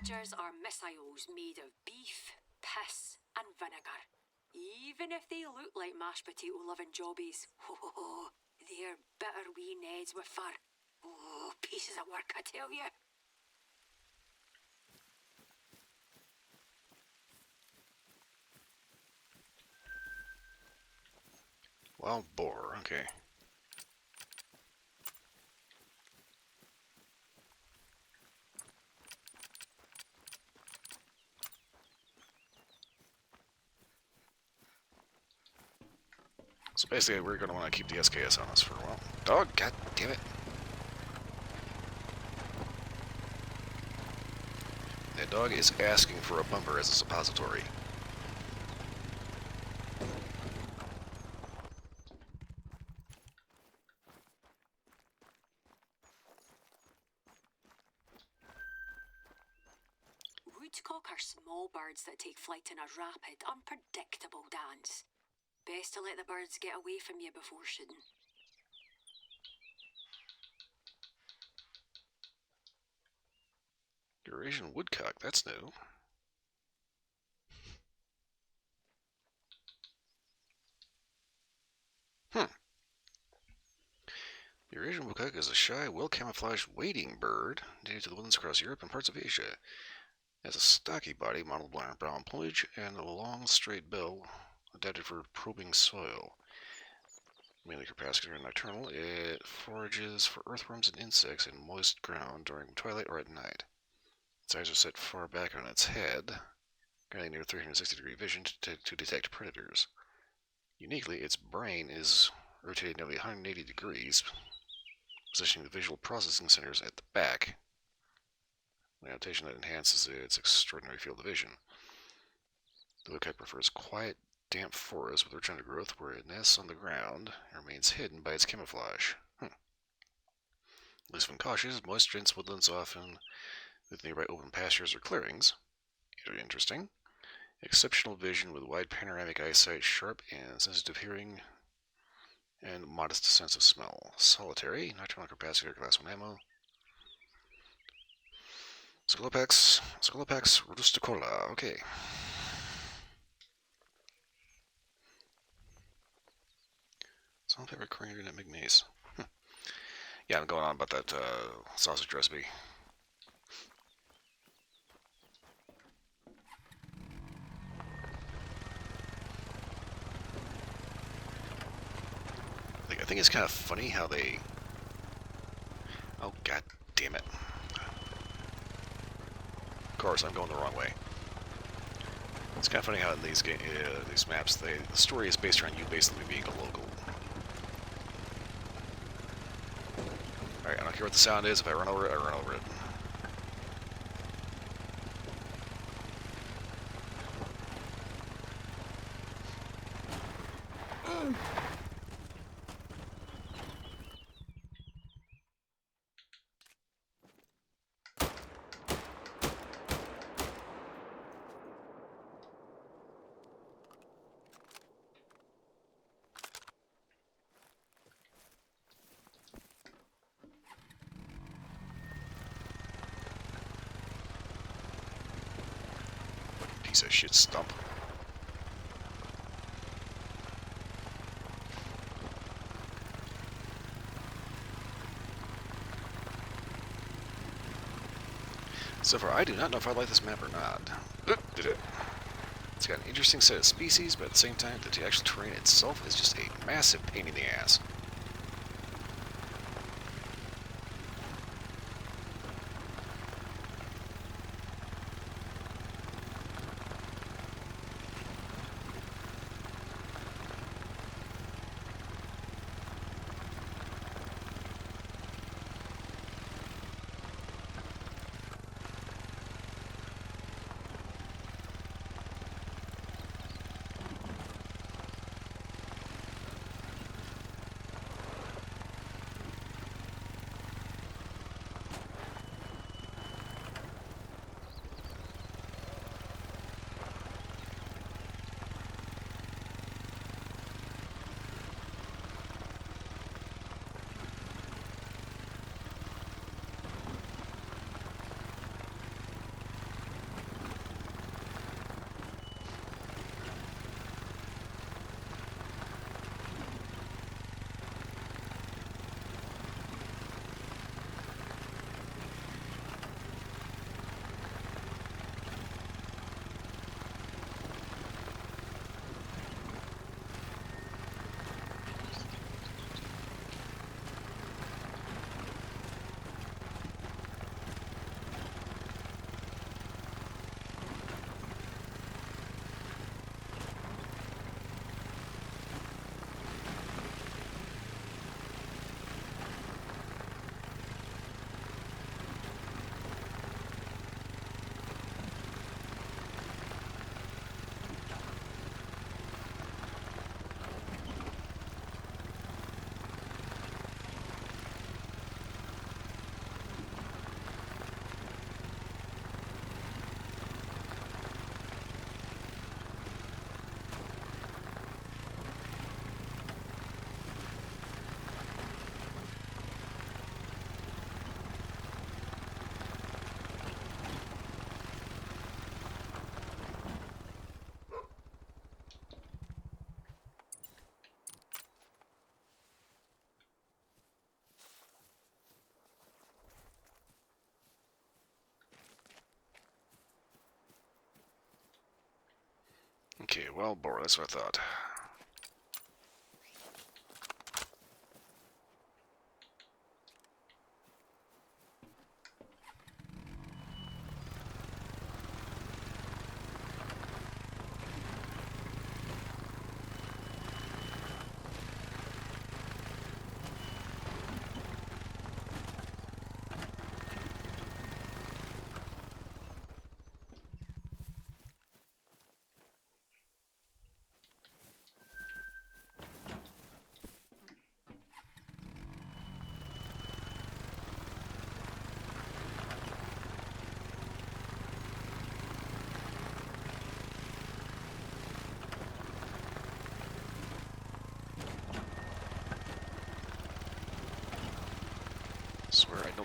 Badgers are missiles made of beef, piss, and vinegar. Even if they look like mashed potato loving jobbies, they're bitter wee Neds with fur. Oh, pieces of work, I tell you. Wild boar, okay. So basically, we're going to want to keep the SKS on us for a while. Dog, god damn it. That dog is asking for a bumper as a suppository. Woodcock are small birds that take flight in a rapid, unpredictable dance. Best to let the birds get away from you before shooting. Eurasian woodcock, that's new. Hmm. The Eurasian woodcock is a shy, well-camouflaged wading bird native to the woodlands across Europe and parts of Asia. It has a stocky body, mottled brown plumage, and a long, straight bill adapted for probing soil. Mainly crepuscular and nocturnal, it forages for earthworms and insects in moist ground during twilight or at night. Its eyes are set far back on its head, granting near 360-degree vision to detect predators. Uniquely, its brain is rotated nearly 180 degrees, positioning the visual processing centers at the back. An adaptation that enhances its extraordinary field of vision. The woodcock prefers quiet, damp forests with rich undergrowth where it nests on the ground and remains hidden by its camouflage. At least when cautious, moist, dense woodlands often with nearby open pastures or clearings. Interesting. Exceptional vision with wide panoramic eyesight, sharp and sensitive hearing, and modest sense of smell. Solitary, nocturnal capacity, class 1 ammo. Scolopax rusticola. Okay. Salt, pepper, coriander, nutmeg, mace. Yeah, I'm going on about that sausage recipe. I think it's kind of funny how they... Oh, god damn it. Of course, I'm going the wrong way. It's kind of funny how in these maps, the story is based around you basically being a local. Alright, I don't care what the sound is. If I run over it, I run over it. Piece of shit stump. So far, I do not know if I like this map or not. Did it? It's got an interesting set of species, but at the same time, the actual terrain itself is just a massive pain in the ass. Okay, well, boar, that's what I thought.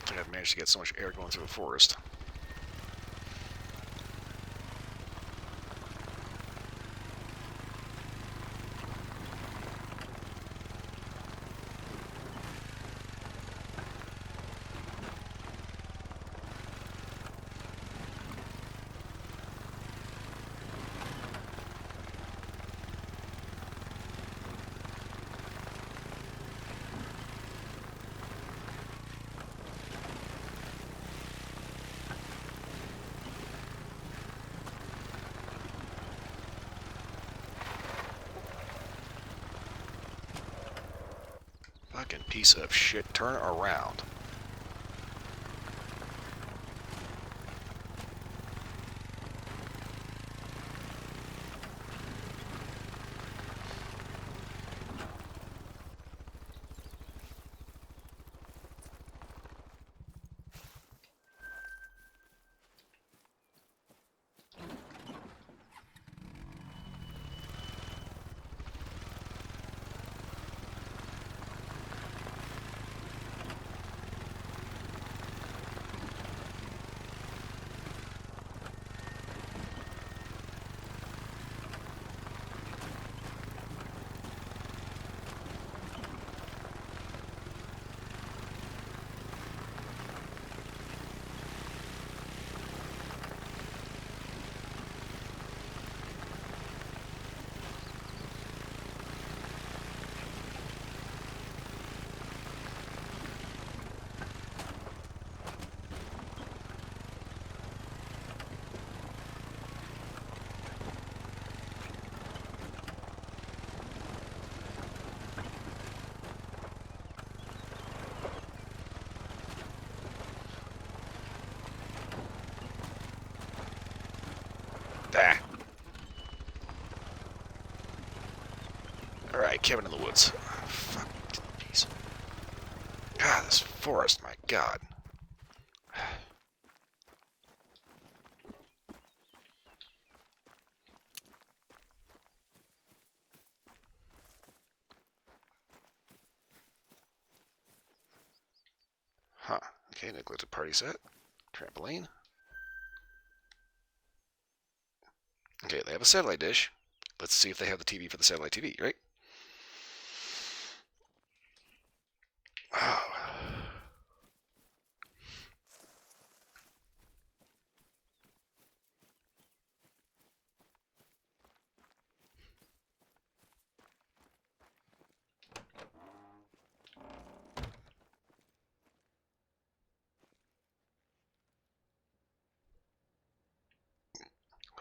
I've managed to get so much air going through the forest. Fucking piece of shit. Turn around. Ah. Alright, cabin in the woods. Fuck, piece. God, this forest, my god. Huh. Okay, neglected party set. Trampoline. Okay, they have a satellite dish. Let's see if they have the TV for the satellite TV, right? Oh.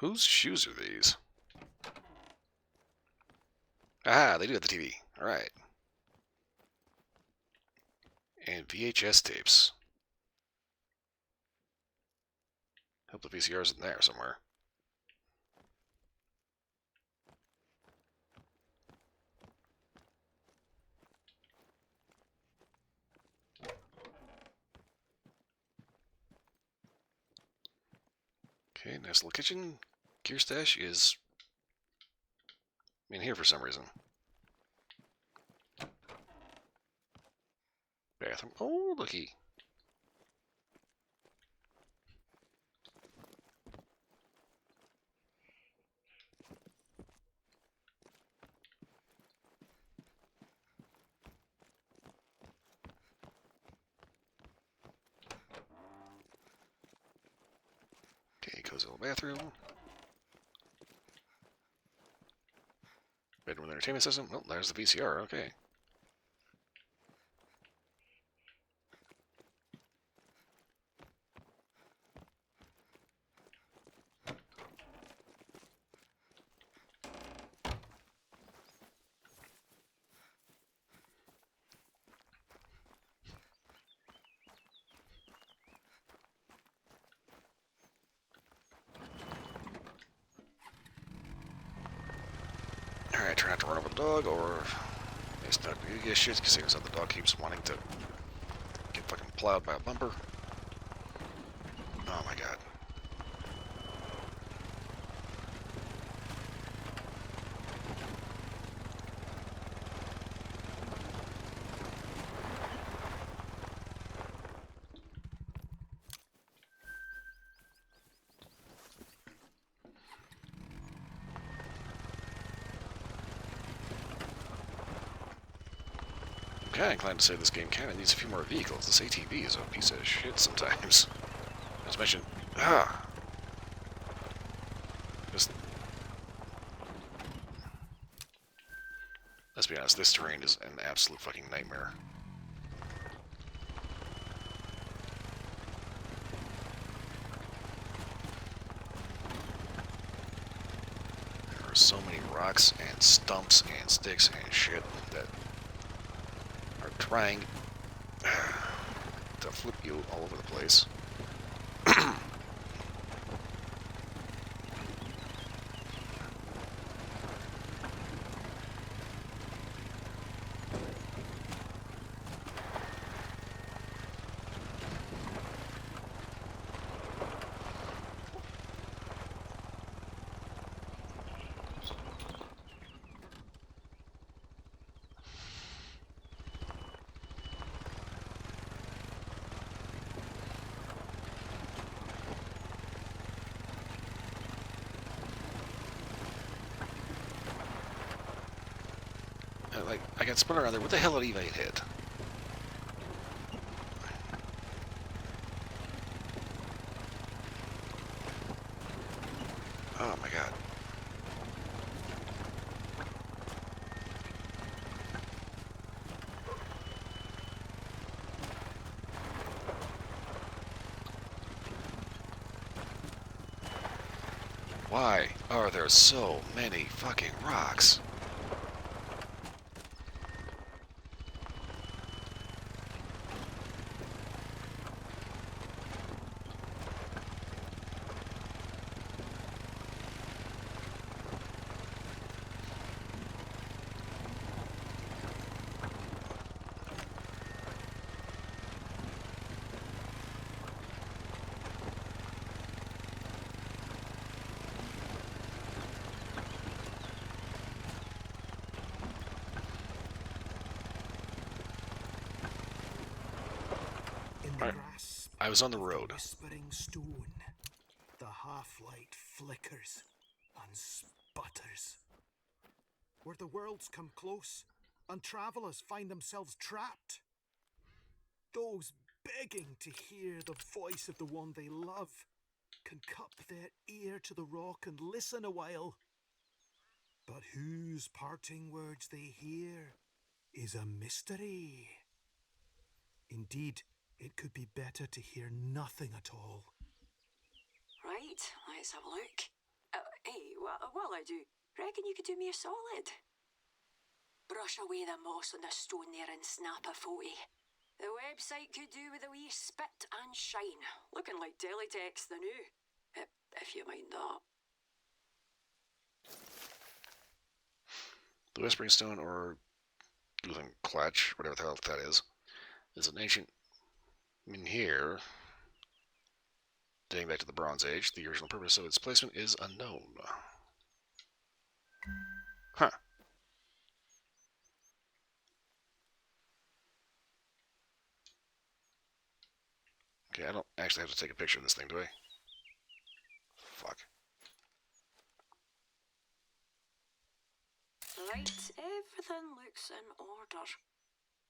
Whose shoes are these? Ah, they do have the TV. Alright. And VHS tapes. Hope the VCR's in there somewhere. Okay, nice little kitchen. Gear stash is in here for some reason. Bathroom. Oh, looky. Okay, cozy little bathroom. Bedroom with entertainment system. Oh, there's the VCR. Okay. Alright, try not to run over the dog, or it's not gonna get shit because the dog keeps wanting to get fucking plowed by a bumper. Oh my god. kind of inclined to say this game kind of needs a few more vehicles. This ATV is a piece of shit sometimes. Not to mention, just, let's be honest, this terrain is an absolute fucking nightmare. There are so many rocks and stumps and sticks and shit that are trying to flip you all over the place. Like, I got spun around there. What the hell did Eva hit? Oh my god. Why are there so many fucking rocks? In the grasp I was on the of road. whispering stone, the half-light flickers and sputters. Where the worlds come close and travellers find themselves trapped. Those begging to hear the voice of the one they love can cup their ear to the rock and listen a while. But whose parting words they hear is a mystery. Indeed, it could be better to hear nothing at all. Right, let's have a look. Hey, while I do, reckon you could do me a solid? Brush away the moss on the stone there and snap a photo. The website could do with a wee spit and shine, looking like teletext the new. If you mind that. The Whispering Stone, or Clutch, whatever the hell that is an ancient menhir dating back to the Bronze Age. The original purpose of its placement is unknown. Huh. Okay, I don't actually have to take a picture of this thing, do I? Fuck. Right, everything looks in order.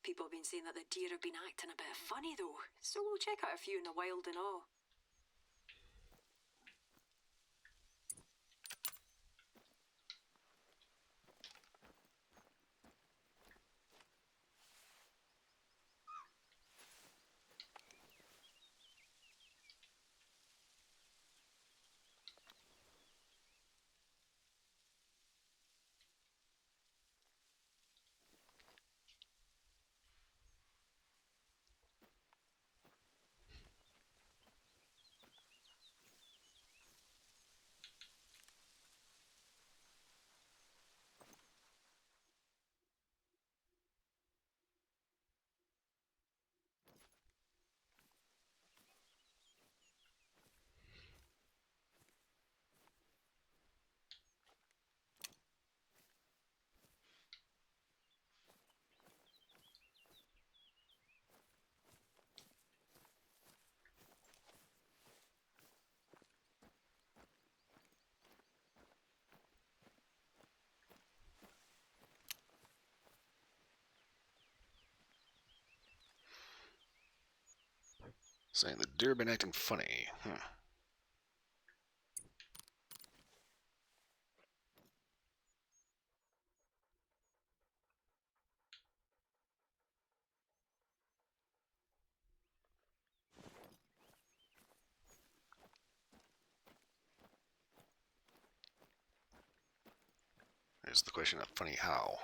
People have been saying that the deer have been acting a bit funny though, so we'll check out a few in the wild and all. Saying the deer been acting funny. There's the question of funny how.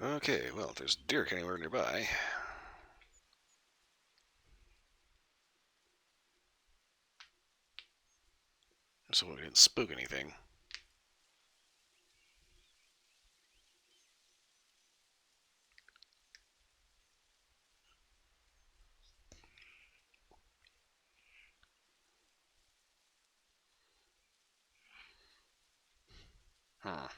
Okay, well, if there's deer anywhere nearby. So we didn't spook anything. Huh.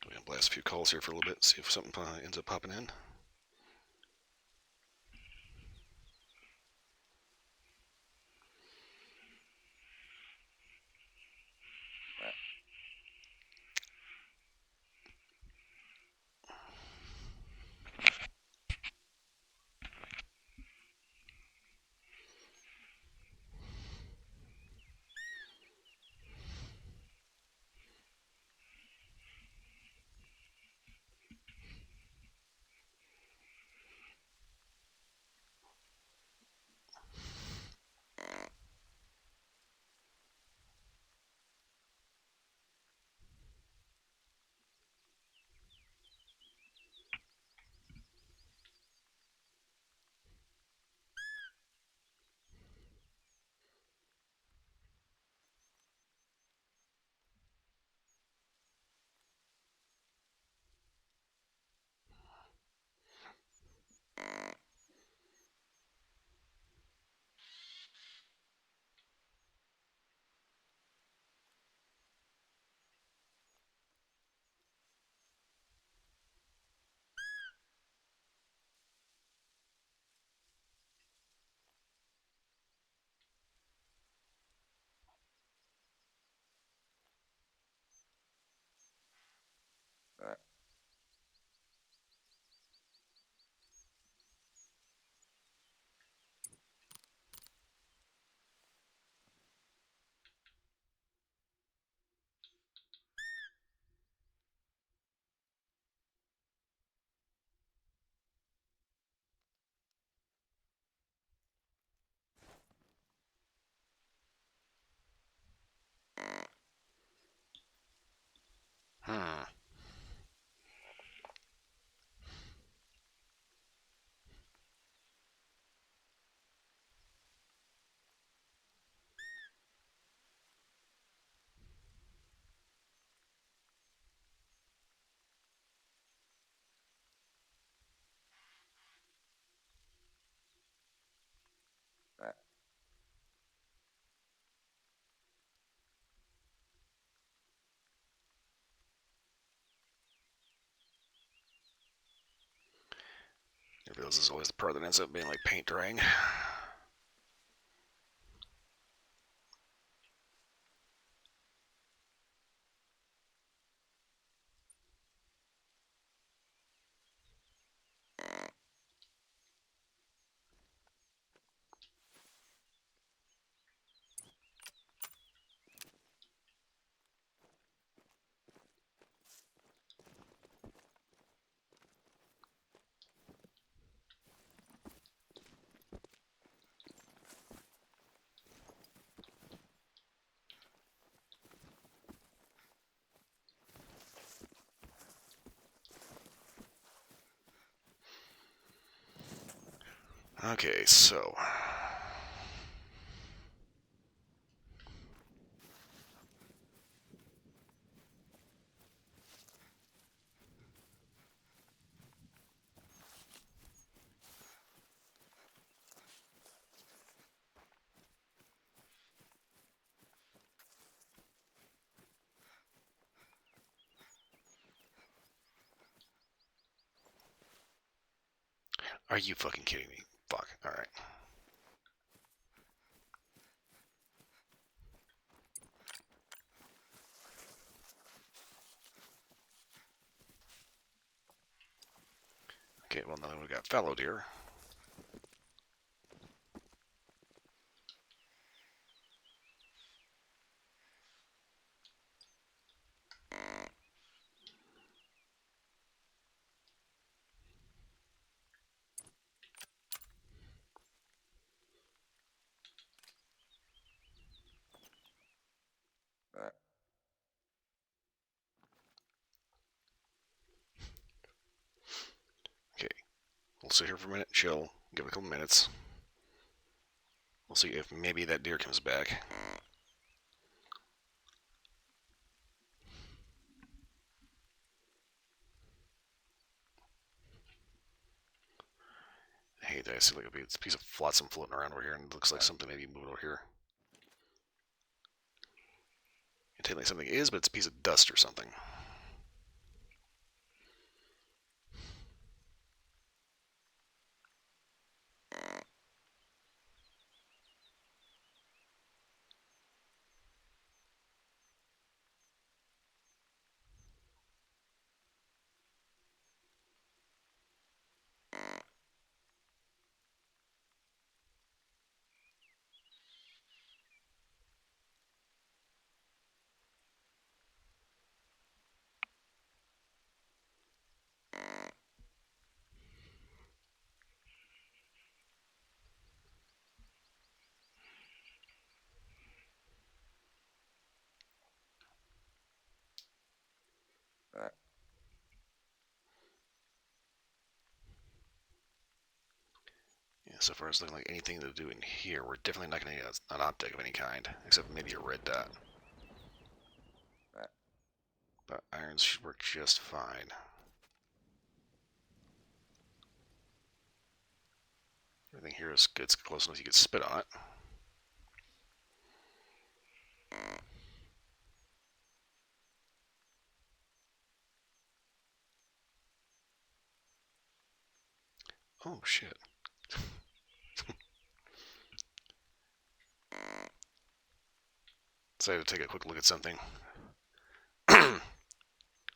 We're gonna blast a few calls here for a little bit, see if something ends up popping in. This is always the part that ends up being like paint drying. Okay, so are you fucking kidding me? Fuck. Alright. Okay, well, now we've got fallow deer. Okay, we'll sit here for a minute, chill, give it a couple minutes. We'll see if maybe that deer comes back. Hey, I see like a piece of flotsam floating around over here, and it looks like something maybe moved over here. Technically something is, but it's a piece of dust or something. Yeah, so far as looking like anything to do in here, we're definitely not going to get an optic of any kind, except maybe a red dot. But irons should work just fine. Everything here is good. It's close enough you could spit on it. Oh, shit. Decided to take a quick look at something.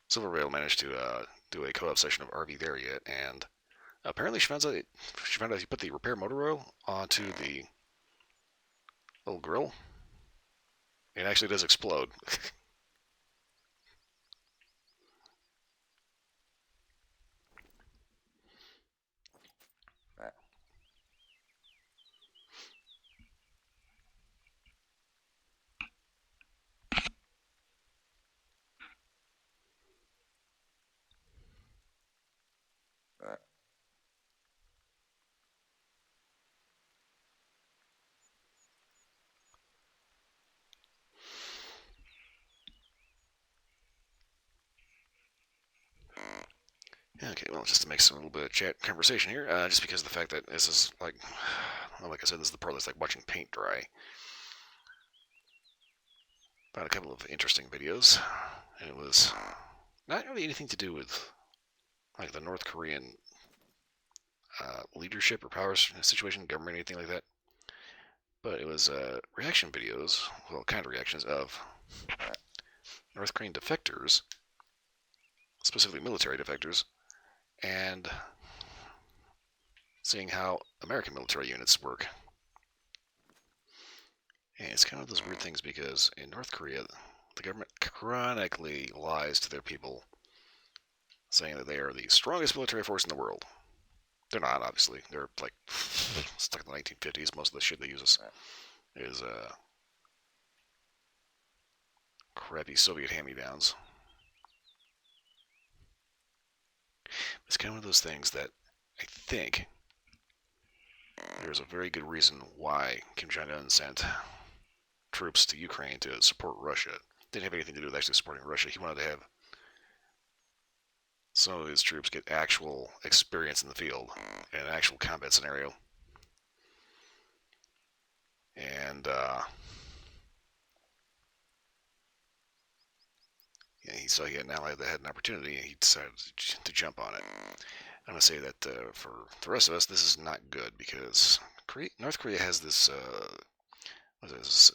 Silvervale managed to do a co-op session of RV there yet, and apparently she found out if you put the repair motor oil onto the little grill, it actually does explode. Okay, well, just to make some little bit of chat conversation here, just because of the fact that this is like, well, like I said, this is the part that's like watching paint dry. Found a couple of interesting videos, and it was not really anything to do with like the North Korean leadership or power situation, government, anything like that. But it was reaction videos, well, kind of reactions of North Korean defectors, specifically military defectors, and seeing how American military units work. And it's kind of those weird things because in North Korea, the government chronically lies to their people, saying that they are the strongest military force in the world. They're not, obviously. They're like stuck in the 1950s. Most of the shit they use is crappy Soviet hand-me-downs. It's kind of one of those things that I think there's a very good reason why Kim Jong-un sent troops to Ukraine to support Russia. Didn't have anything to do with actually supporting Russia. He wanted to have some of his troops get actual experience in the field in an actual combat scenario. And yeah, he saw he had an ally that had an opportunity, and he decided to jump on it. I'm going to say that for the rest of us, this is not good because North Korea has this. What is this?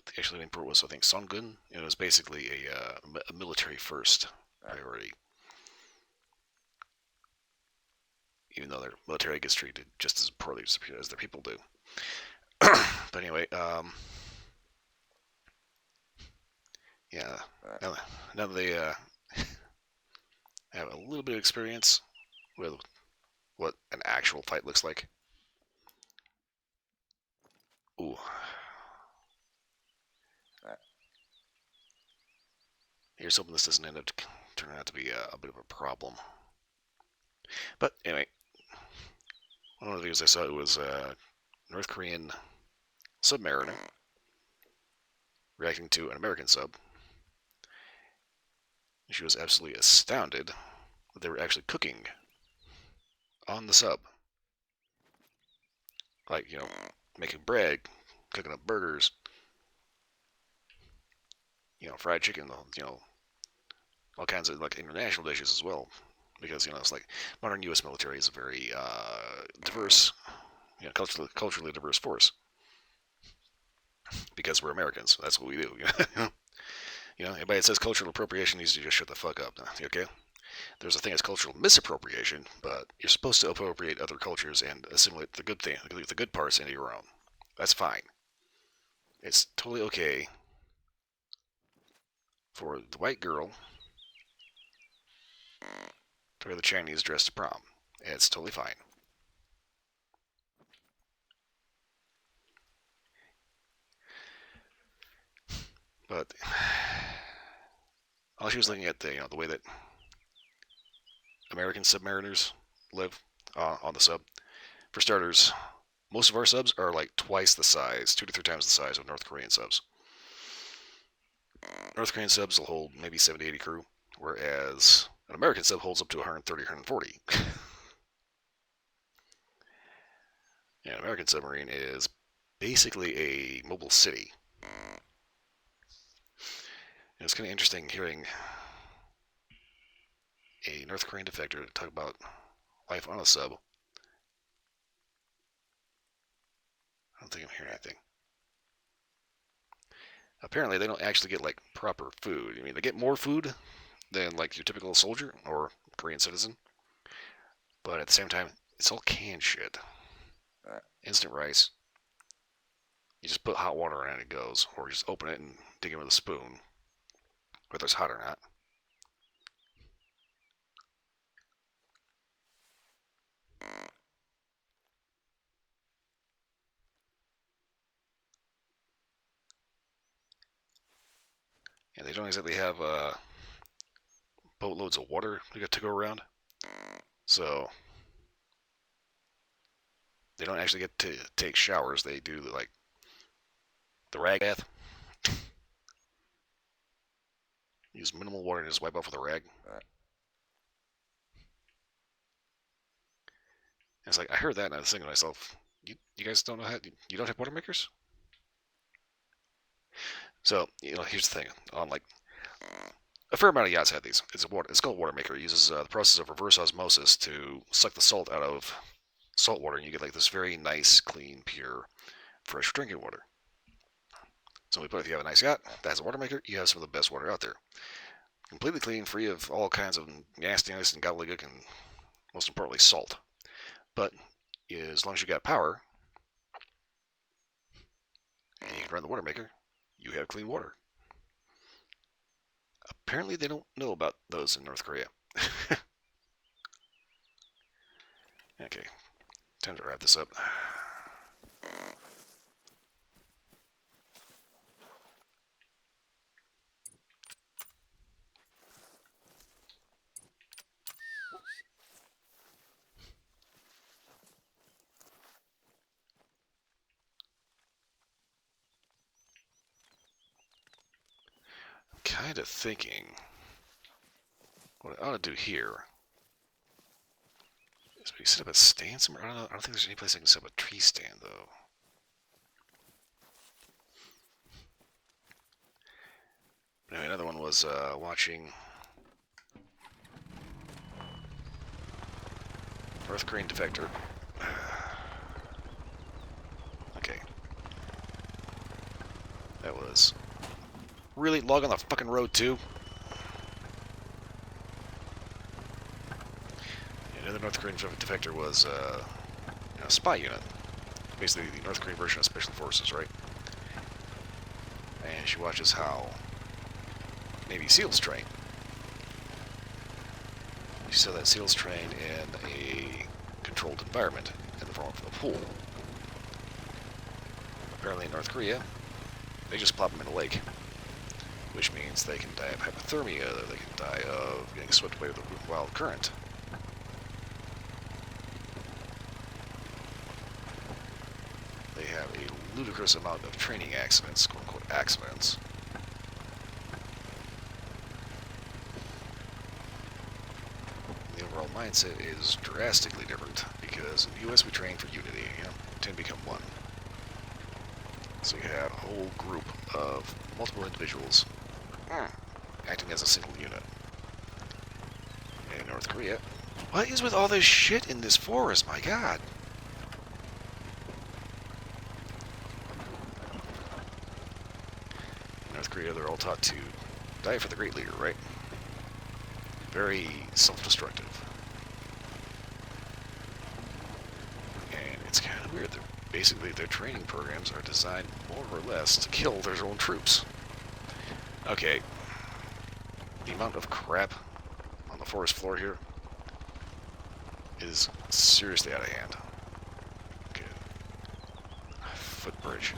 The actual name for it was, I think, Songun. It was basically a military first priority. Even though their military gets treated just as poorly as their people do. But anyway, yeah. Now that they have a little bit of experience with what an actual fight looks like. Ooh. Here's hoping this doesn't end up turning out to be a bit of a problem. But anyway, one of the videos I saw, it was North Korean submariner reacting to an American sub. She was absolutely astounded that they were actually cooking on the sub. Like, making bread, cooking up burgers, fried chicken, all kinds of like international dishes as well. Because, it's like modern U.S. military is a very diverse, culturally diverse force. Because we're Americans, that's what we do. Anybody that says cultural appropriation needs to just shut the fuck up. Okay? There's a thing as cultural misappropriation, but you're supposed to appropriate other cultures and assimilate the good thing, the good parts into your own. That's fine. It's totally okay for the white girl to wear the Chinese dress to prom. It's totally fine. But while she was looking at the way that American submariners live on the sub, for starters, most of our subs are like twice the size, 2 to 3 times the size of North Korean subs. North Korean subs will hold maybe 70, 80 crew, whereas an American sub holds up to 130, 140. An American submarine is basically a mobile city. And it's kind of interesting hearing a North Korean defector talk about life on a sub. I don't think I'm hearing anything. Apparently, they don't actually get like proper food. I mean, they get more food than like your typical soldier or Korean citizen, but at the same time, it's all canned shit. Instant rice. You just put hot water in and it goes, or just open it and dig in with a spoon, whether it's hot or not. And they don't exactly have boatloads of water to go around, so they don't actually get to take showers. They do like the rag bath. Use minimal water and just wipe off with a rag. And it's like, I heard that and I was thinking to myself, you guys don't know you don't have water makers? So, here's the thing. On like a fair amount of yachts have these. It's called water maker. It uses the process of reverse osmosis to suck the salt out of salt water, and you get like this very nice, clean, pure, fresh drinking water. So if you have a nice yacht that has a water maker, you have some of the best water out there. Completely clean, free of all kinds of nastiness and gobbledygook, and most importantly, salt. But as long as you got power and you can run the water maker, you have clean water. Apparently, they don't know about those in North Korea. Okay, time to wrap this up. I'm kind of thinking what I ought to do here is we set up a stand somewhere. I don't know. I don't think there's any place I can set up a tree stand though. But anyway, another one was watching North Korean defector. Okay, that was really log on the fucking road too. Another North Korean defector was a spy unit, basically the North Korean version of Special Forces, right? And she watches how Navy SEALs train. She saw that SEALs train in a controlled environment in the form of a pool. Apparently in North Korea, they just plop them in a lake, which means they can die of hypothermia, they can die of getting swept away with a wild current. They have a ludicrous amount of training accidents, quote-unquote accidents. The overall mindset is drastically different, because in the U.S. we train for unity, tend to become one. So you have a whole group of multiple individuals acting as a single unit. And in North Korea, what is with all this shit in this forest? My God. In North Korea, they're all taught to die for the great leader, right? Very self-destructive. And it's kind of weird. Basically, their training programs are designed more or less to kill their own troops. Okay. The amount of crap on the forest floor here is seriously out of hand. Okay. Footbridge.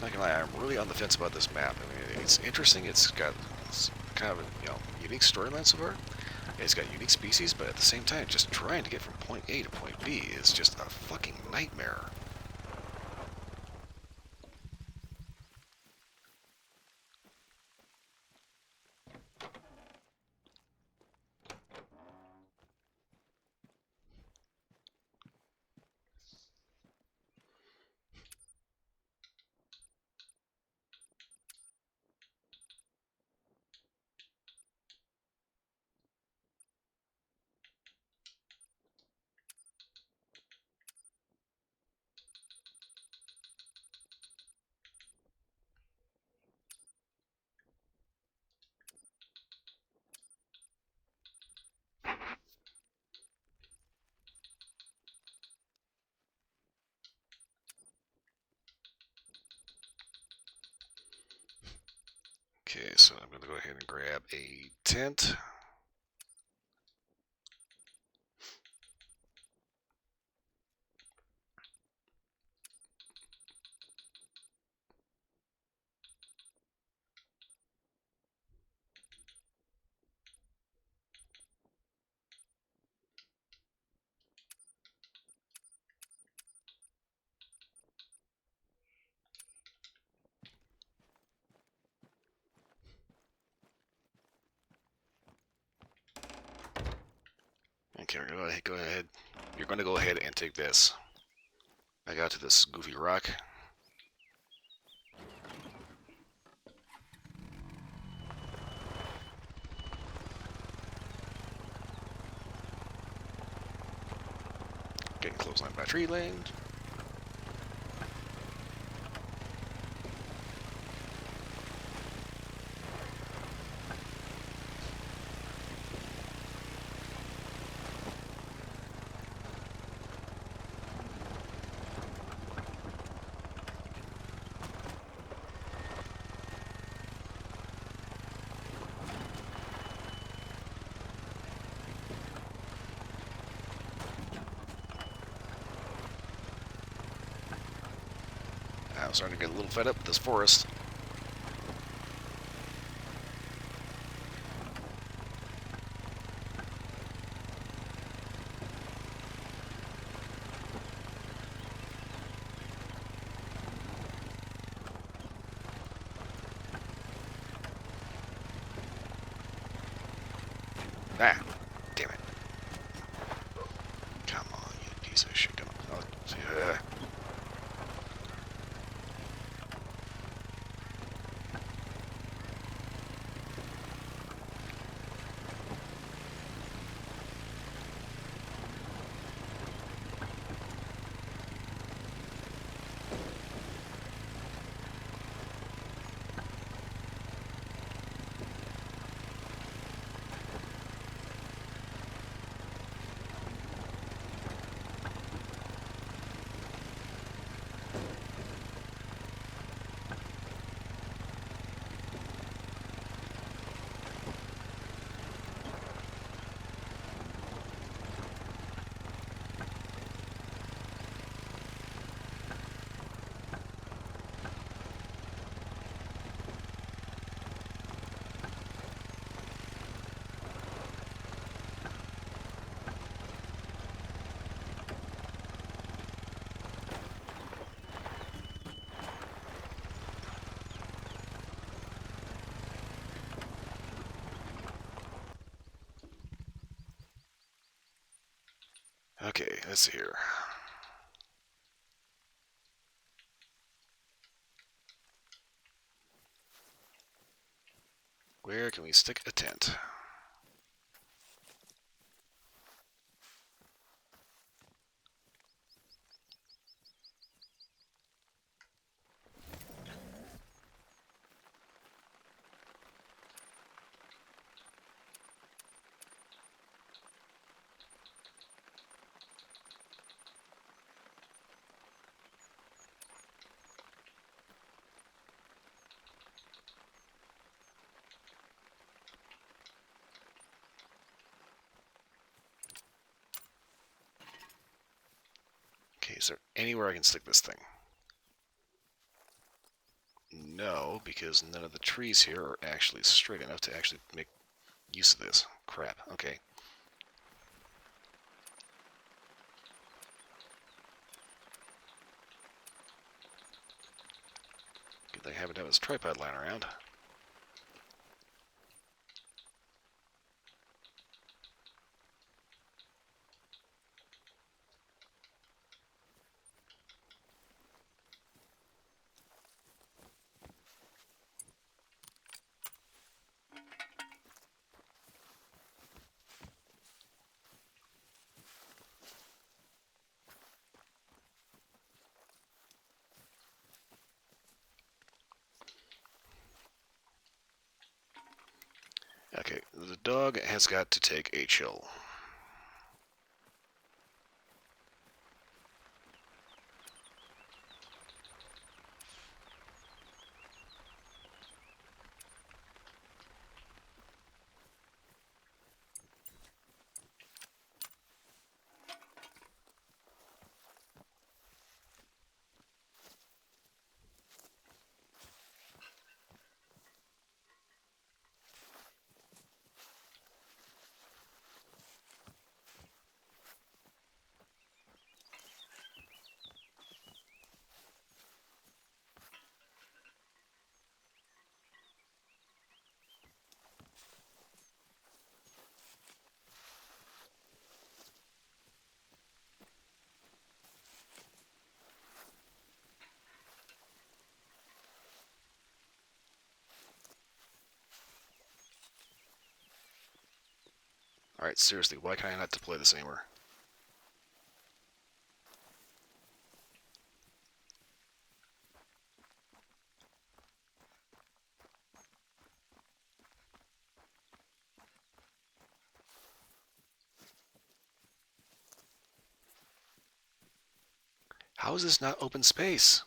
Not gonna lie, I'm really on the fence about this map. I mean, it's interesting. It's got kind of a unique storyline so far. It's got unique species, but at the same time, just trying to get from point A to point B is just a fucking nightmare. Okay, so I'm going to go ahead and grab a tent. Okay, we're going to go ahead. You're going to go ahead and take this. I got to this goofy rock. Getting clotheslined by tree land. I'm starting to get a little fed up with this forest. Ah, damn it. Come on, you piece of shit. Come on. Oh, okay, let's see here. Where can we stick a tent? Okay, is there anywhere I can stick this thing? No, because none of the trees here are actually straight enough to actually make use of this. Crap, okay. Good thing I haven't have his tripod lying around. Okay, the dog has got to take a chill. Alright, seriously, why can I not deploy this anymore? How is this not open space?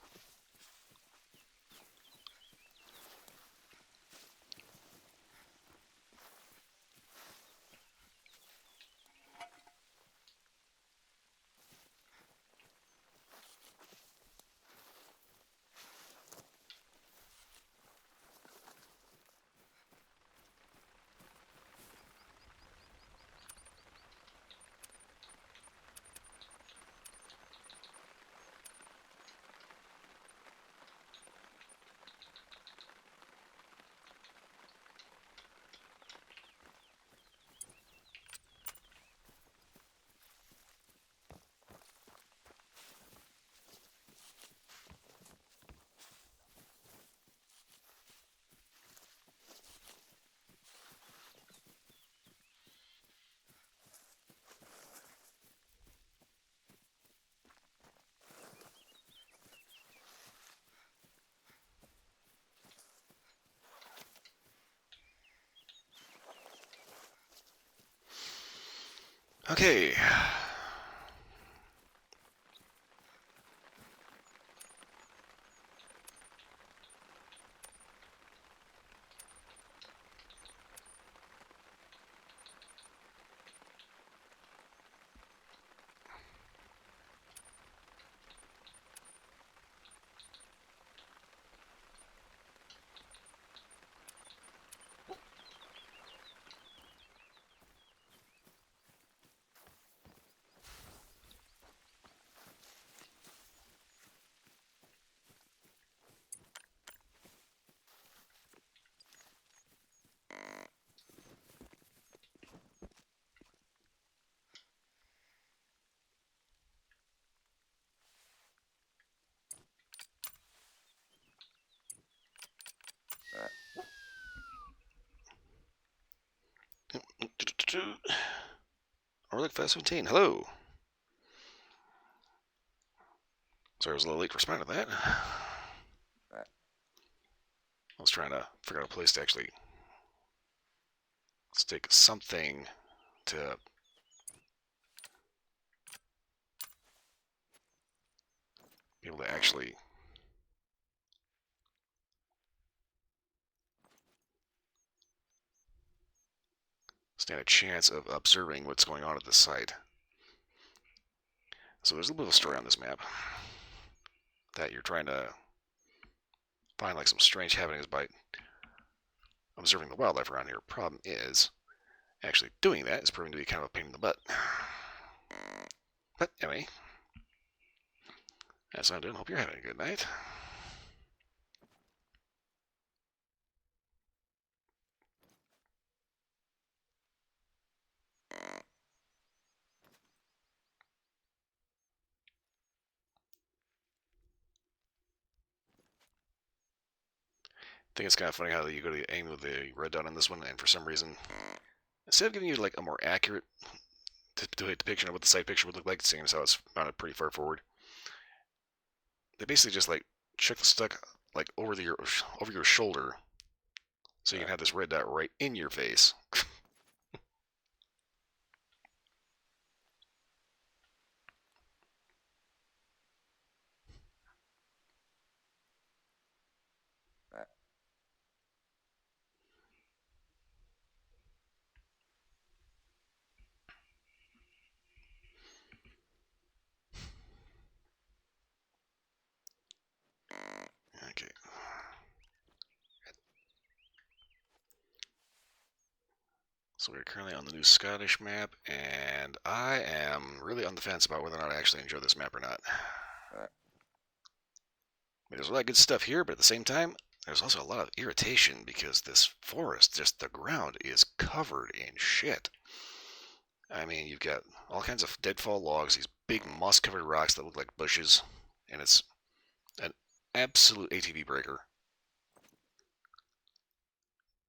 Okay. Orlick 517, hello. Sorry I was a little late for responding to that. I was trying to figure out a place to actually stick something to be able to actually stand a chance of observing what's going on at the site. So there's a little bit of a story on this map that you're trying to find like some strange happenings by observing the wildlife around here. Problem is, actually doing that is proving to be kind of a pain in the butt. But anyway, that's what I'm doing. Hope you're having a good night. I think it's kind of funny how you go to aim with the red dot on this one, and for some reason, instead of giving you like a more accurate depiction of what the side picture would look like, seeing as how it's mounted pretty far forward, they basically just like chuck the stuck like over your shoulder, so you can have this red dot right in your face. Okay. So we're currently on the new Scottish map, and I am really on the fence about whether or not I actually enjoy this map or not. I mean, there's a lot of good stuff here, but at the same time, there's also a lot of irritation because this forest, just the ground is covered in shit. I mean, you've got all kinds of deadfall logs, these big moss-covered rocks that look like bushes, and it's an absolute ATV breaker.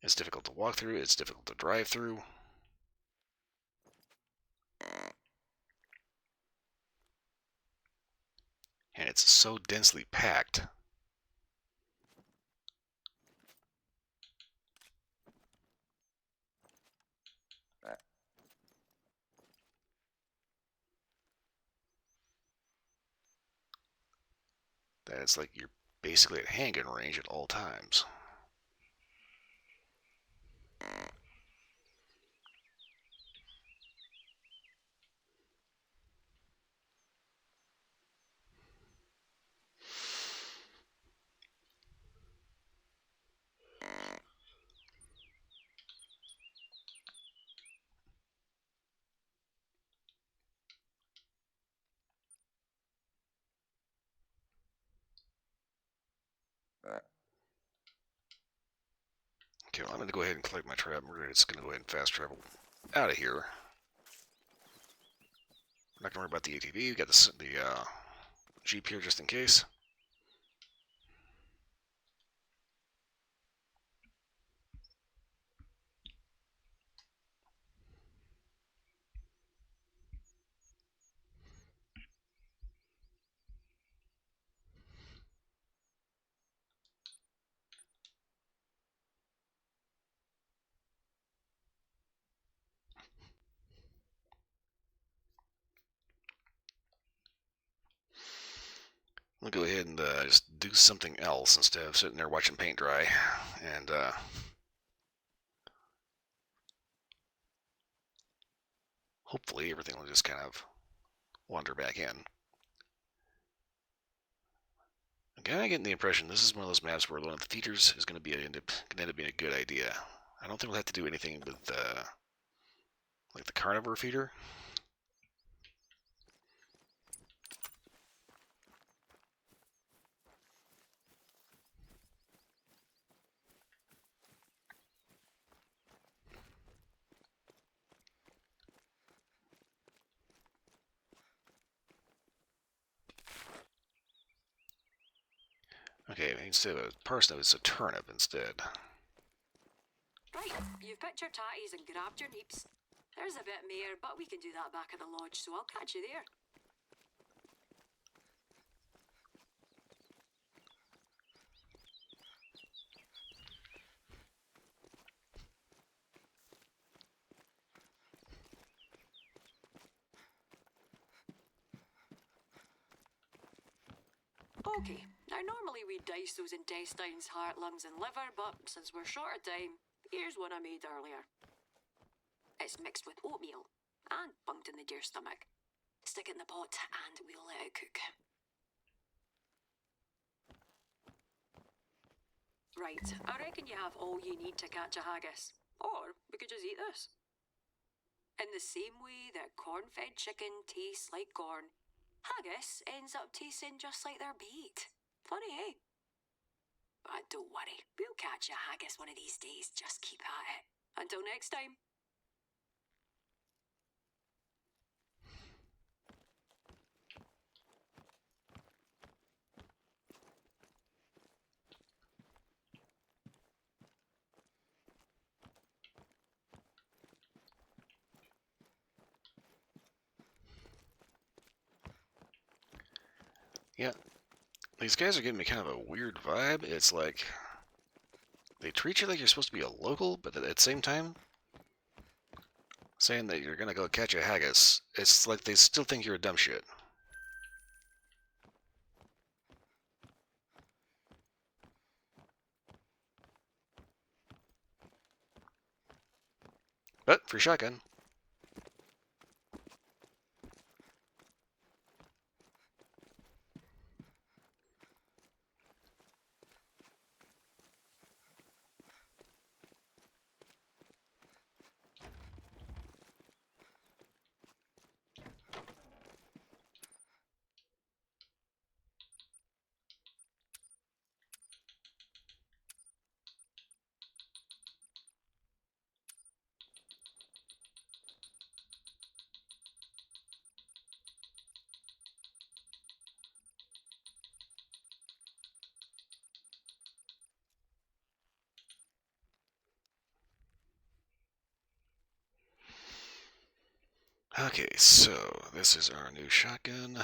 It's difficult to walk through, it's difficult to drive through. And it's so densely packed. That it's like you're basically at handgun range at all times. Okay, well, I'm going to go ahead and collect my trap. We're just going to go ahead and fast travel out of here. I'm not going to worry about the ATV. We got the Jeep here just in case. We'll go ahead and just do something else instead of sitting there watching paint dry. And hopefully everything will just kind of wander back in. I'm kind of getting the impression this is one of those maps where one of the features is going to end up being a good idea. I don't think we'll have to do anything with like the carnivore feeder. Okay, instead of a parsnip, it's a turnip instead. Right, you've picked your tatties and grabbed your neeps. There's a bit more, but we can do that back at the lodge, so I'll catch you there. Okay, now normally we dice those intestines, heart, lungs and liver, but since we're short of time, here's one I made earlier. It's mixed with oatmeal and bunked in the deer stomach. Stick it in the pot and we'll let it cook. Right, I reckon you have all you need to catch a haggis. Or we could just eat this. In the same way that corn-fed chicken tastes like corn, haggis ends up tasting just like their bait. Funny, eh? But don't worry, we'll catch a haggis one of these days. Just keep at it. Until next time. Yeah, these guys are giving me kind of a weird vibe. It's like they treat you like you're supposed to be a local, but at the same time, saying that you're gonna go catch a haggis, it's like they still think you're a dumb shit. But free shotgun. Okay, so this is our new shotgun.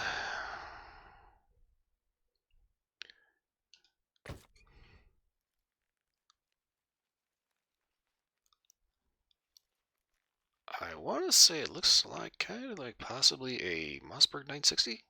I want to say it looks like kind of like possibly a Mossberg 960.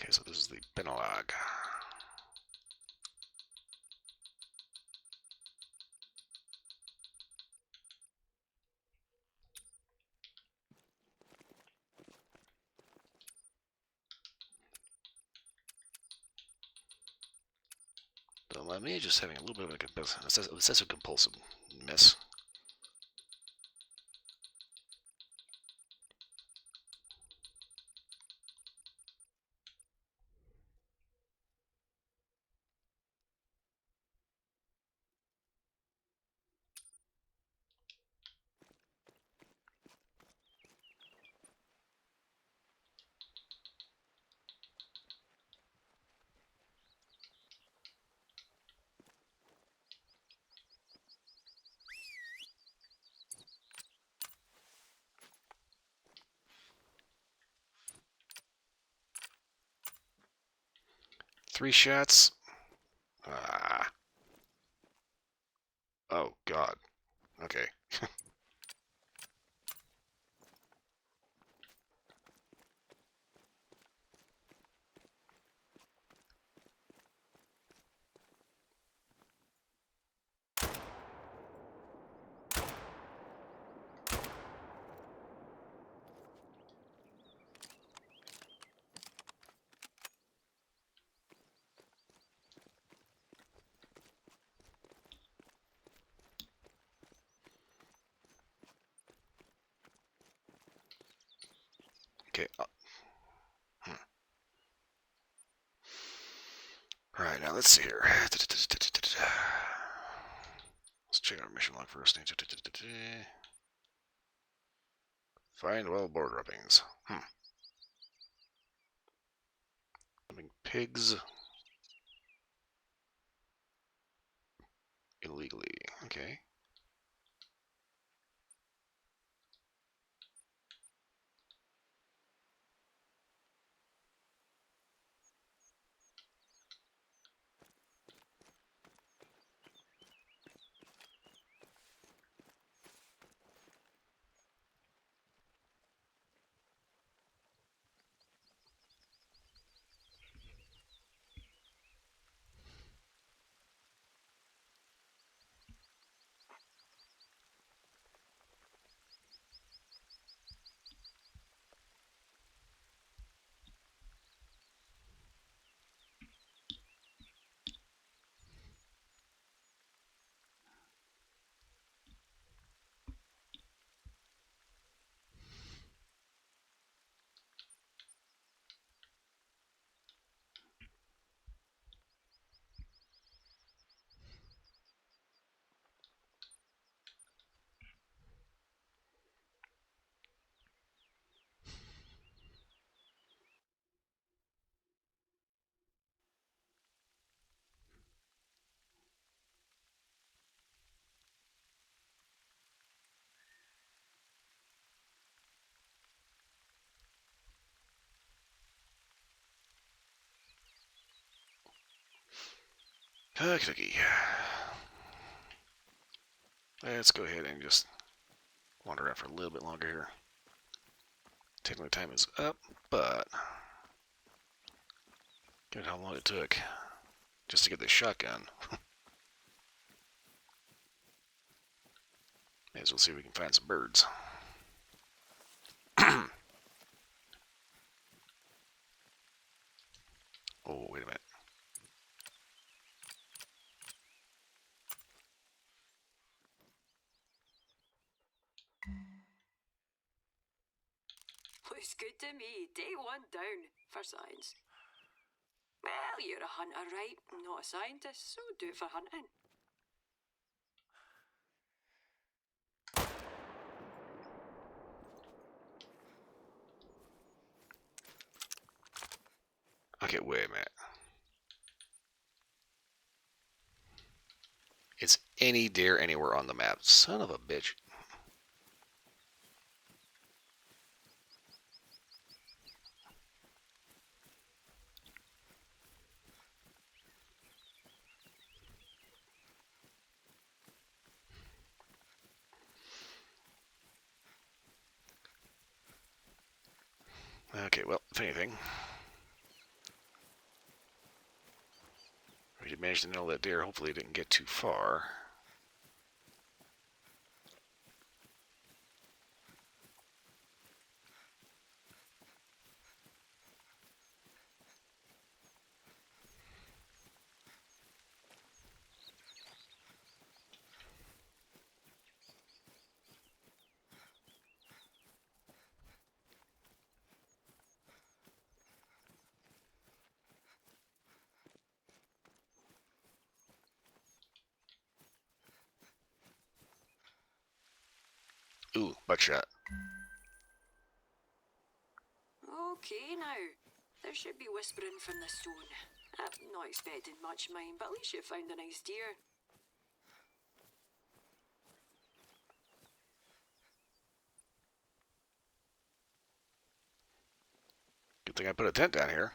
Okay, so this is the Benelog. Don't mind me just having a little bit of a obsessive compulsive mess. Three shots. Ah. Oh, God. Okay. Okay. All right, now let's see here. Let's check our mission log first. Find well board rubbings. Pigs illegally. Okay. Okie dokie. Let's go ahead and just wander out for a little bit longer here. Technically time is up, but given how long it took just to get the shotgun, may as well see if we can find some birds. Oh, wait a minute. Looks good to me. Day one down for science. Well, you're a hunter, right? Not a scientist, so do it for hunting. Okay, wait a minute. It's any deer anywhere on the map. Son of a bitch. Okay, well, if anything, we did manage to nail that deer. Hopefully it didn't get too far. Ooh, buckshot. Okay, now. There should be whispering from the stone. I'm not expecting much, mind, but at least you found a nice deer. Good thing I put a tent down here.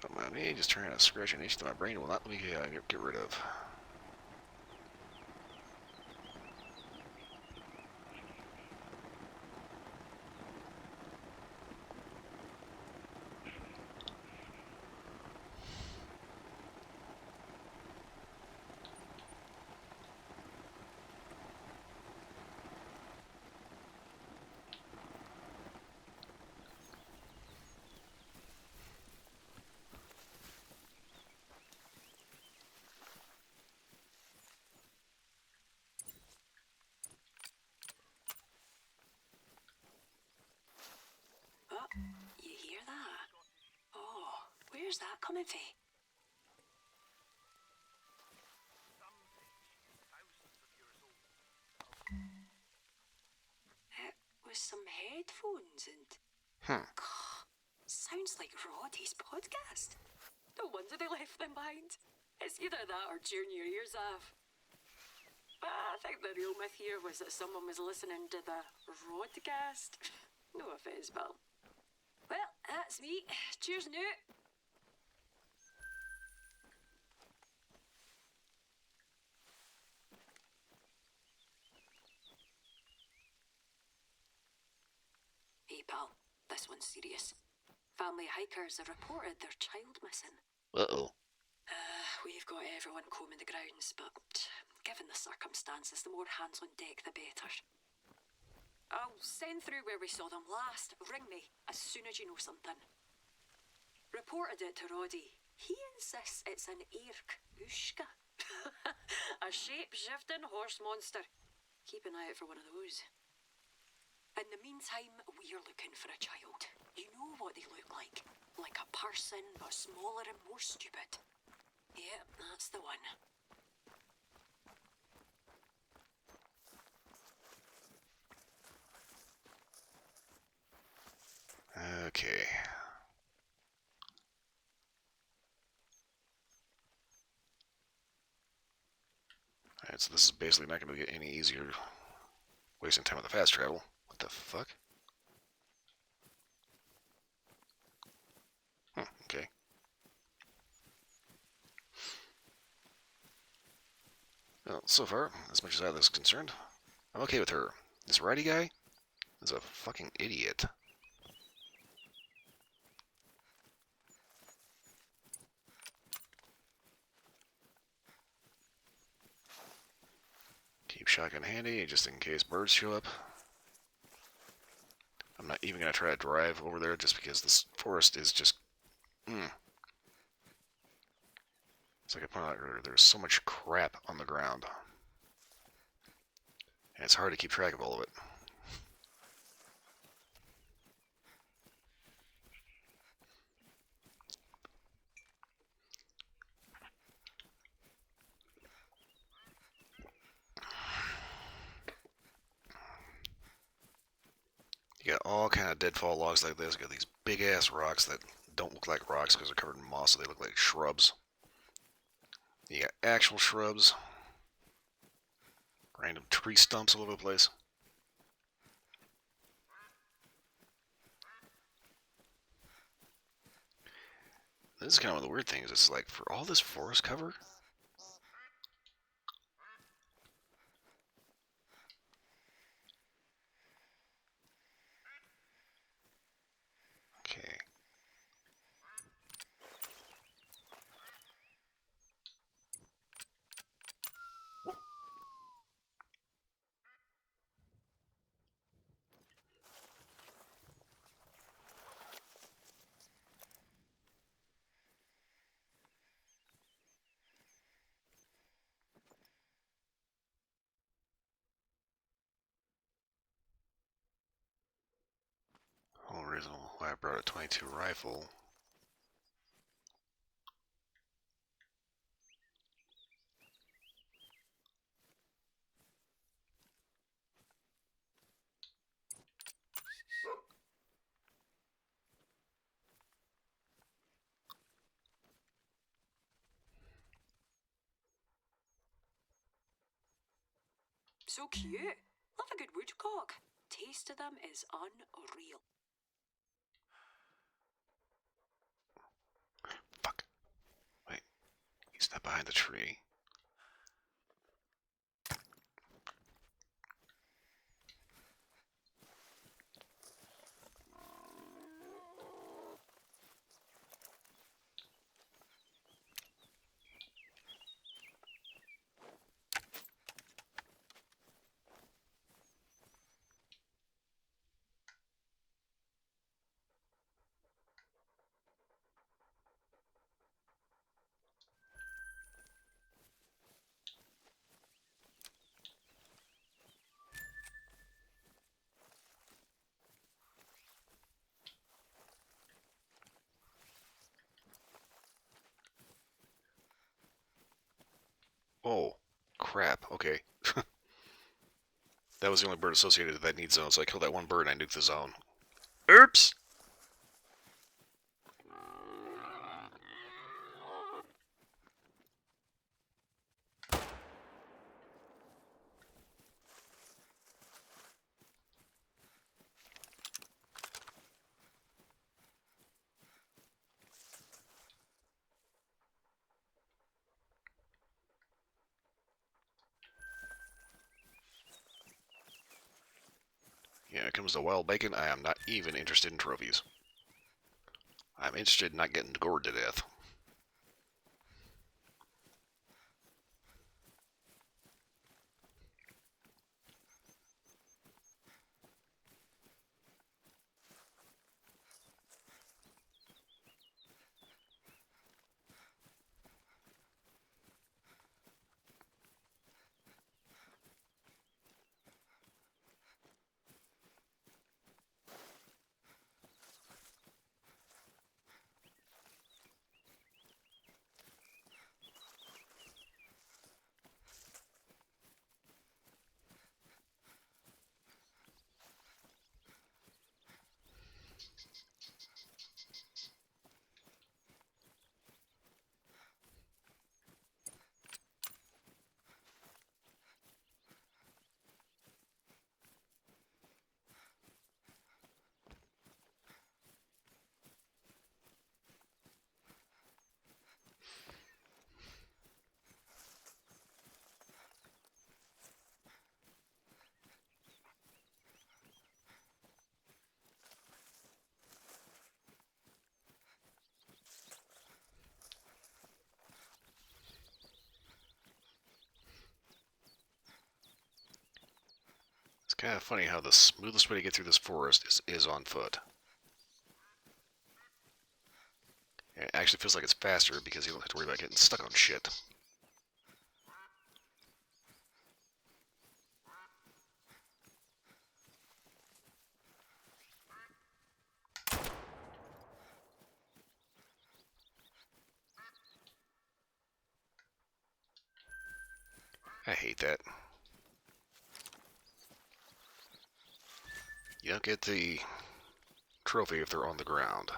Don't mind me, just trying to scratch an itch that my brain will not let me get rid of. Oh, you hear that? Oh, where's that coming from? Some things thousands of years old. headphones and... Hmm. Sounds like Roddy's podcast. No wonder they left them behind. It's either that or tuning your ears off. But I think the real myth here was that someone was listening to the Rodcast. No offence, pal. Well, that's me. Cheers, Newt. Hey, pal. This one's serious. Family hikers have reported their child missing. Uh-oh. We've got everyone combing the grounds, but given the circumstances, the more hands on deck, the better. I'll send through where we saw them last. Ring me as soon as you know something. Reported it to Roddy. He insists it's an Irk-Ushka. A shape-shifting horse monster. Keep an eye out for one of those. In the meantime, we're looking for a child. You know what they look like. Like a person, but smaller and more stupid. Yeah, that's the one. Okay. Alright, so this is basically not going to get any easier wasting time with the fast travel. What the fuck? Okay. Well, so far, as much as I was concerned, I'm okay with her. This righty guy is a fucking idiot. Keep shotgun handy, just in case birds show up. I'm not even going to try to drive over there just because this forest is just... It's like I pointed out earlier, there's so much crap on the ground. And it's hard to keep track of all of it. You got all kind of deadfall logs like this. You got these big ass rocks that don't look like rocks because they're covered in moss, so they look like shrubs. You got actual shrubs. Random tree stumps all over the place. This is kind of one of the weird things. It's like, for all this forest cover, okay. Whole reason why I brought a 22 rifle. So cute. Love a good woodcock. Taste of them is unreal. Fuck. Wait. He's not behind the tree. Oh, crap. Okay. That was the only bird associated with that need zone, so I killed that one bird and I nuked the zone. Oops! Yeah, when it comes to wild bacon, I am not even interested in trophies. I'm interested in not getting gored to death. It's kind of funny how the smoothest way to get through this forest is on foot. And it actually feels like it's faster because you don't have to worry about getting stuck on shit. I hate that. You don't get the trophy if they're on the ground.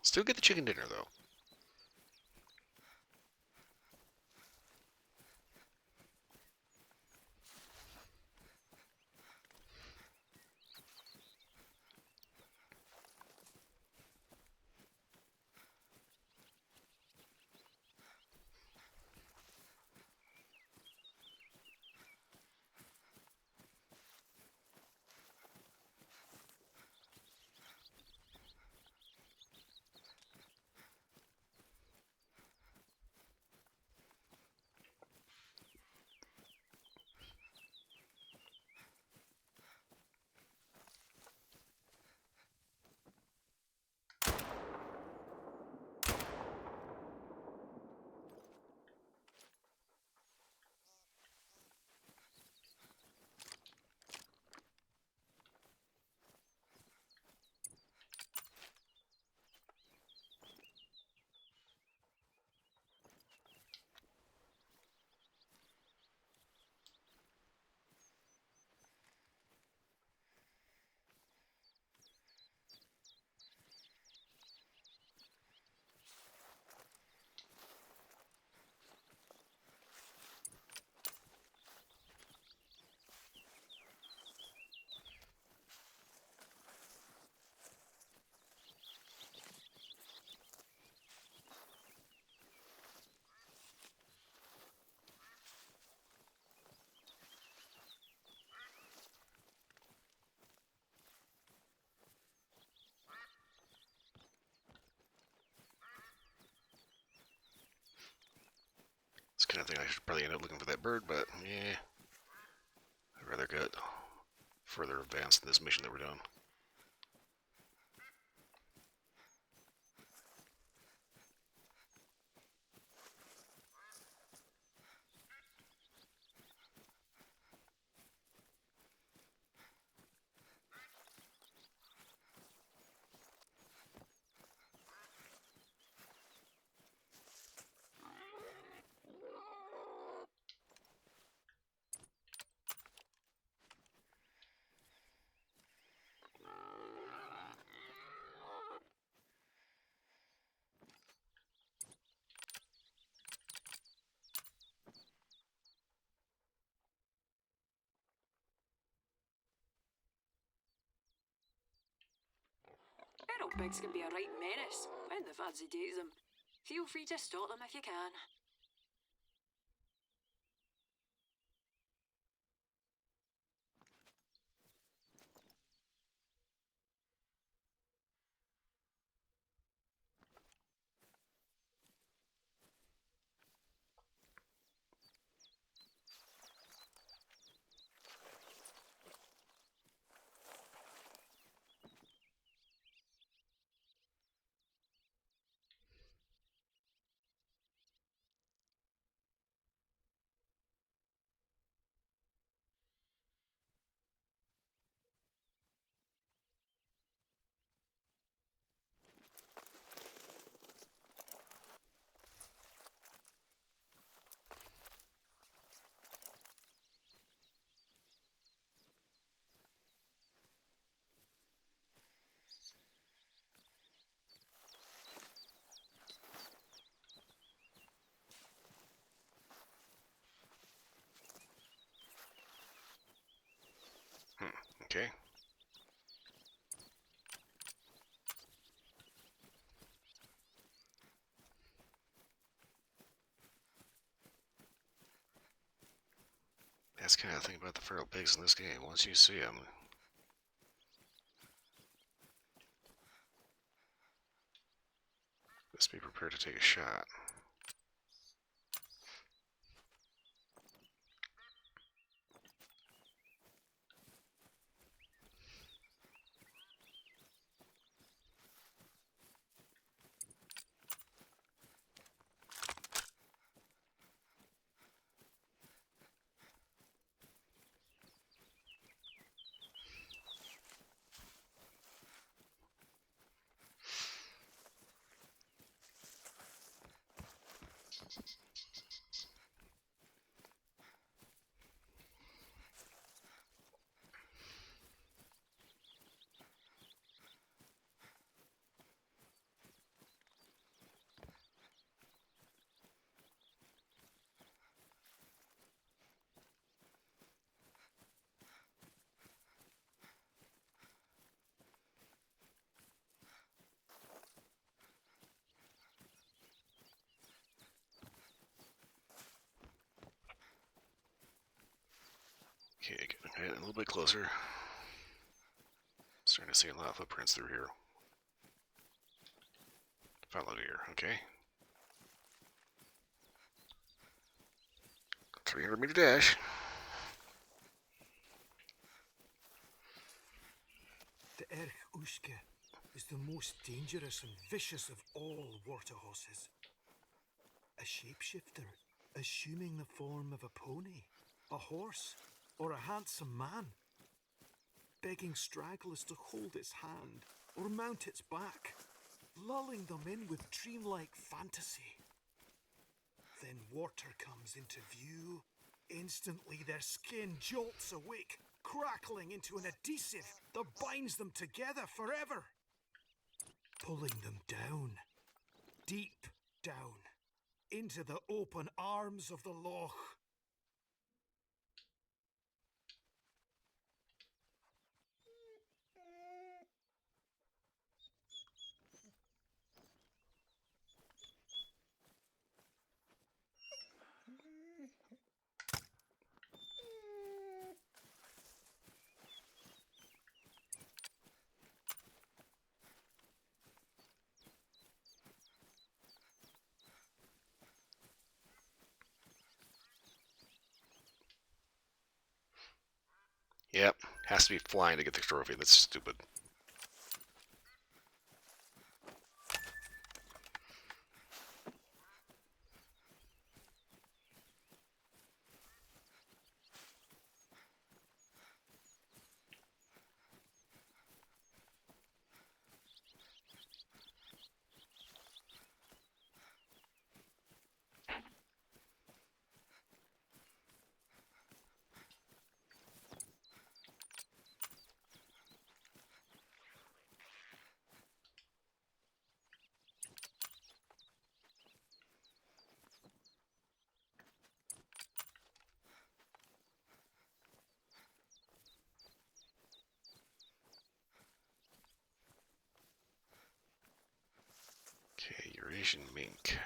Still get the chicken dinner, though. It's kind of thing I should probably end up looking for that bird, but yeah, I'd rather get further advanced in this mission that we're doing. pigs can be a right menace when the fancy takes them. Feel free to stop them if you can. Okay. That's kind of the thing about the feral pigs in this game. Once you see them, just be prepared to take a shot. Okay, getting a little bit closer. Starting to see a lot of footprints through here. Follow here, okay. 300-meter dash. The Erch Ushke is the most dangerous and vicious of all water horses. A shapeshifter, assuming the form of a pony, a horse, or a handsome man. Begging stragglers to hold its hand or mount its back, lulling them in with dreamlike fantasy. Then water comes into view. Instantly their skin jolts awake, crackling into an adhesive that binds them together forever. Pulling them down, deep down, into the open arms of the loch. Yep, has to be flying to get the trophy. That's stupid. Eurasian mink.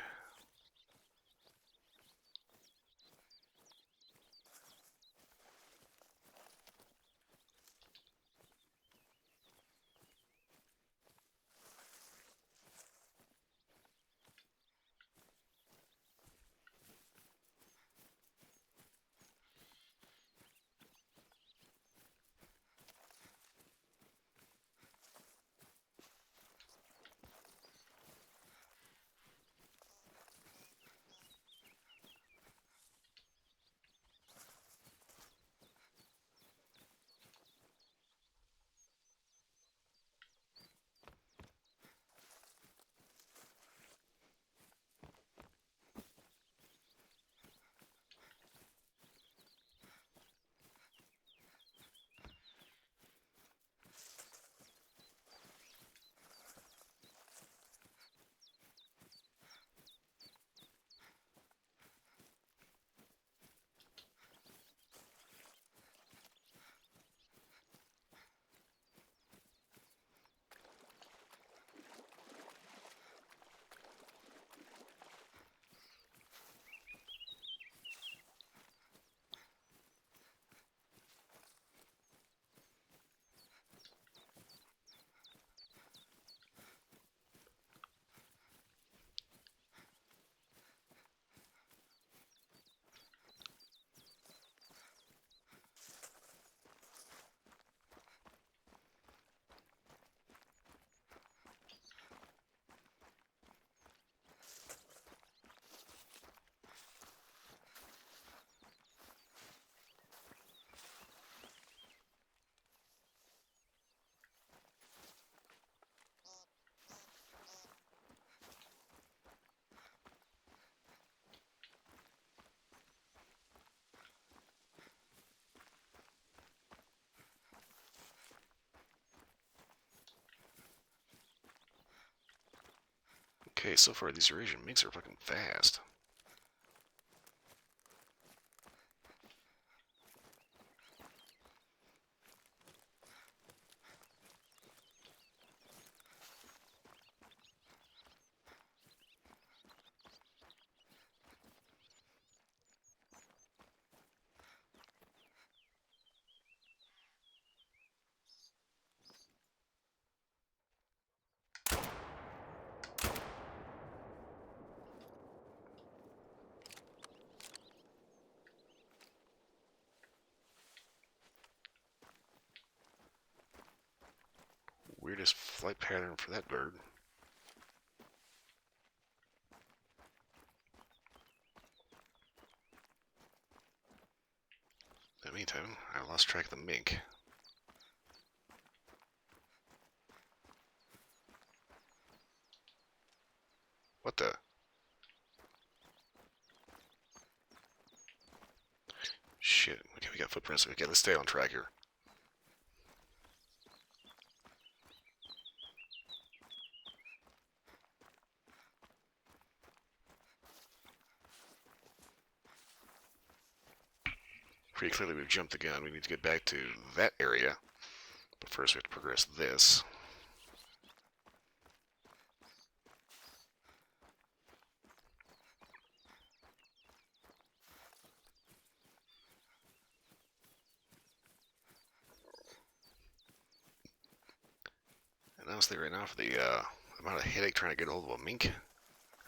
Okay, so far these Eurasian minks are fucking fast. Weirdest flight pattern for that bird. In the meantime, I lost track of the mink. What the? Shit. Okay, we got footprints. Okay, let's stay on track here. Pretty clearly we've jumped the gun. We need to get back to that area. But first we have to progress this. And honestly, right now, for the amount of headache trying to get a hold of a mink,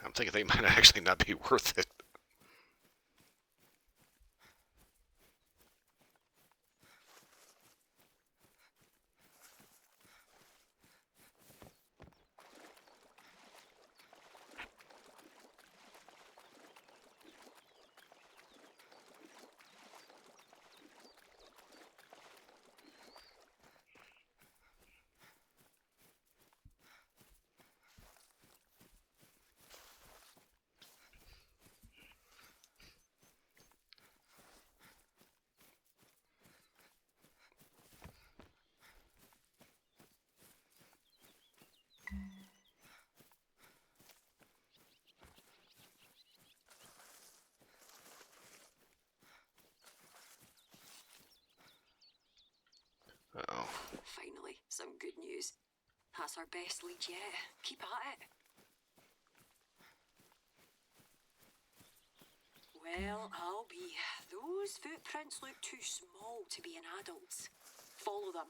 I'm thinking they might actually not be worth it. Uh-oh. Finally, some good news. That's our best lead yet. Keep at it. Well, I'll be. Those footprints look too small to be an adult's. Follow them.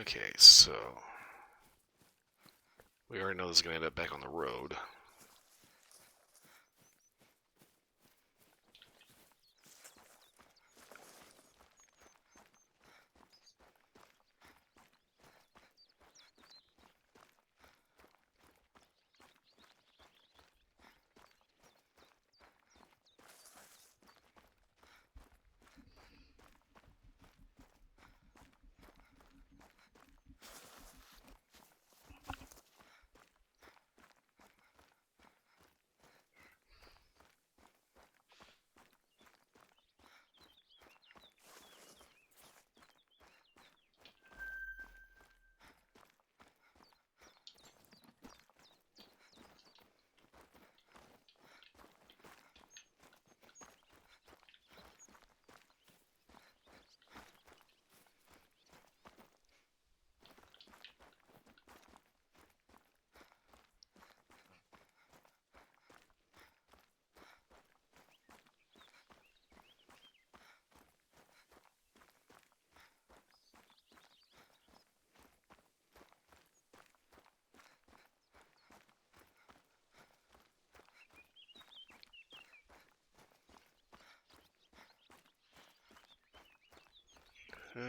Okay, so we already know this is going to end up back on the road.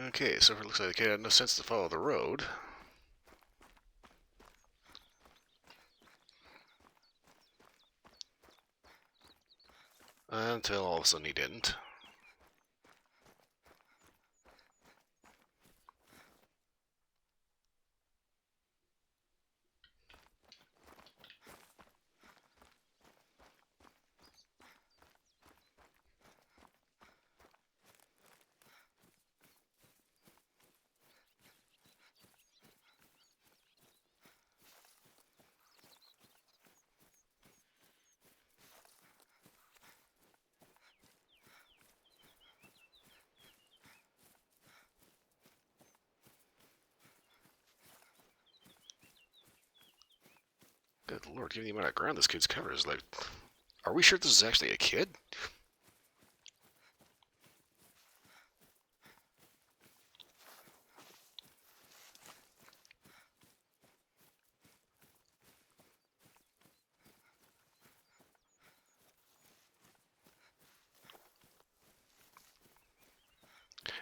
Okay, so it looks like it had no sense to follow the road. Until all of a sudden he didn't. Good lord, given the amount of ground this kid's covers, like, are we sure this is actually a kid?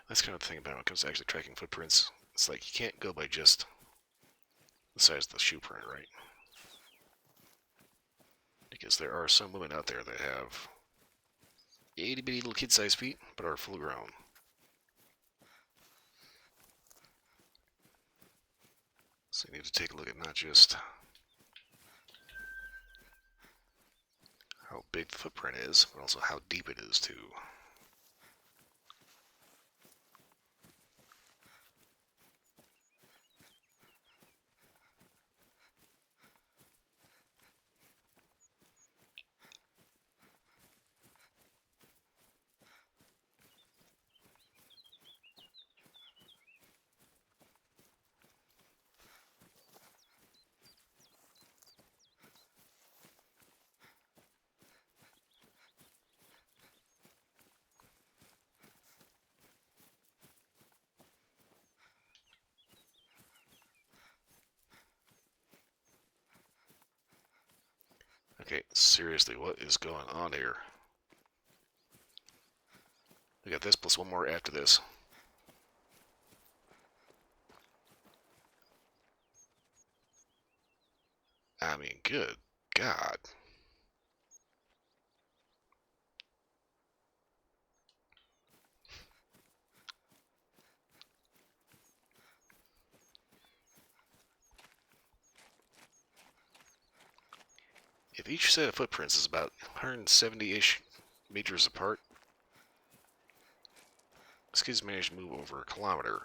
That's kind of the thing about when it comes to actually tracking footprints. It's like you can't go by just the size of the shoe print, right? Because there are some women out there that have itty bitty little kid-sized feet, but are full grown. So you need to take a look at not just how big the footprint is, but also how deep it is too. Okay, seriously, what is going on here? We got this plus one more after this. I mean, good God. If each set of footprints is about 170-ish meters apart, this kid's managed to move over a kilometer.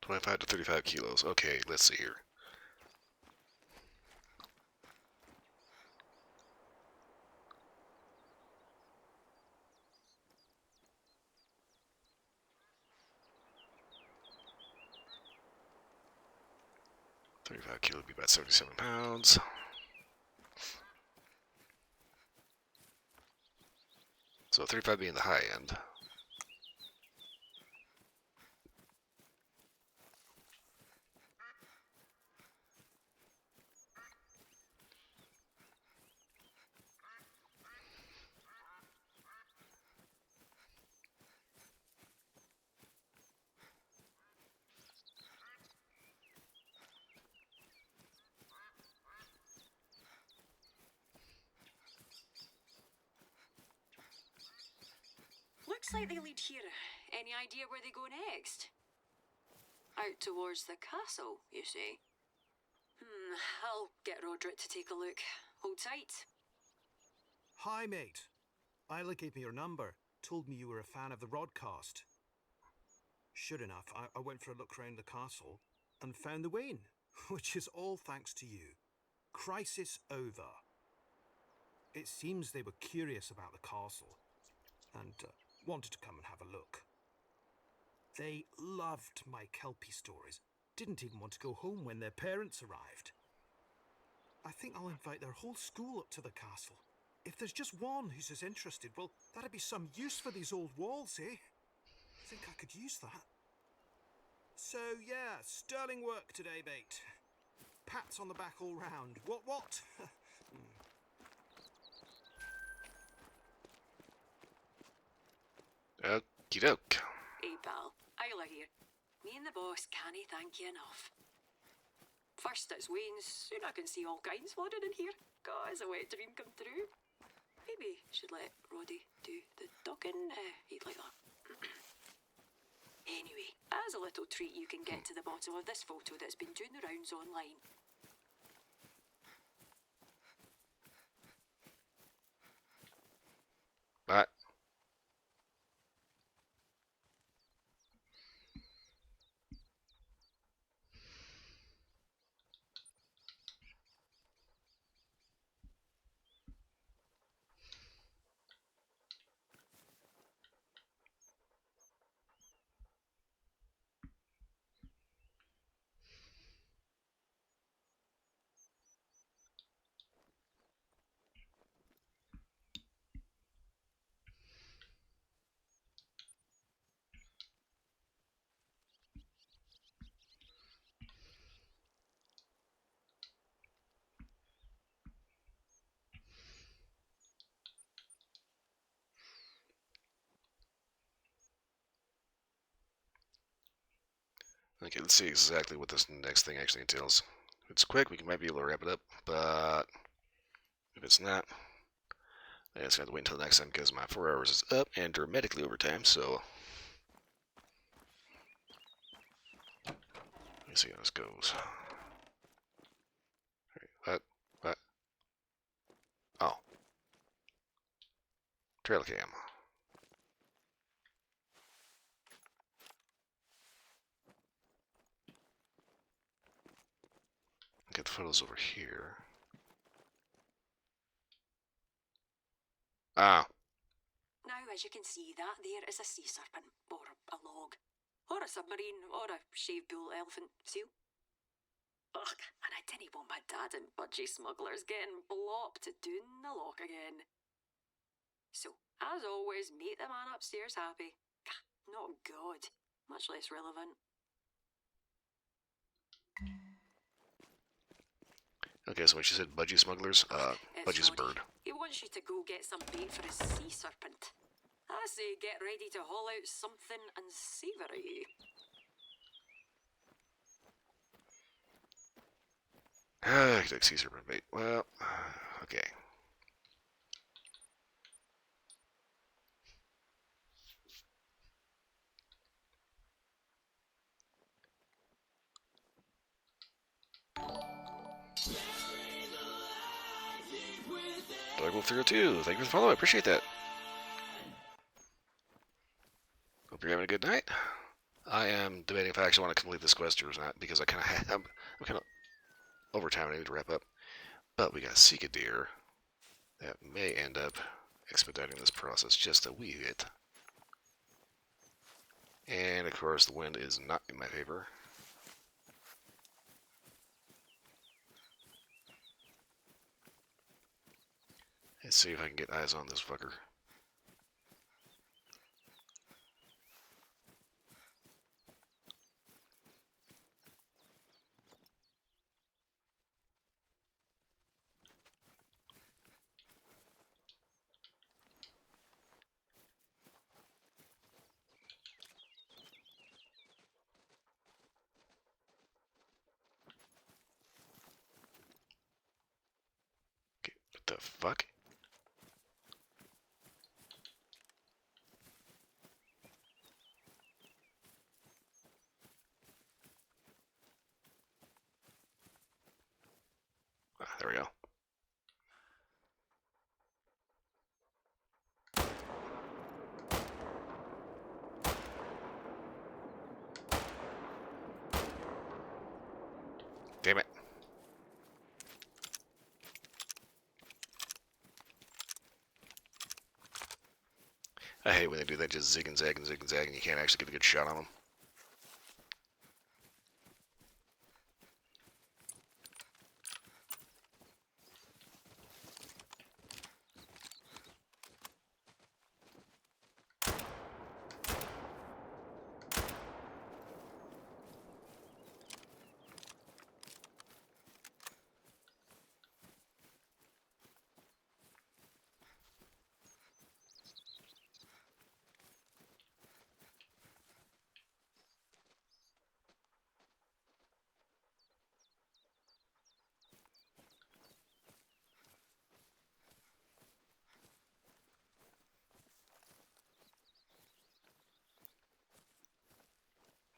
$25 to 35 kilos. Okay, let's see here. $35 kilos would be about 77 pounds. So 35 being the high end. Looks like they lead here. Any idea where they go next? Out towards the castle, you say? I'll get Roderick to take a look. Hold tight. Hi, mate. Isla gave me your number, told me you were a fan of the broadcast. Sure enough, I went for a look round the castle and found the Wayne, which is all thanks to you. Crisis over. It seems they were curious about the castle and wanted to come and have a look. They loved my Kelpie stories, didn't even want to go home when their parents arrived. I think I'll invite their whole school up to the castle. If there's just one who's as interested, well, that'd be some use for these old walls, eh? I think I could use that. So, yeah, sterling work today, mate. Pats on the back all round. What? Okie doke. Hey, pal. Isla here. Me and the boss can't thank you enough. First it's Wayne's, soon I can see all kinds flooded in here. God, it's a wet dream come true. Maybe should let Roddy do the talking. He'd like that. Anyway, as a little treat, you can get to the bottom of this photo that's been doing the rounds online. But okay, let's see exactly what this next thing actually entails. If it's quick, we might be able to wrap it up, but if it's not, I just have to wait until next time because my 4 hours is up and dramatically over time, so let me see how this goes. Alright, what? Oh. Trail cam. Get the photos over here. Ah, Now, as you can see, that there is a sea serpent, or a log, or a submarine, or a shaved bull elephant seal. Ugh, and I didn't want my dad and budgie smugglers getting blopped doing the lock again. So, as always, make the man upstairs happy. Not God, much less relevant. okay, so when she said budgie smugglers, It's budgie's a Roddy. bird. He wants you to go get some bait for his sea serpent. I say get ready to haul out something unsavoury. Caesar bait. Well, okay. Dog Wolf 302, thank you for the follow. I appreciate that. Hope you're having a good night. I am debating if I actually want to complete this quest or not because I kind of have. I'm kind of over time. I need to wrap up. But we got Seek a Deer. That may end up expediting this process just a wee bit. And of course, the wind is not in my favor. Let's see if I can get eyes on this fucker. Okay, what the fuck? Ah, there we go. Damn it. I hate when they do that, just zig and zag and zig and zag, and you can't actually get a good shot on them.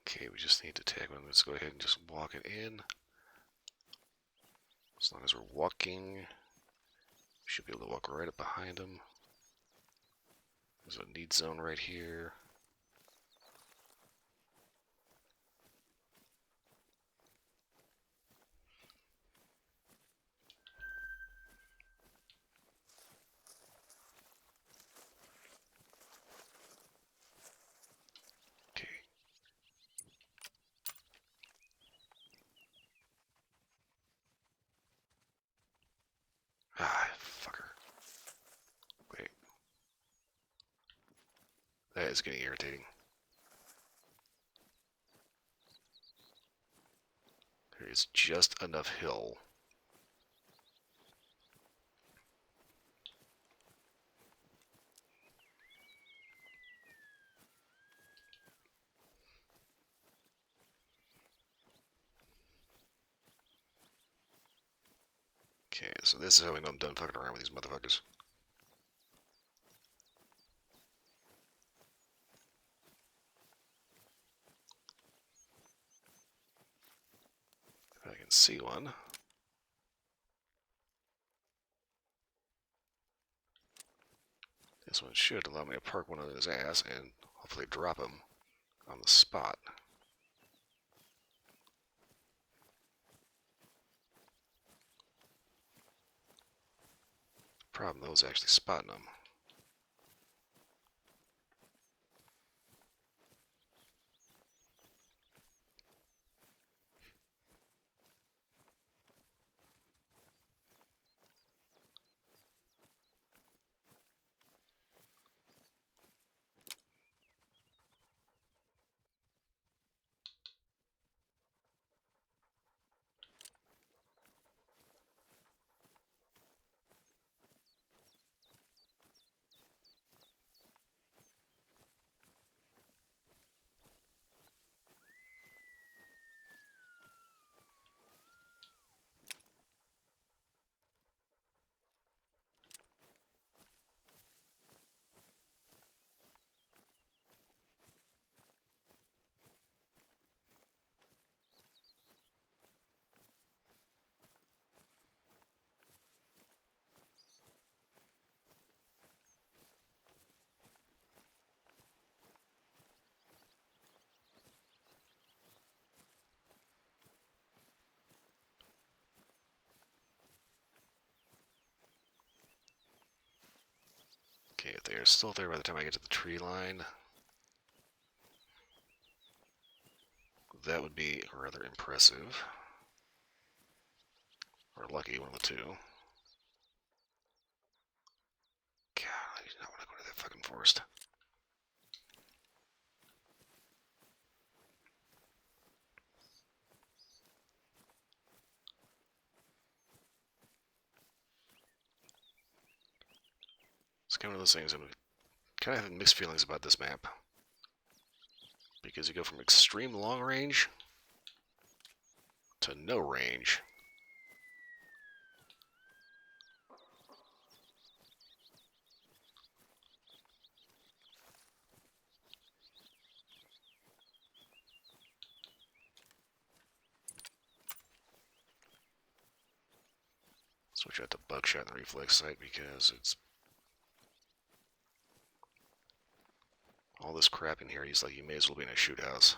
Okay, we just need to tag one. Let's go ahead and just walk it in. As long as we're walking, we should be able to walk right up behind them. There's a need zone right here. Okay. Ah, fucker. Wait. That is getting irritating. There is just enough hill. Okay, so this is how we know I'm done fucking around with these motherfuckers. If I can see one. This one should allow me to park one on his ass and hopefully drop him on the spot. Problem though is actually spotting him. they are still there by the time I get to the tree line, that would be rather impressive. Or lucky, one of the two. God, I do not want to go to that fucking forest. It's kind of one of those things I'm kind of having mixed feelings about this map. Because you go from extreme long range to no range. Switch out to buckshot and reflex sight because it's all this crap in here. He's like, you may as well be in a shoot house.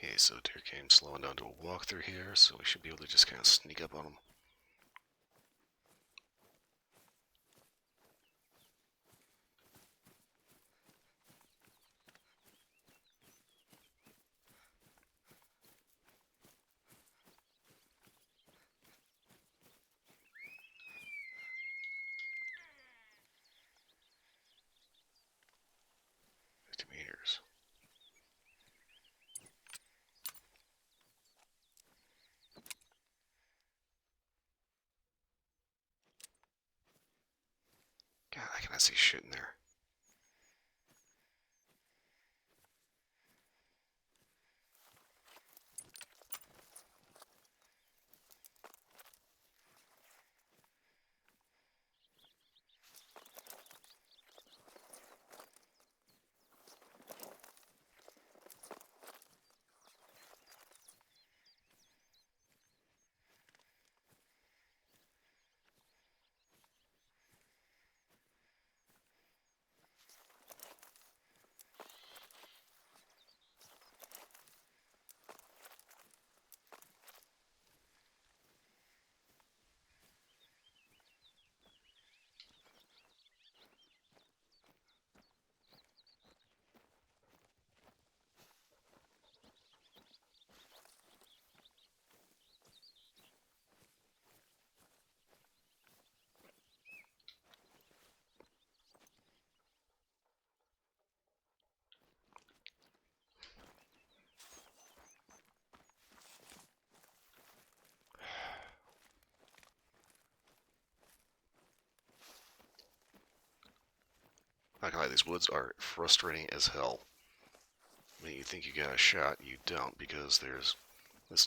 Okay, so deer came slowing down to a walk through here, so we should be able to just kind of sneak up on him. Meters. God, I cannot see shit in there. Not gonna lie, these woods are frustrating as hell. I mean, you think you got a shot, you don't, because there's this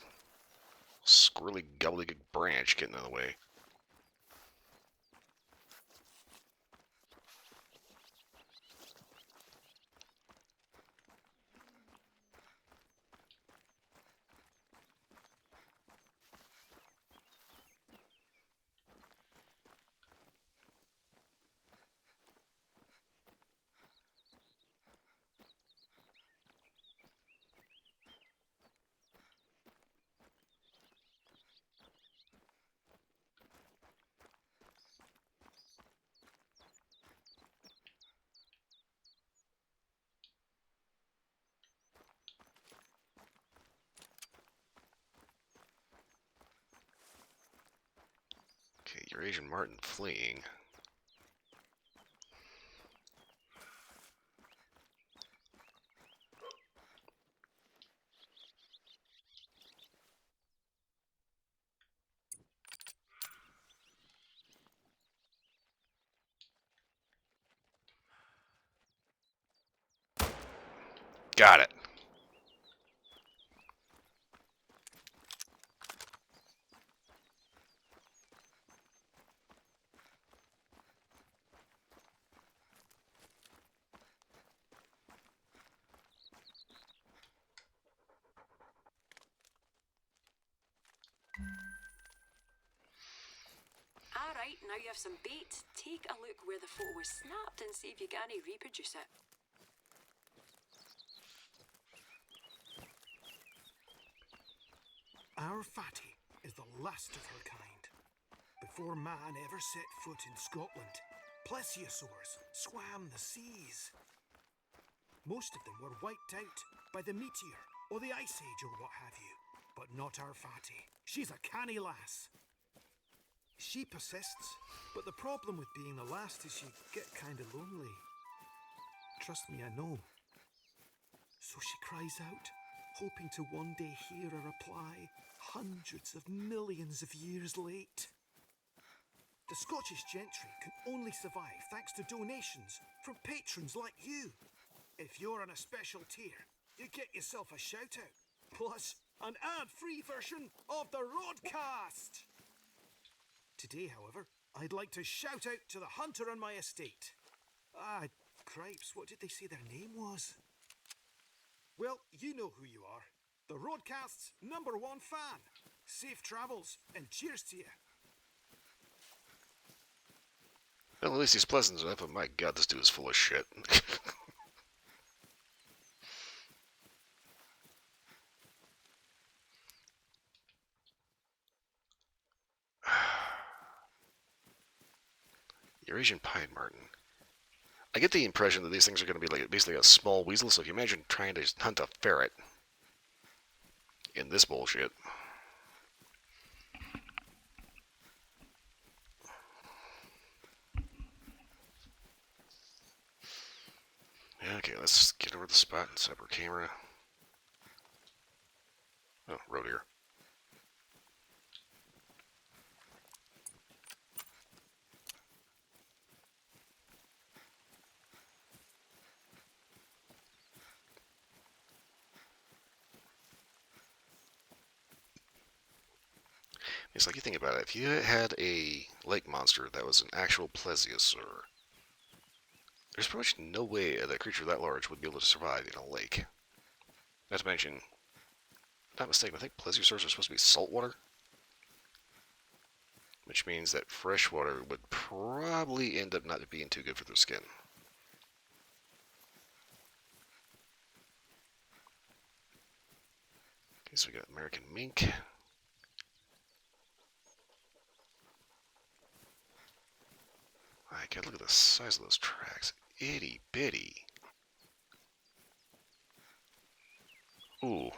squirrely gobbledygook branch getting in the way. Okay, your Asian Martin fleeing. Got it. Alright, now you have some bait. Take a look where the photo was snapped and see if you can reproduce it. Our fatty is the last of her kind. Before man ever set foot in Scotland, plesiosaurs swam the seas. Most of them were wiped out by the meteor or the ice age or what have you. But not our fatty. She's a canny lass. She persists, but the problem with being the last is you get kinda lonely. Trust me, I know. So she cries out, hoping to one day hear a reply hundreds of millions of years late. The Scottish gentry can only survive thanks to donations from patrons like you. If you're on a special tier, you get yourself a shout-out, plus an ad-free version of the Rodcast! Today, however, I'd like to shout out to the hunter on my estate. Ah, cripes, what did they say their name was? Well, you know who you are. The Rodcast's #1 fan. Safe travels, and cheers to you. Well, at least he's pleasant enough, but my god, this dude is full of shit. Eurasian pine marten. I get the impression that these things are going to be like basically a small weasel, so if you imagine trying to hunt a ferret in this bullshit. Yeah, okay, let's get over the spot and set up our camera. Oh, road here. It's like you think about it, if you had a lake monster that was an actual plesiosaur, there's pretty much no way that a creature that large would be able to survive in a lake. Not to mention, not mistaken, I think plesiosaurs are supposed to be saltwater, which means that freshwater would probably end up not being too good for their skin. Okay, so we got American mink. My god, look at the size of those tracks. Itty bitty. Ooh.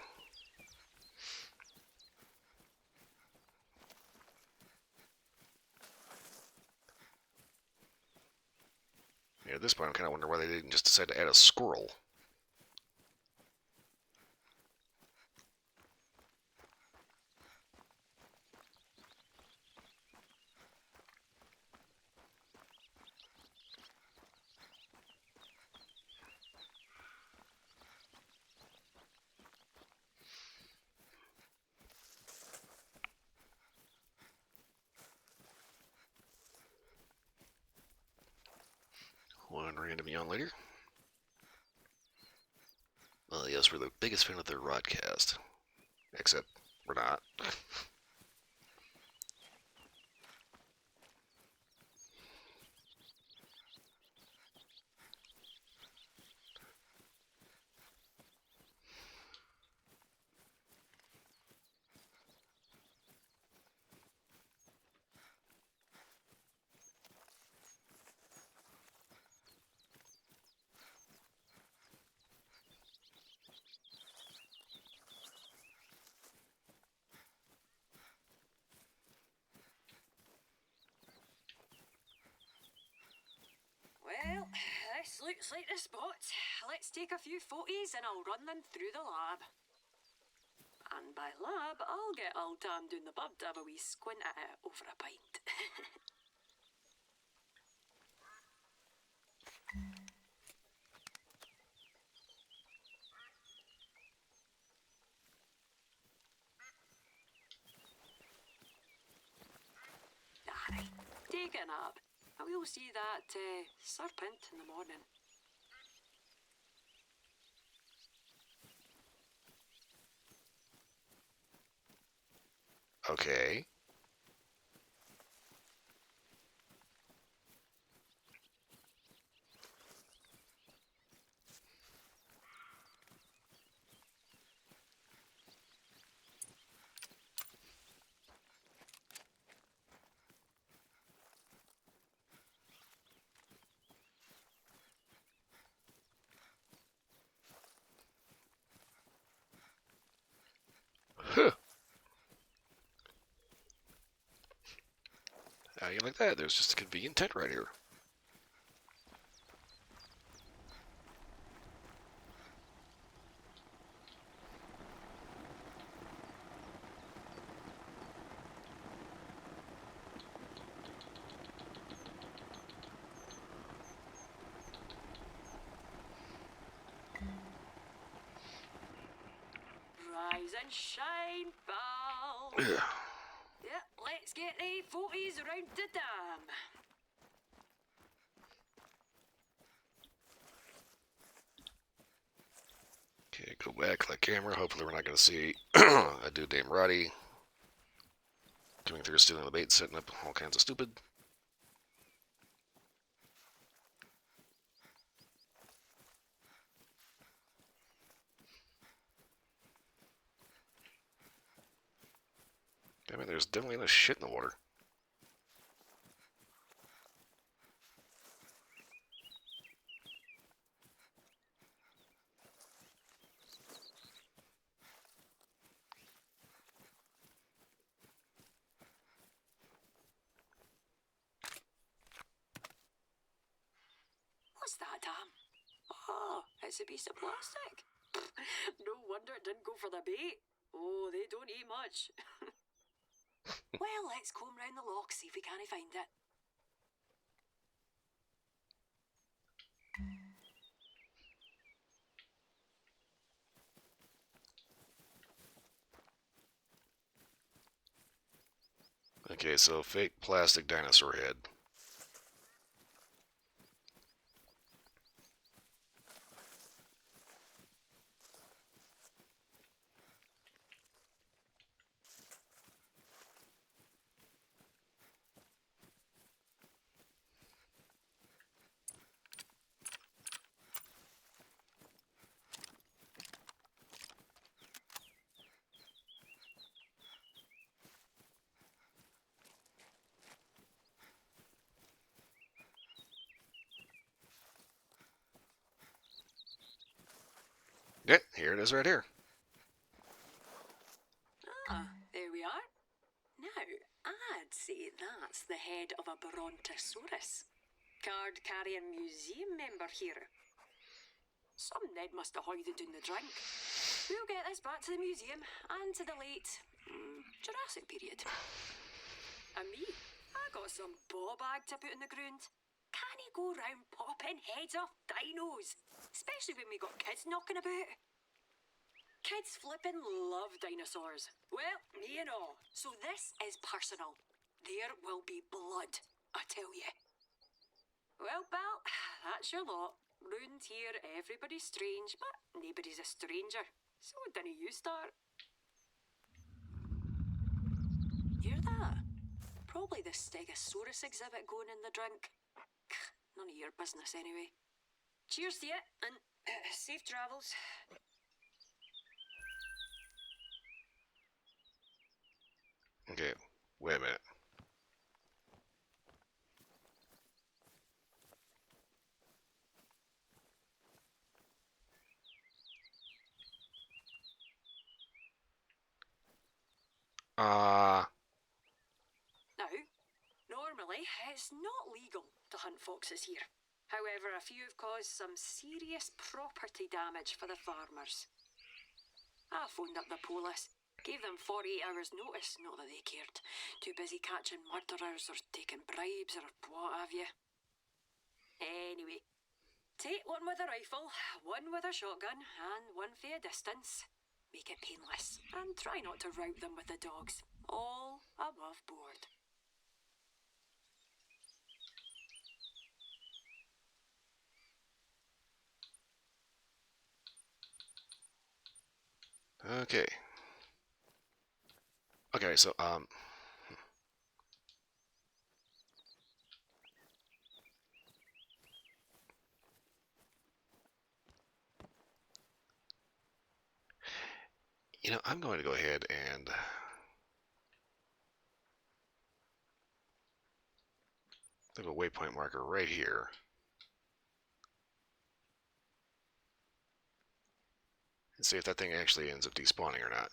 Yeah, at this point I'm kind of wondering why they didn't just decide to add a squirrel. One random yawn later. Well, yes, we're the biggest fan of their Rodcast. Except, we're not. Well, this looks like the spot. Let's take a few photos and I'll run them through the lab. And by lab, I'll get all damned in the pub to have a wee squint at it over a pint. Alright, take a nap. And we'll see that serpent in the morning. Okay. Huh. How you like that? There's just a convenient tent right here. Rise and shine, pal. Yeah, let's get the floaties round the dam. Okay, go back to the camera. Hopefully we're not going to see a dude named Roddy coming through, stealing the bait, setting up all kinds of stupid. I mean, there's definitely enough shit in the water. What's that, Dam? Oh, it's a piece of plastic. No wonder it didn't go for the bait. Oh, they don't eat much. Well, let's comb round the lock, see if we can't find it. Okay, so fake plastic dinosaur head. Yeah, here it is right here. Ah, there we are. Now, I'd say that's the head of a Brontosaurus. Card-carrying museum member here. Some Ned must have hoided in the drink. We'll get this back to the museum and to the late Jurassic period. And me, I got some bag to put in the ground. Can he go round popping heads off dinos? Especially when we got kids knocking about. Kids flippin' love dinosaurs. Well, me and all. So this is personal. There will be blood, I tell you. Well, pal, that's your lot. Round here, everybody's strange, but nobody's a stranger. So dinna you start. Hear that? Probably the Stegosaurus exhibit going in the drink. None of your business anyway. Cheers to you, and safe travels. Okay, wait a minute. Now, normally, it's not legal to hunt foxes here. However, a few have caused some serious property damage for the farmers. I phoned up the police, gave them 48 hours notice, not that they cared. Too busy catching murderers or taking bribes or what have you. Anyway, take one with a rifle, one with a shotgun, and one for a distance. Make it painless, and try not to rout them with the dogs. All above board. Okay. Okay, so I'm going to go ahead and leave a waypoint marker right here. And see if that thing actually ends up despawning or not.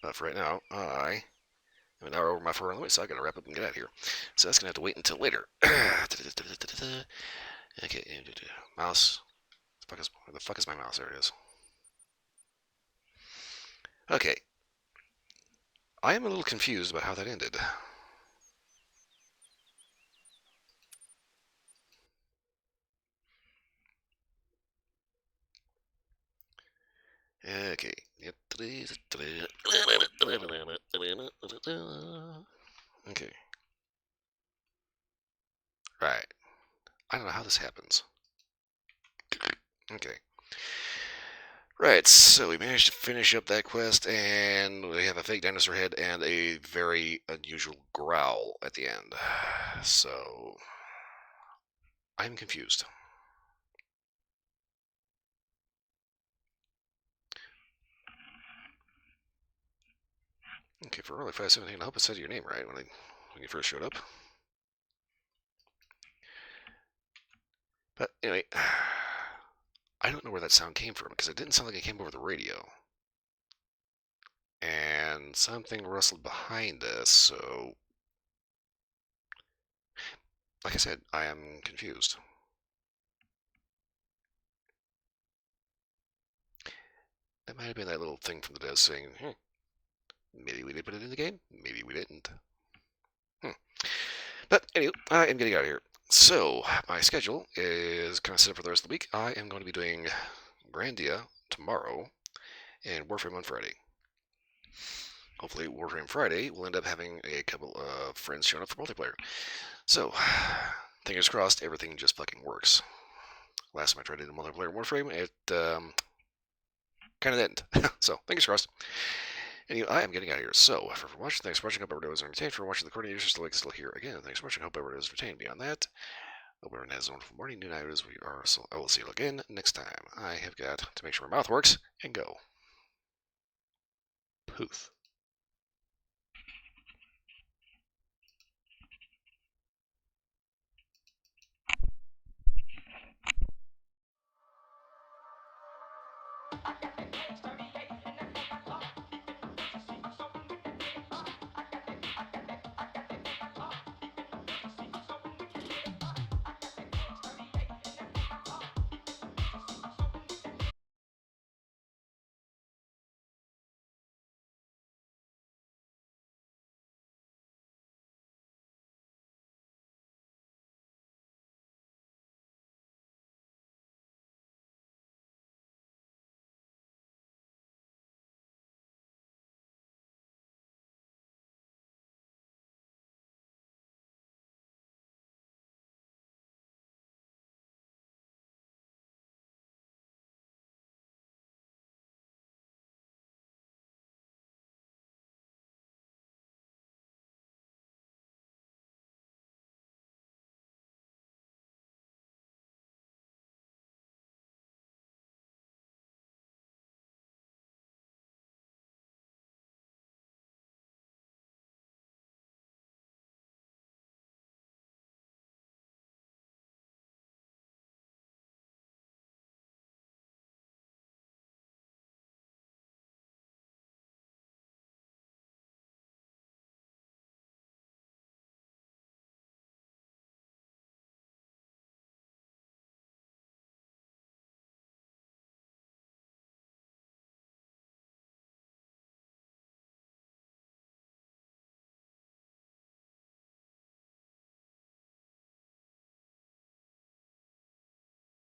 But for right now, I'm an hour over my 4 on the way, so I gotta wrap up and get out of here. So that's gonna have to wait until later. Okay, mouse. Where the fuck is my mouse? There it is. Okay. I am a little confused about how that ended. Okay. Okay. Right. I don't know how this happens. Okay. Right, so we managed to finish up that quest, and we have a fake dinosaur head and a very unusual growl at the end. So, I'm confused. Okay, for early 517, I hope I said your name right when you first showed up. But anyway, I don't know where that sound came from, because it didn't sound like it came over the radio. And something rustled behind us, so... Like I said, I am confused. That might have been that little thing from the desk saying, maybe we did put it in the game, maybe we didn't. But anyway, I am getting out of here. So, my schedule is kind of set up for the rest of the week. I am going to be doing Grandia tomorrow and Warframe on Friday. Hopefully, Warframe Friday will end up having a couple of friends showing up for multiplayer. So, fingers crossed, everything just fucking works. Last time I tried to do multiplayer Warframe, it kind of didn't. So, fingers crossed. Anyway, I am getting out of here. So, for watching, thanks for watching. Hope everyone was entertained. For watching the recording, you're still here. Again, thanks for watching. Hope everyone was entertained. Beyond that, hope everyone has a wonderful morning, noon, hours. So I will see you again next time. I have got to make sure my mouth works and go. Poof.